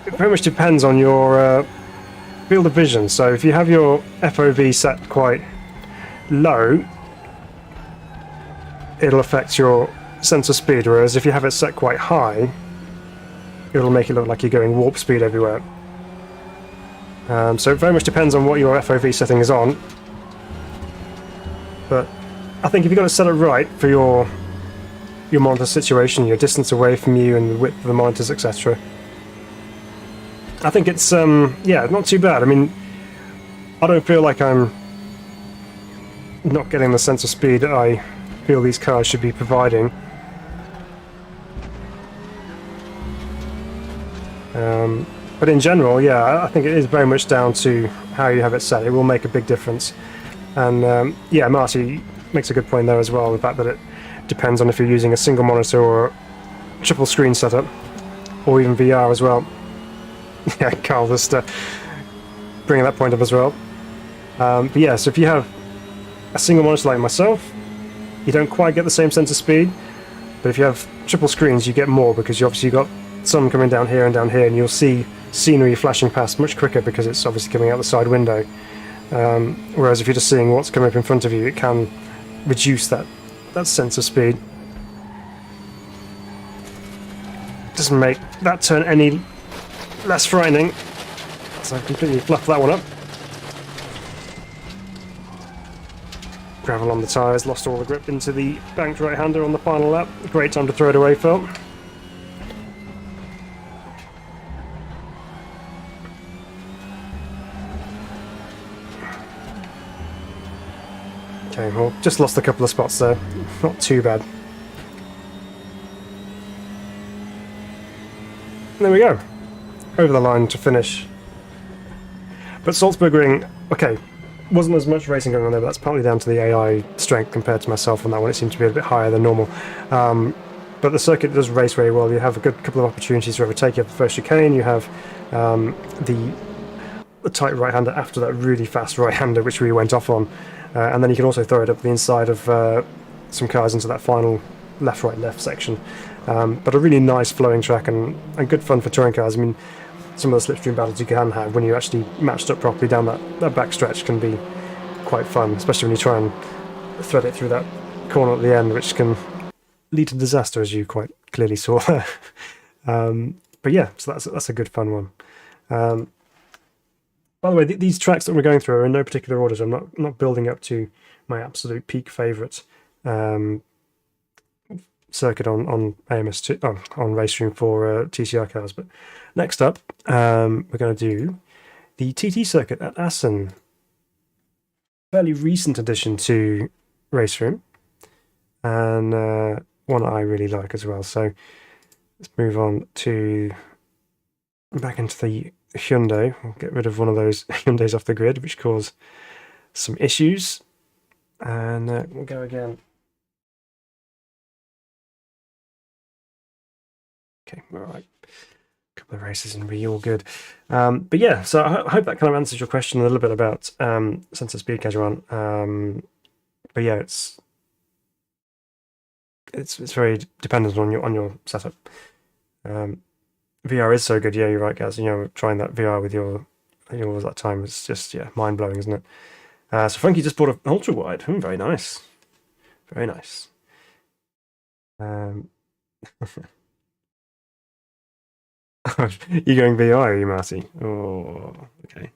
It very much depends on your field of vision. So if you have your FOV set quite low, it'll affect your sense of speed, whereas if you have it set quite high, it'll make it look like you're going warp speed everywhere. So it very much depends on what your FOV setting is on, but I think if you've got it set up right for your monitor situation, your distance away from you and the width of the monitors, etc., I think it's yeah, not too bad. I mean, I don't feel like I'm not getting the sense of speed that I feel these cars should be providing. But in general, yeah, I think it is very much down to how you have it set. It will make a big difference. And yeah, Marty makes a good point there as well, the fact that it depends on if you're using a single monitor or triple screen setup, or even VR as well. Yeah, Carl just bringing that point up as well. But yeah, so if you have a single monitor like myself, you don't quite get the same sense of speed, but if you have triple screens, you get more, because you obviously got sun coming down here, and you'll see scenery flashing past much quicker because it's obviously coming out the side window. Whereas if you're just seeing what's coming up in front of you, it can reduce that sense of speed. Doesn't make that turn any less frightening, so I completely fluffed that one up. Gravel on the tyres, lost all the grip into the banked right-hander on the final lap. Great time to throw it away, Phil. Okay, well, just lost a couple of spots there. Not too bad. There we go. Over the line to finish. But Saltsburg Ring, okay, wasn't as much racing going on there, but that's partly down to the AI strength compared to myself on that one. It seemed to be a bit higher than normal. But the circuit does race very well. You have a good couple of opportunities to overtake. You have the first chicane, you have the tight right-hander after that really fast right-hander, which we went off on. And then you can also throw it up the inside of some cars into that final left-right-left section. But a really nice flowing track and good fun for touring cars. I mean, some of the slipstream battles you can have when you actually matched up properly down that back stretch can be quite fun, especially when you try and thread it through that corner at the end, which can lead to disaster, as you quite clearly saw there. But yeah, so that's a good fun one. By the way, these tracks that we're going through are in no particular order. So I'm not building up to my absolute peak favourite circuit on AMS2 on RaceRoom for TCR cars. But next up, we're going to do the TT circuit at Ason. Fairly recent addition to RaceRoom, and one that I really like as well. So let's move on to back into the Hyundai. We'll get rid of one of those Hyundais off the grid, which caused some issues, and we'll go again. Okay, all right. A couple of races and be all good. But yeah, so I hope that kind of answers your question a little bit about sense of speed, Kajuan. But yeah, it's very dependent on your setup. VR is so good, yeah, you're right, Gaz. You know, trying that VR with yours that time was just, yeah, mind blowing, isn't it? So Frankie just bought an ultra wide. Very nice, very nice. You going VR, are you, Marty? Oh, okay.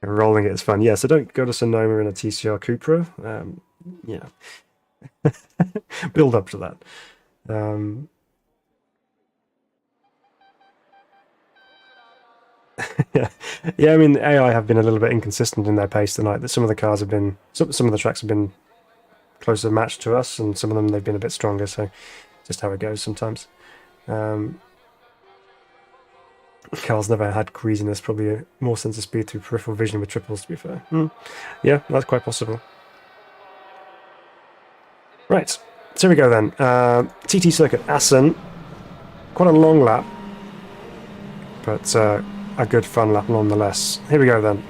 Rolling it is fun. Yeah, so don't go to Sonoma in a TCR Cupra. Yeah, build up to that. Yeah. I mean, AI have been a little bit inconsistent in their pace tonight. That some of the cars have been, some of the tracks have been closer matched to us, and some of them they've been a bit stronger. So, just how it goes sometimes. Carl's never had queasiness. Probably a more sense of speed through peripheral vision with triples. To be fair, yeah, that's quite possible. Right, so here we go then. TT circuit, Ason. Quite a long lap, but a good fun lap nonetheless. Here we go then.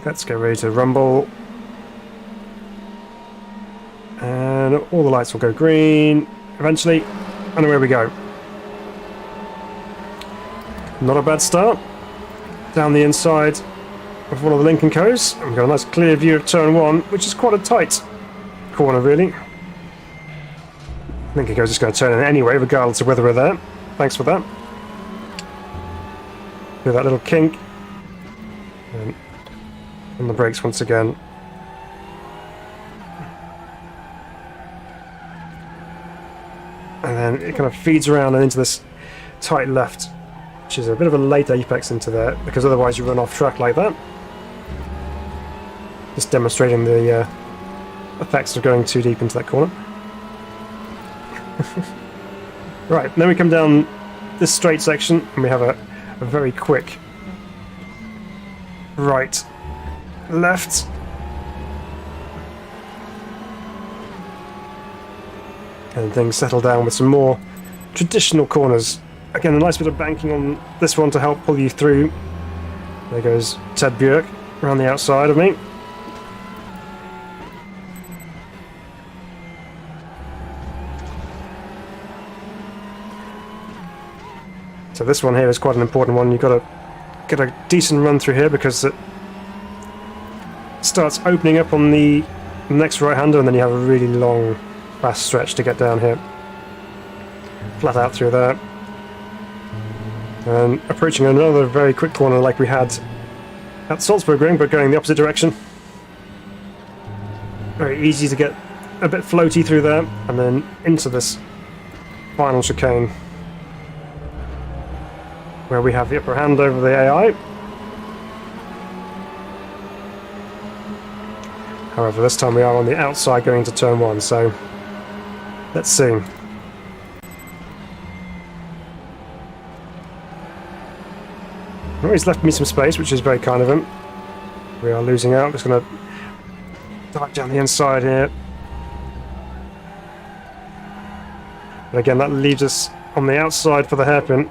Let's get ready to rumble. And then all the lights will go green eventually, and away we go. Not a bad start. Down the inside of one of the Lincoln Co's, and we've got a nice clear view of turn 1, which is quite a tight corner really. Lincoln Co's just going to turn in anyway, regardless of whether we're there. Thanks for that. Do that little kink. And on the brakes once again. And then it kind of feeds around and into this tight left, which is a bit of a late apex into there, because otherwise you run off track like that. Just demonstrating the effects of going too deep into that corner. Right, then we come down this straight section and we have a very quick right, left. And things settle down with some more traditional corners. Again, a nice bit of banking on this one to help pull you through. There goes Ted Björk around the outside of me. So this one here is quite an important one. You've got to get a decent run through here because it starts opening up on the next right-hander, and then you have a really long, fast stretch to get down here. Flat out through there. And approaching another very quick corner like we had at Saltsburg Ring, but going the opposite direction. Very easy to get a bit floaty through there, and then into this final chicane, where we have the upper hand over the AI. However, this time we are on the outside going into turn 1, so let's see. Well, he's left me some space, which is very kind of him. We are losing out. I'm just going to dive down the inside here. But again, that leaves us on the outside for the hairpin.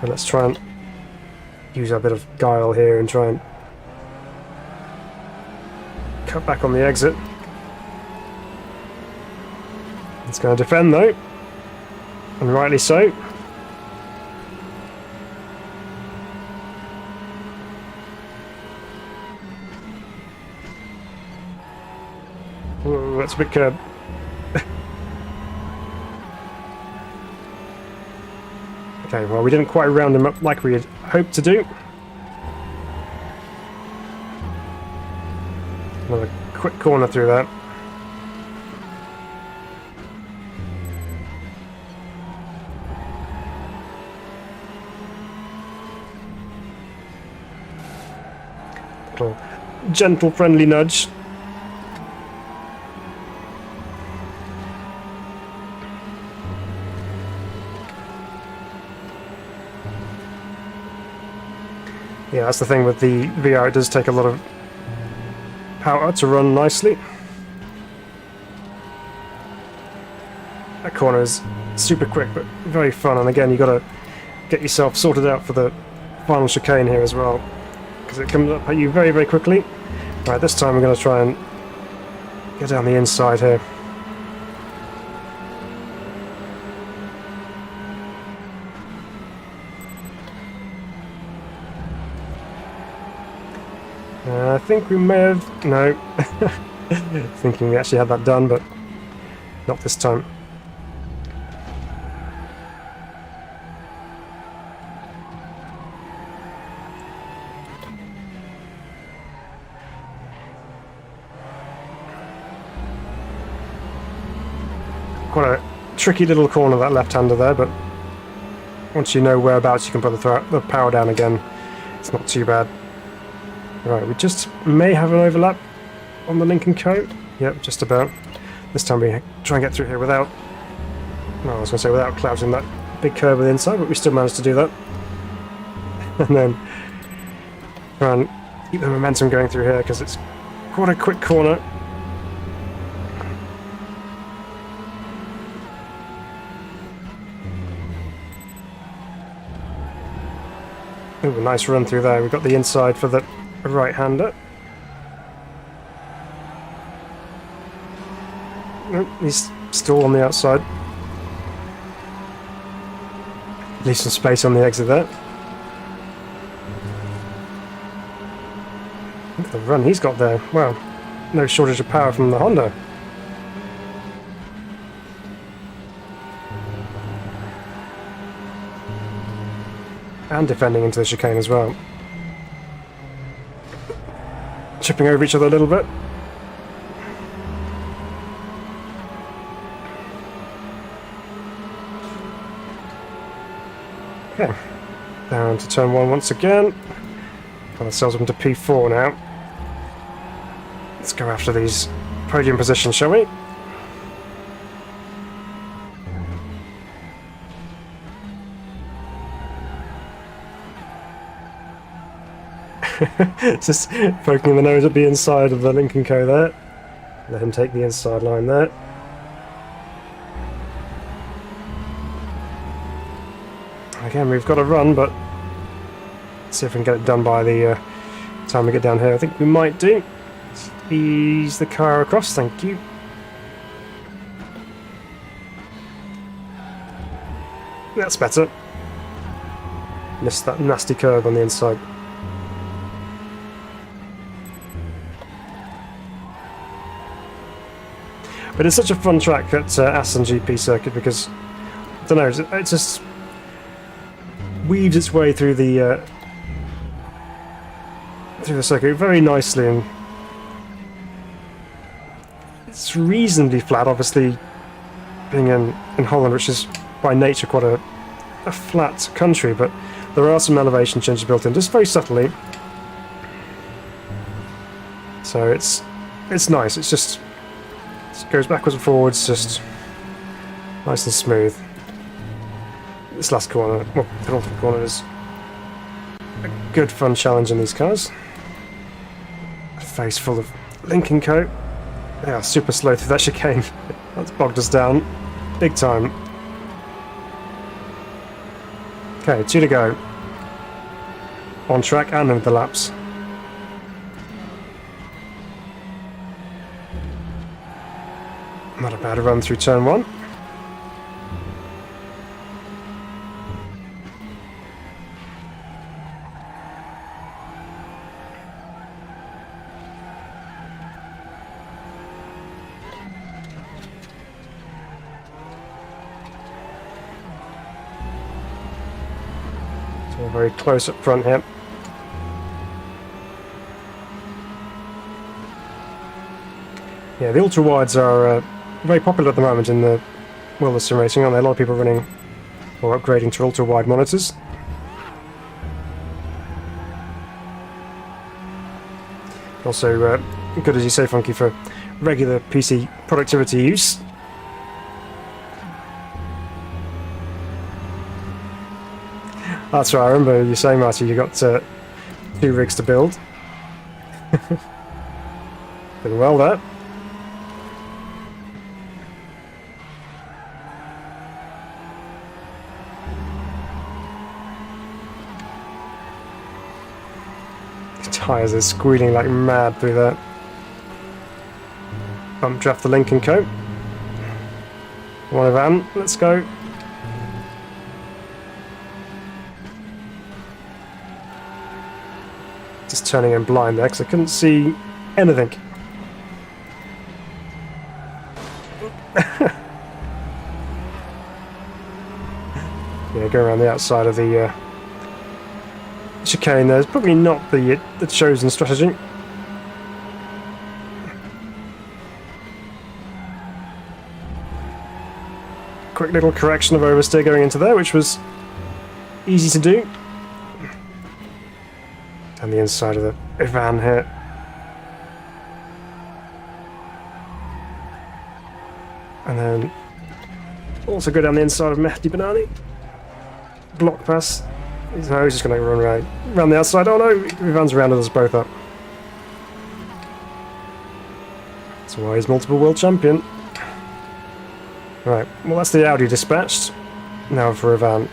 But let's try and use our bit of guile here and try and cut back on the exit. It's going to defend though, and rightly so. Ooh, that's a bit curb. Okay, well, we didn't quite round him up like we had hoped to do. Another quick corner through that. Little gentle, friendly nudge. Yeah, that's the thing with the VR, it does take a lot of power to run nicely. That corner is super quick but very fun, and again, you've got to get yourself sorted out for the final chicane here as well, because it comes up at you very, very quickly. Right, this time we're going to try and get down the inside here. I think we may have... no. Thinking we actually had that done, but not this time. Quite a tricky little corner, that left-hander there, but once you know whereabouts you can put the power down again, it's not too bad. Right, we just may have an overlap on the Lincoln Co. Yep, just about. This time we try and get through here without... no, I was going to say without clouting that big curve on the inside, but we still managed to do that. And then try and keep the momentum going through here, because it's quite a quick corner. Ooh, a nice run through there. We've got the inside for the right-hander. Nope, he's still on the outside. Leave some space on the exit there. Look at the run he's got there. Wow, no shortage of power from the Honda. And defending into the chicane as well. Chipping over each other a little bit. Okay, down to turn 1 once again. Got ourselves up into P4 now. Let's go after these podium positions, shall we? Just poking the nose at the inside of the Lincoln Co there. Let him take the inside line there. Again, we've got to run, but let's see if we can get it done by the time we get down here. I think we might do. Let's ease the car across, thank you. That's better. Missed that nasty curve on the inside. But it's such a fun track at Ason GP circuit because, I don't know, it just weaves its way through the circuit very nicely, and it's reasonably flat. Obviously, being in Holland, which is by nature quite a flat country, but there are some elevation changes built in, just very subtly. So it's nice. It's just it goes backwards and forwards, just nice and smooth. This last corner, well, penultimate corner, is a good fun challenge in these cars. A face full of Lincoln Co. They are super slow through that chicane. That's bogged us down big time. Okay, 2 to go. On track and with the laps. Not a bad run through turn 1. So we're very close up front here. Yeah, the ultra wides are very popular at the moment in the world of sim racing, aren't they? A lot of people running or upgrading to ultra wide monitors. Also good, as you say, Funky, for regular PC productivity use. That's right, I remember you saying, Marty, you got 2 rigs to build. Doing well there. Tyres are squealing like mad through that. Bump draft the Lincoln Co. One van, let's go. Just turning in blind there because I couldn't see anything. Yeah, go around the outside of the chicane there is probably not the chosen strategy. Quick little correction of oversteer going into there, which was easy to do. Down the inside of the van here. And then also go down the inside of Mehdi Banani. Block pass. No, he's just going to run around the outside. Oh no, he runs around us both up. That's why he's multiple world champion. Right, well that's the Audi dispatched. Now for a van.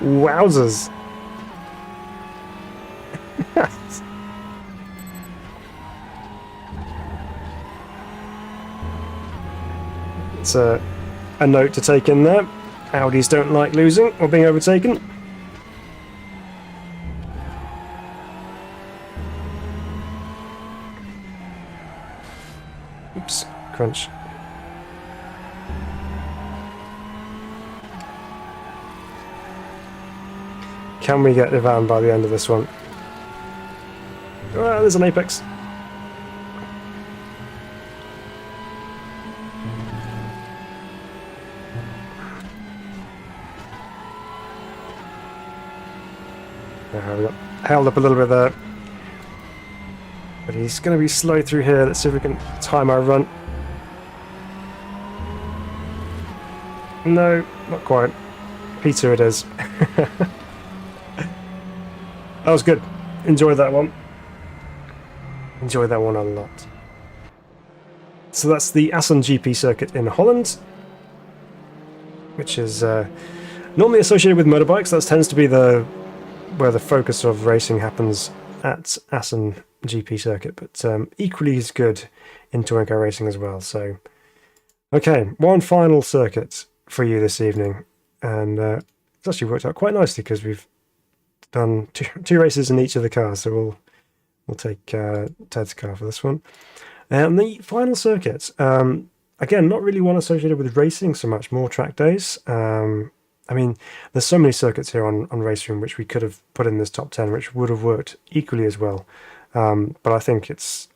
Wowzers. That's a note to take in there. Audis don't like losing or being overtaken. Oops, crunch. Can we get Ivan by the end of this one? Oh, there's an apex. We got held up a little bit there. But he's going to be slow through here. Let's see if we can time our run. No, not quite. P2 it is. That was good. Enjoyed that one. Enjoyed that one a lot. So that's the Ason GP circuit in Holland, which is normally associated with motorbikes. That tends to be where the focus of racing happens at Ason GP circuit, but equally as good in touring car racing as well. So, okay, one final circuit for you this evening, and it's actually worked out quite nicely because we've done two races in each of the cars. So we'll take Ted's car for this one. And the final circuit, again, not really one associated with racing so much, more track days. I mean, there's so many circuits here on RaceRoom which we could have put in this top 10, which would have worked equally as well. But I think it's,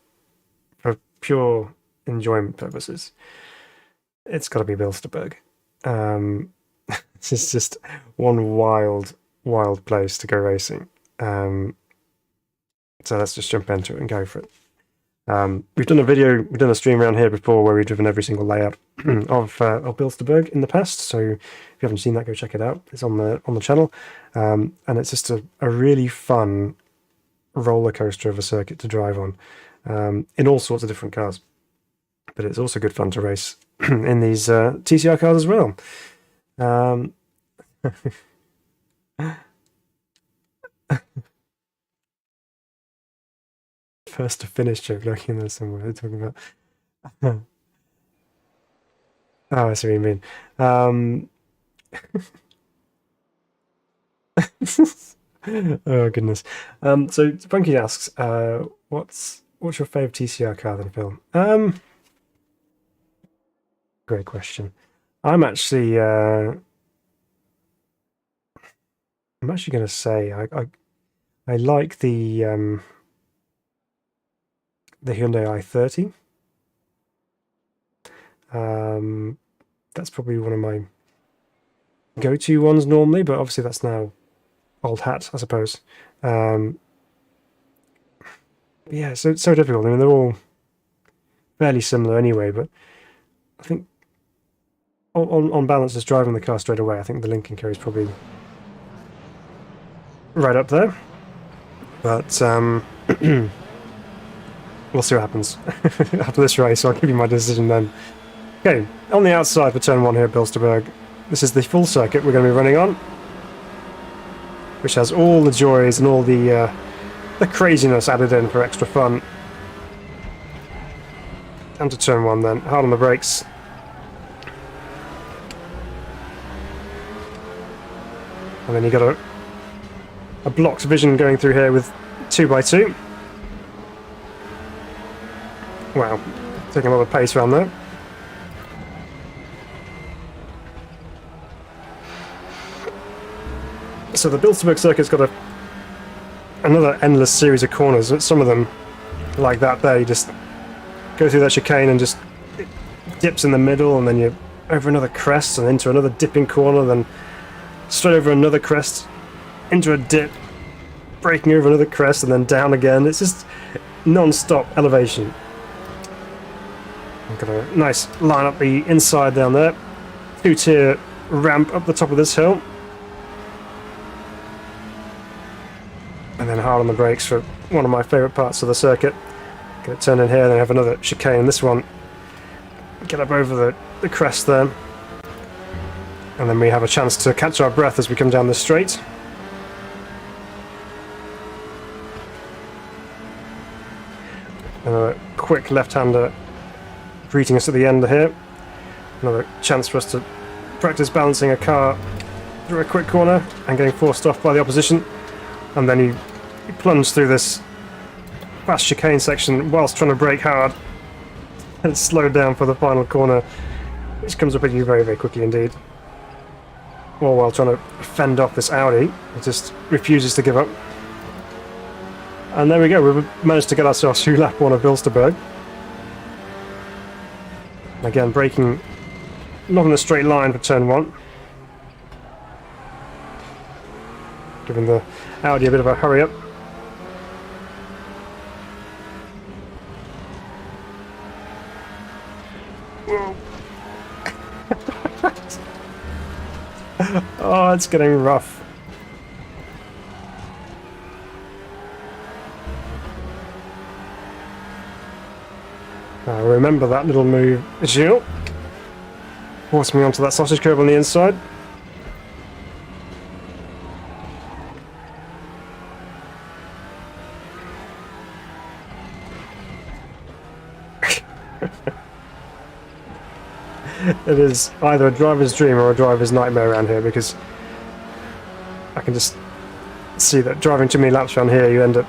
for pure enjoyment purposes, it's got to be Bilsterberg. This is just one wild place to go racing. So let's just jump into it and go for it. We've done a stream around here before where we've driven every single layout of Bilsterberg in the past. So if you haven't seen that, go check it out. It's on the channel, and it's just a really fun roller coaster of a circuit to drive on, in all sorts of different cars. But it's also good fun to race in these TCR cars as well. First to finish joke lurking there somewhere. They're talking about. Oh, I see what you mean. Oh goodness. So Funky asks, what's your favourite TCR car then, Phil? Great question. I'm actually going to say I like the Hyundai i30. That's probably one of my go-to ones normally, but obviously that's now old hat, I suppose. Yeah, so it's so difficult. I mean, they're all fairly similar anyway, but I think on balance, just driving the car straight away, I think the Lincoln Co is probably right up there. But we'll see what happens after this race. I'll give you my decision then. Okay, on the outside for turn 1 here at Bilsterberg. This is the full circuit we're going to be running on, which has all the joys and all the craziness added in for extra fun. And to turn 1 then, hard on the brakes. And then you got a blocked vision going through here with 2x2. Wow, taking a lot of pace around there. So the Bilsterberg circuit's got another endless series of corners. Some of them, like that there, you just go through that chicane and just it dips in the middle, and then you're over another crest and into another dipping corner, then straight over another crest, into a dip, breaking over another crest, and then down again. It's just non-stop elevation. I've got a nice line up the inside down there. 2-tier ramp up the top of this hill. And then hard on the brakes for one of my favourite parts of the circuit. Get it turned in here, then have another chicane. This one, get up over the crest there. And then we have a chance to catch our breath as we come down the straight. And a quick left-hander greeting us at the end here. Another chance for us to practice balancing a car through a quick corner and getting forced off by the opposition. And then you plunge through this fast chicane section whilst trying to brake hard and slow down for the final corner, which comes up at you very, very quickly indeed. All while trying to fend off this Audi. It just refuses to give up. And there we go, we've managed to get ourselves through lap 1 of Bilsterberg. Again, braking not in a straight line for turn 1. Giving the Audi a bit of a hurry up. Whoa. Oh, it's getting rough. Remember that little move, Gilles. Force me onto that sausage curve on the inside. It is either a driver's dream or a driver's nightmare around here, because I can just see that driving too many laps around here, you end up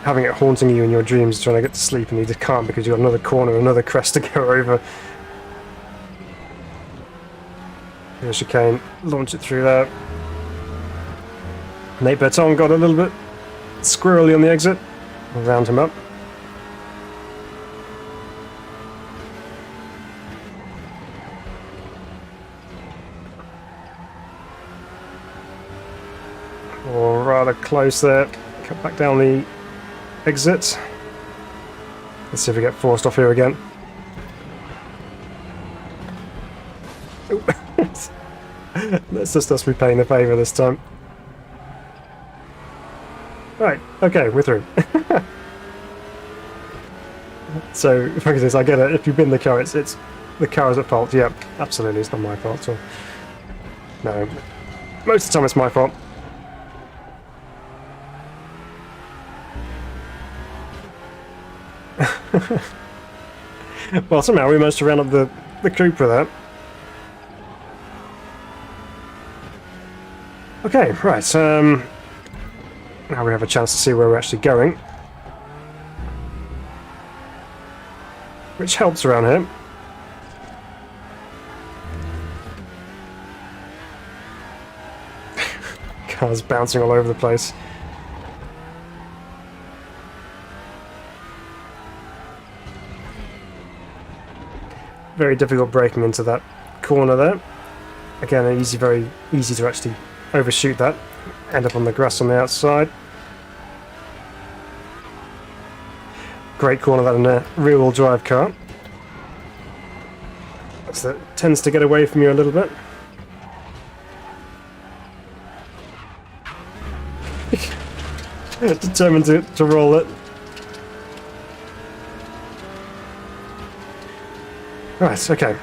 having it haunting you in your dreams, trying to get to sleep, and you just can't because you've got another corner, another crest to go over. Here's chicane, launch it through there. Nate Berton got a little bit squirrely on the exit. We'll round him up. Or rather close there. Cut back down the exit. Let's see if we get forced off here again. Let's just us repaying the favour this time. Right, okay, we're through. So, for instance, I get it, if you bin the car, it's the car is at fault. Yep, absolutely, it's not my fault. So, no, most of the time it's my fault. Well, somehow we managed to round up the Cooper there. Okay, right, now we have a chance to see where we're actually going. Which helps around here. Cars bouncing all over the place. Very difficult braking into that corner there. Again, very easy to actually overshoot that. End up on the grass on the outside. Great corner that in a rear-wheel drive car. So that tends to get away from you a little bit. Determined to roll it. Right, okay.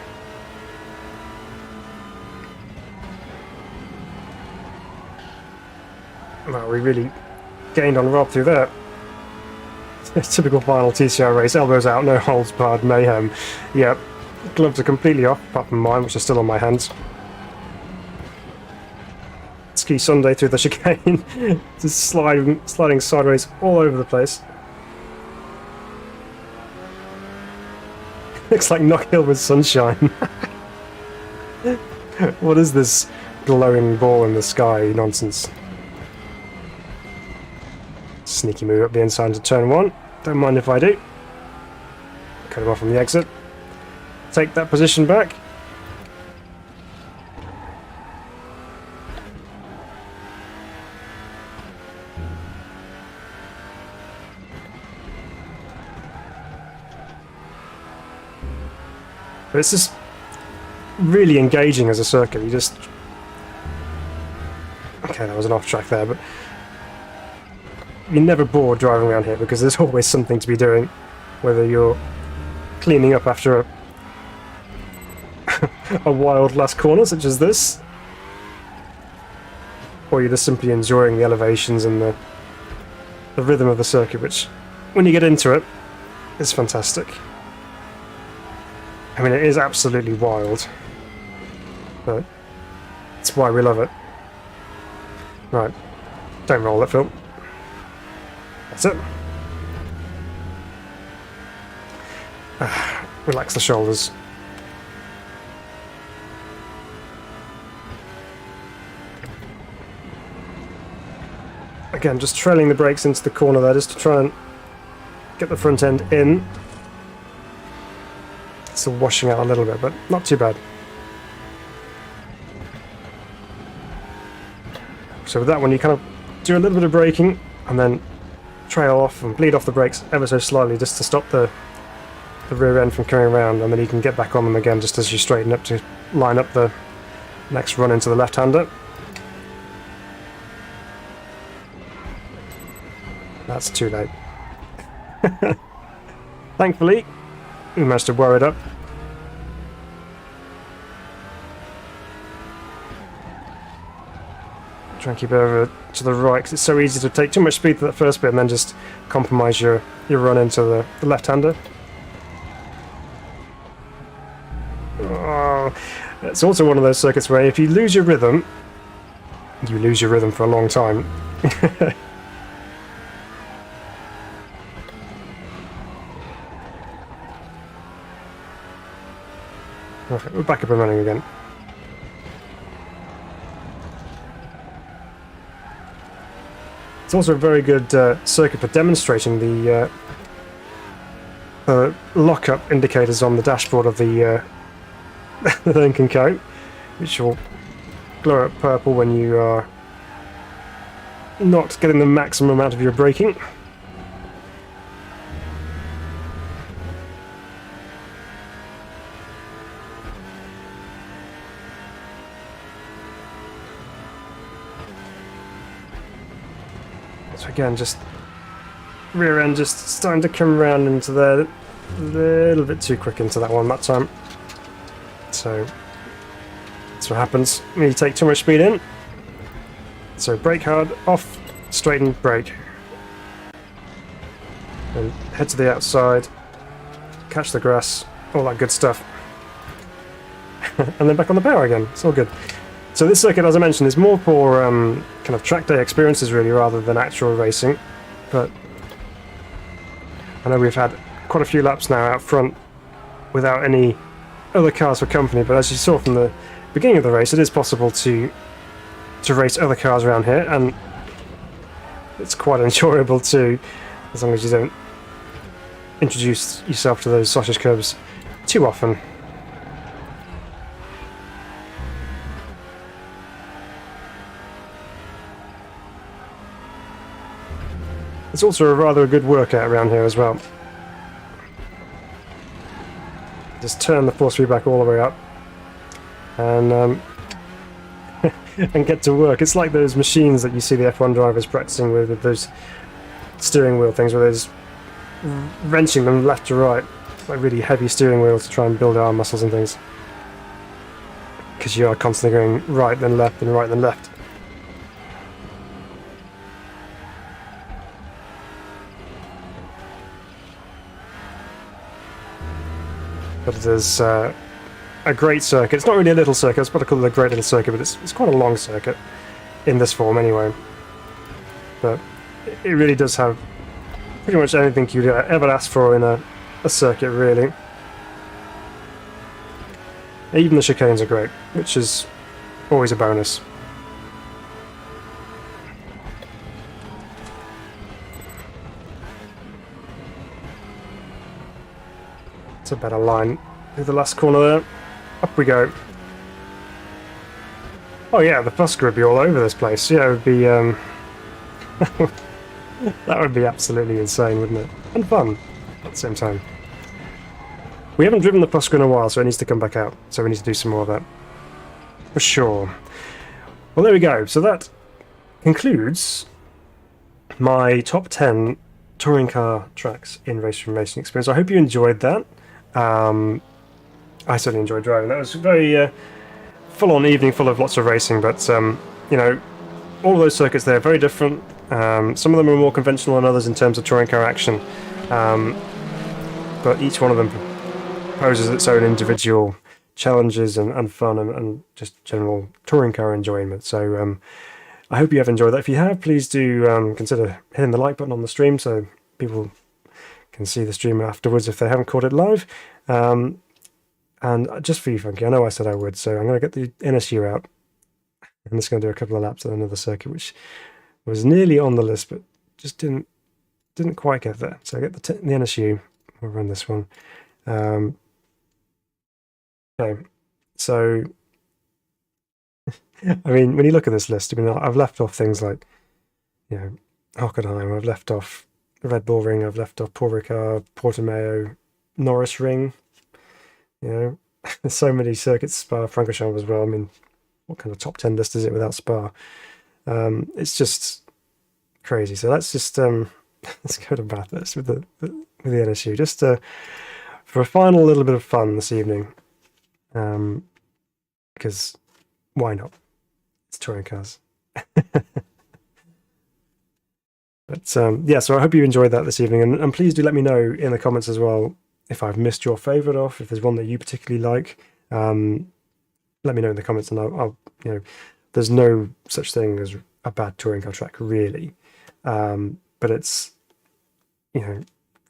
Well, we really gained on Rob through that. Typical final TCR race, elbows out, no holds barred, mayhem. Yep, gloves are completely off, apart from mine, which are still on my hands. Ski Sunday through the chicane, just sliding sideways all over the place. Looks like Knock Hill with sunshine. What is this glowing ball in the sky nonsense? Sneaky move up the inside into turn 1. Don't mind if I do. Cut him off from the exit. Take that position back. But it's just really engaging as a circuit. You just... Okay, that was an off track there, but you're never bored driving around here because there's always something to be doing. Whether you're cleaning up after a wild last corner such as this, or you're just simply enjoying the elevations and the rhythm of the circuit, which, when you get into it, is fantastic. I mean, it is absolutely wild, but it's why we love it. Right, don't roll it, Phil. That's it. Relax the shoulders. Again, just trailing the brakes into the corner there, just to try and get the front end in. Still washing out a little bit, but not too bad. So with that one, you kind of do a little bit of braking, and then trail off and bleed off the brakes ever so slightly, just to stop the rear end from coming around, and then you can get back on them again just as you straighten up to line up the next run into the left-hander. That's too late. Thankfully, we managed to wear it up. Try and keep it over to the right, because it's so easy to take too much speed to that first bit and then just compromise your run into the left-hander. Oh, it's also one of those circuits where if you lose your rhythm, you lose your rhythm for a long time. Right, we're back up and running again. It's also a very good circuit for demonstrating the lock-up indicators on the dashboard of the Lincoln Co, which will glow up purple when you are not getting the maximum amount of your braking. So again, just rear end just starting to come around into there, a little bit too quick into that one that time. So that's what happens when you take too much speed in. So brake hard, off, straighten, brake. And head to the outside, catch the grass, all that good stuff. And then back on the power again, it's all good. So this circuit, as I mentioned, is more for kind of track day experiences really, rather than actual racing. But I know we've had quite a few laps now out front without any other cars for company, but as you saw from the beginning of the race, it is possible to race other cars around here, and it's quite enjoyable too, as long as you don't introduce yourself to those sausage curbs too often. It's also a rather good workout around here as well. Just turn the force feedback all the way up and and get to work. It's like those machines that you see the F1 drivers practicing with those steering wheel things where they're just wrenching them left to right, like really heavy steering wheels to try and build arm muscles and things, because you are constantly going right then left and right then left. But it is a great circuit. It's not really a little circuit, it's what I call it a great little circuit, but it's quite a long circuit in this form anyway. But it really does have pretty much anything you'd ever ask for in a circuit, really. Even the chicanes are great, which is always a bonus. It's a better line through the last corner there. Up we go. Oh yeah, the Wtcr would be all over this place. Yeah, it would be that would be absolutely insane, wouldn't it? And fun at the same time. We haven't driven the Wtcr in a while, so it needs to come back out. So we need to do some more of that. For sure. Well, there we go. So that concludes my top 10 touring car tracks in RaceRoom Racing Experience. I hope you enjoyed that. I certainly enjoyed driving. That was a very full-on evening full of lots of racing, but you know, all of those circuits there are very different. Some of them are more conventional than others in terms of touring car action, but each one of them poses its own individual challenges and fun and just general touring car enjoyment. So I hope you have enjoyed that. If you have, please do consider hitting the like button on the stream so people can see the stream afterwards if they haven't caught it live. And just for you, Funky, I know I said I would, so I'm going to get the NSU out. I'm just going to do a couple of laps at another circuit, which was nearly on the list, but just didn't quite get there. So I get the NSU. We'll run this one. Okay, so I mean, when you look at this list, I mean, I've left off things like, you know, Hockenheim, I've left off Red Bull Ring, I've left off Paul Ricard, Portimao, Norris Ring, you know, there's so many circuits, Spa-Francorchamps as well. I mean, what kind of top 10 list is it without Spa? It's just crazy. So let's just let's go to Bathurst with the NSU, just for a final little bit of fun this evening, because why not? It's touring cars. But yeah, so I hope you enjoyed that this evening, and please do let me know in the comments as well if I've missed your favourite off, if there's one that you particularly like. Let me know in the comments, and I'll you know, there's no such thing as a bad touring car track really, but it's, you know,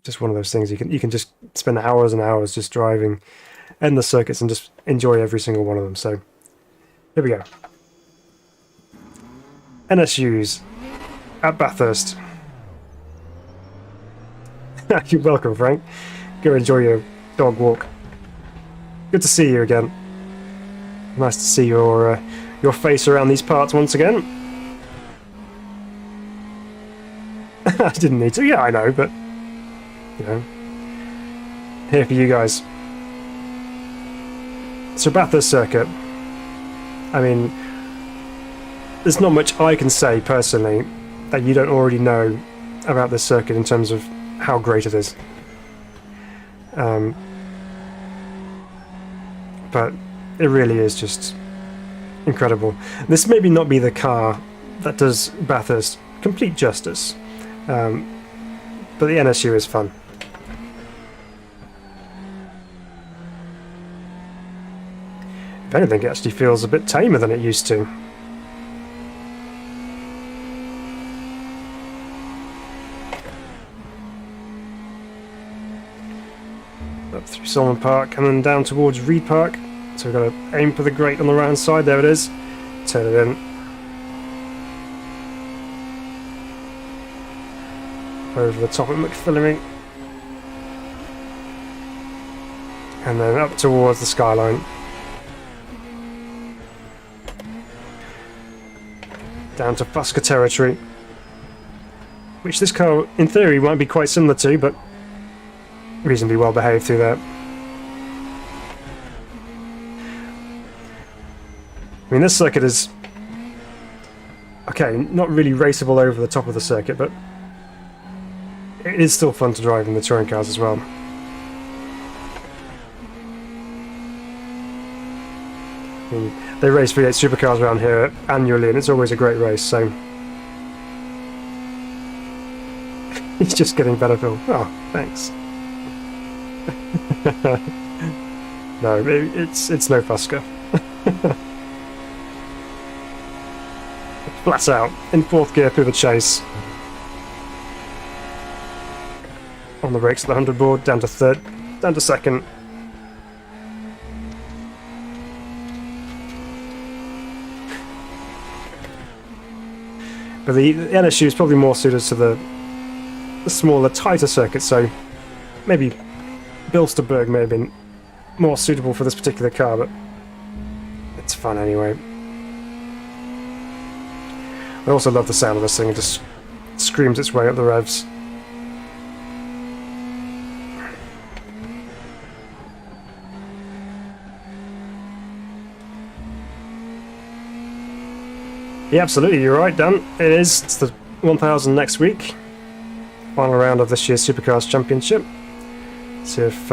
just one of those things you can just spend hours and hours just driving endless circuits and just enjoy every single one of them. So here we go. NSUs at Bathurst. You're welcome, Frank. Go enjoy your dog walk. Good to see you again. Nice to see your face around these parts once again. I didn't need to. Yeah, I know, but you know, here for you guys. So Bathurst Circuit. I mean, there's not much I can say personally that you don't already know about this circuit in terms of how great it is. But it really is just incredible. This maybe not be the car that does Bathurst complete justice, but the NSU is fun. If anything, it actually feels a bit tamer than it used to. Up through Solomon Park and then down towards Reed Park. So we've got to aim for the grate on the right hand side. There it is. Turn it in. Over the top of McPhillamy. And then up towards the skyline. Down to Wtcr territory. Which this car, in theory, might be quite similar to, but reasonably well behaved through there. I mean, this circuit is, okay, not really raceable over the top of the circuit, but it is still fun to drive in the touring cars as well. I mean, they race V8 supercars around here annually, and it's always a great race, so he's just getting better, Phil. Oh, thanks. No, it's no Wtcr. Flat out in fourth gear through the chase. On the brakes at the 100 board, down to third, down to second. But the NSU is probably more suited to the smaller, tighter circuit, so maybe Bilsterberg may have been more suitable for this particular car, but it's fun anyway. I also love the sound of this thing. It just screams its way up the revs. Yeah, absolutely, you're right, Dan. It is. It's the 1000 next week. Final round of this year's Supercars Championship. See if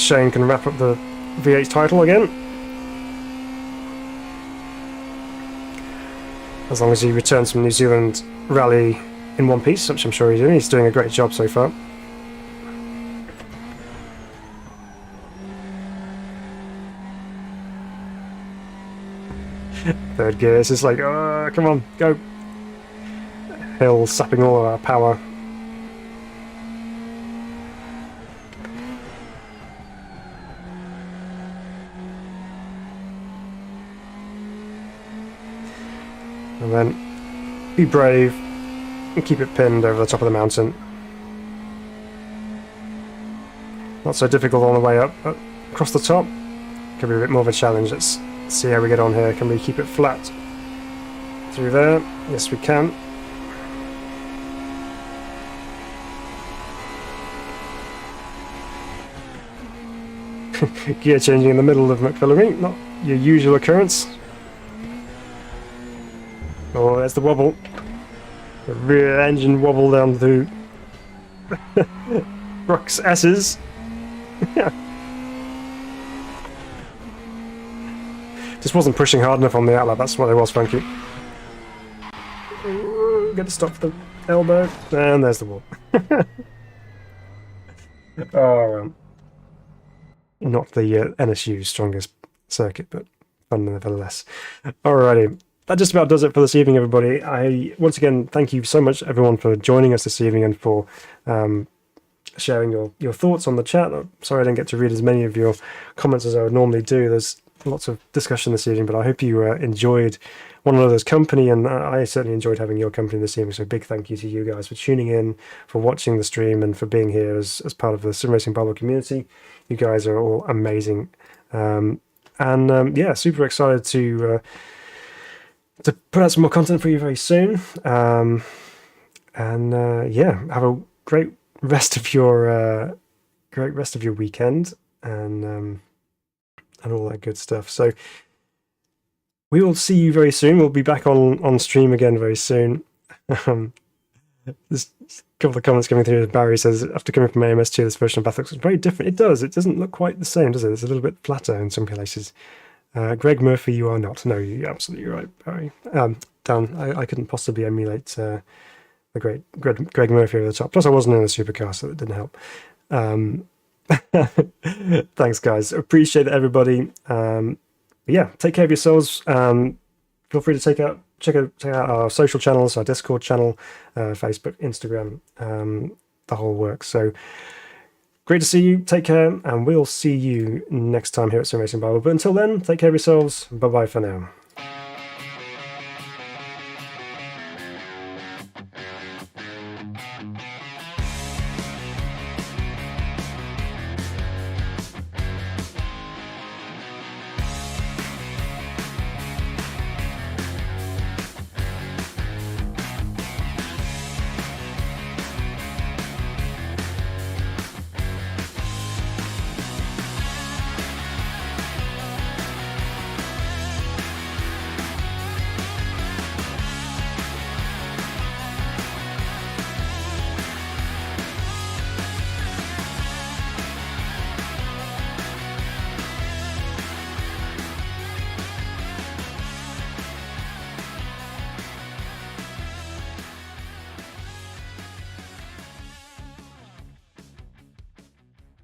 Shane can wrap up the V8 title again. As long as he returns from New Zealand Rally in one piece, which I'm sure he's doing. He's doing a great job so far. Third gear, it's just like, come on, go. Hill sapping all of our power. And then be brave and keep it pinned over the top of the mountain. Not so difficult on the way up, but across the top could be a bit more of a challenge. Let's see how we get on here. Can we keep it flat through there? Yes, we can. Gear changing in the middle of Nurburgring, not your usual occurrence. Oh, there's the wobble. The rear engine wobble down through Brock's S's. Just wasn't pushing hard enough on the outlet, that's what it was, Frankie. Get to stop the elbow, and there's the wall. Oh, not the NSU's strongest circuit, but fun nevertheless. Alrighty, that just about does it for this evening, everybody. I once again thank you so much, everyone, for joining us this evening and for sharing your thoughts on the chat. Sorry I didn't get to read as many of your comments as I would normally do. There's lots of discussion this evening, but I hope you enjoyed one another's company, and I certainly enjoyed having your company this evening. So big thank you to you guys for tuning in, for watching the stream, and for being here as part of the Sim Racing Bible community. You guys are all amazing, yeah, super excited to put out some more content for you very soon. Yeah, have a great rest of your weekend, and all that good stuff. So we will see you very soon. We'll be back on stream again very soon. There's a couple of comments coming through. Barry says, after coming from AMS2, this version of Bath looks very different. It does. It doesn't look quite the same, does it? It's a little bit flatter in some places. Greg Murphy, you are not. No, you're absolutely right, Barry. Dan, I couldn't possibly emulate the great Greg Murphy over the top. Plus, I wasn't in a supercar, so it didn't help. Thanks, guys. Appreciate it, everybody. Yeah, take care of yourselves. Feel free to check out our social channels, our Discord channel, Facebook, Instagram, the whole works. So great to see you. Take care, and we'll see you next time here at Sim Racing Bible. But until then, take care of yourselves. Bye-bye for now.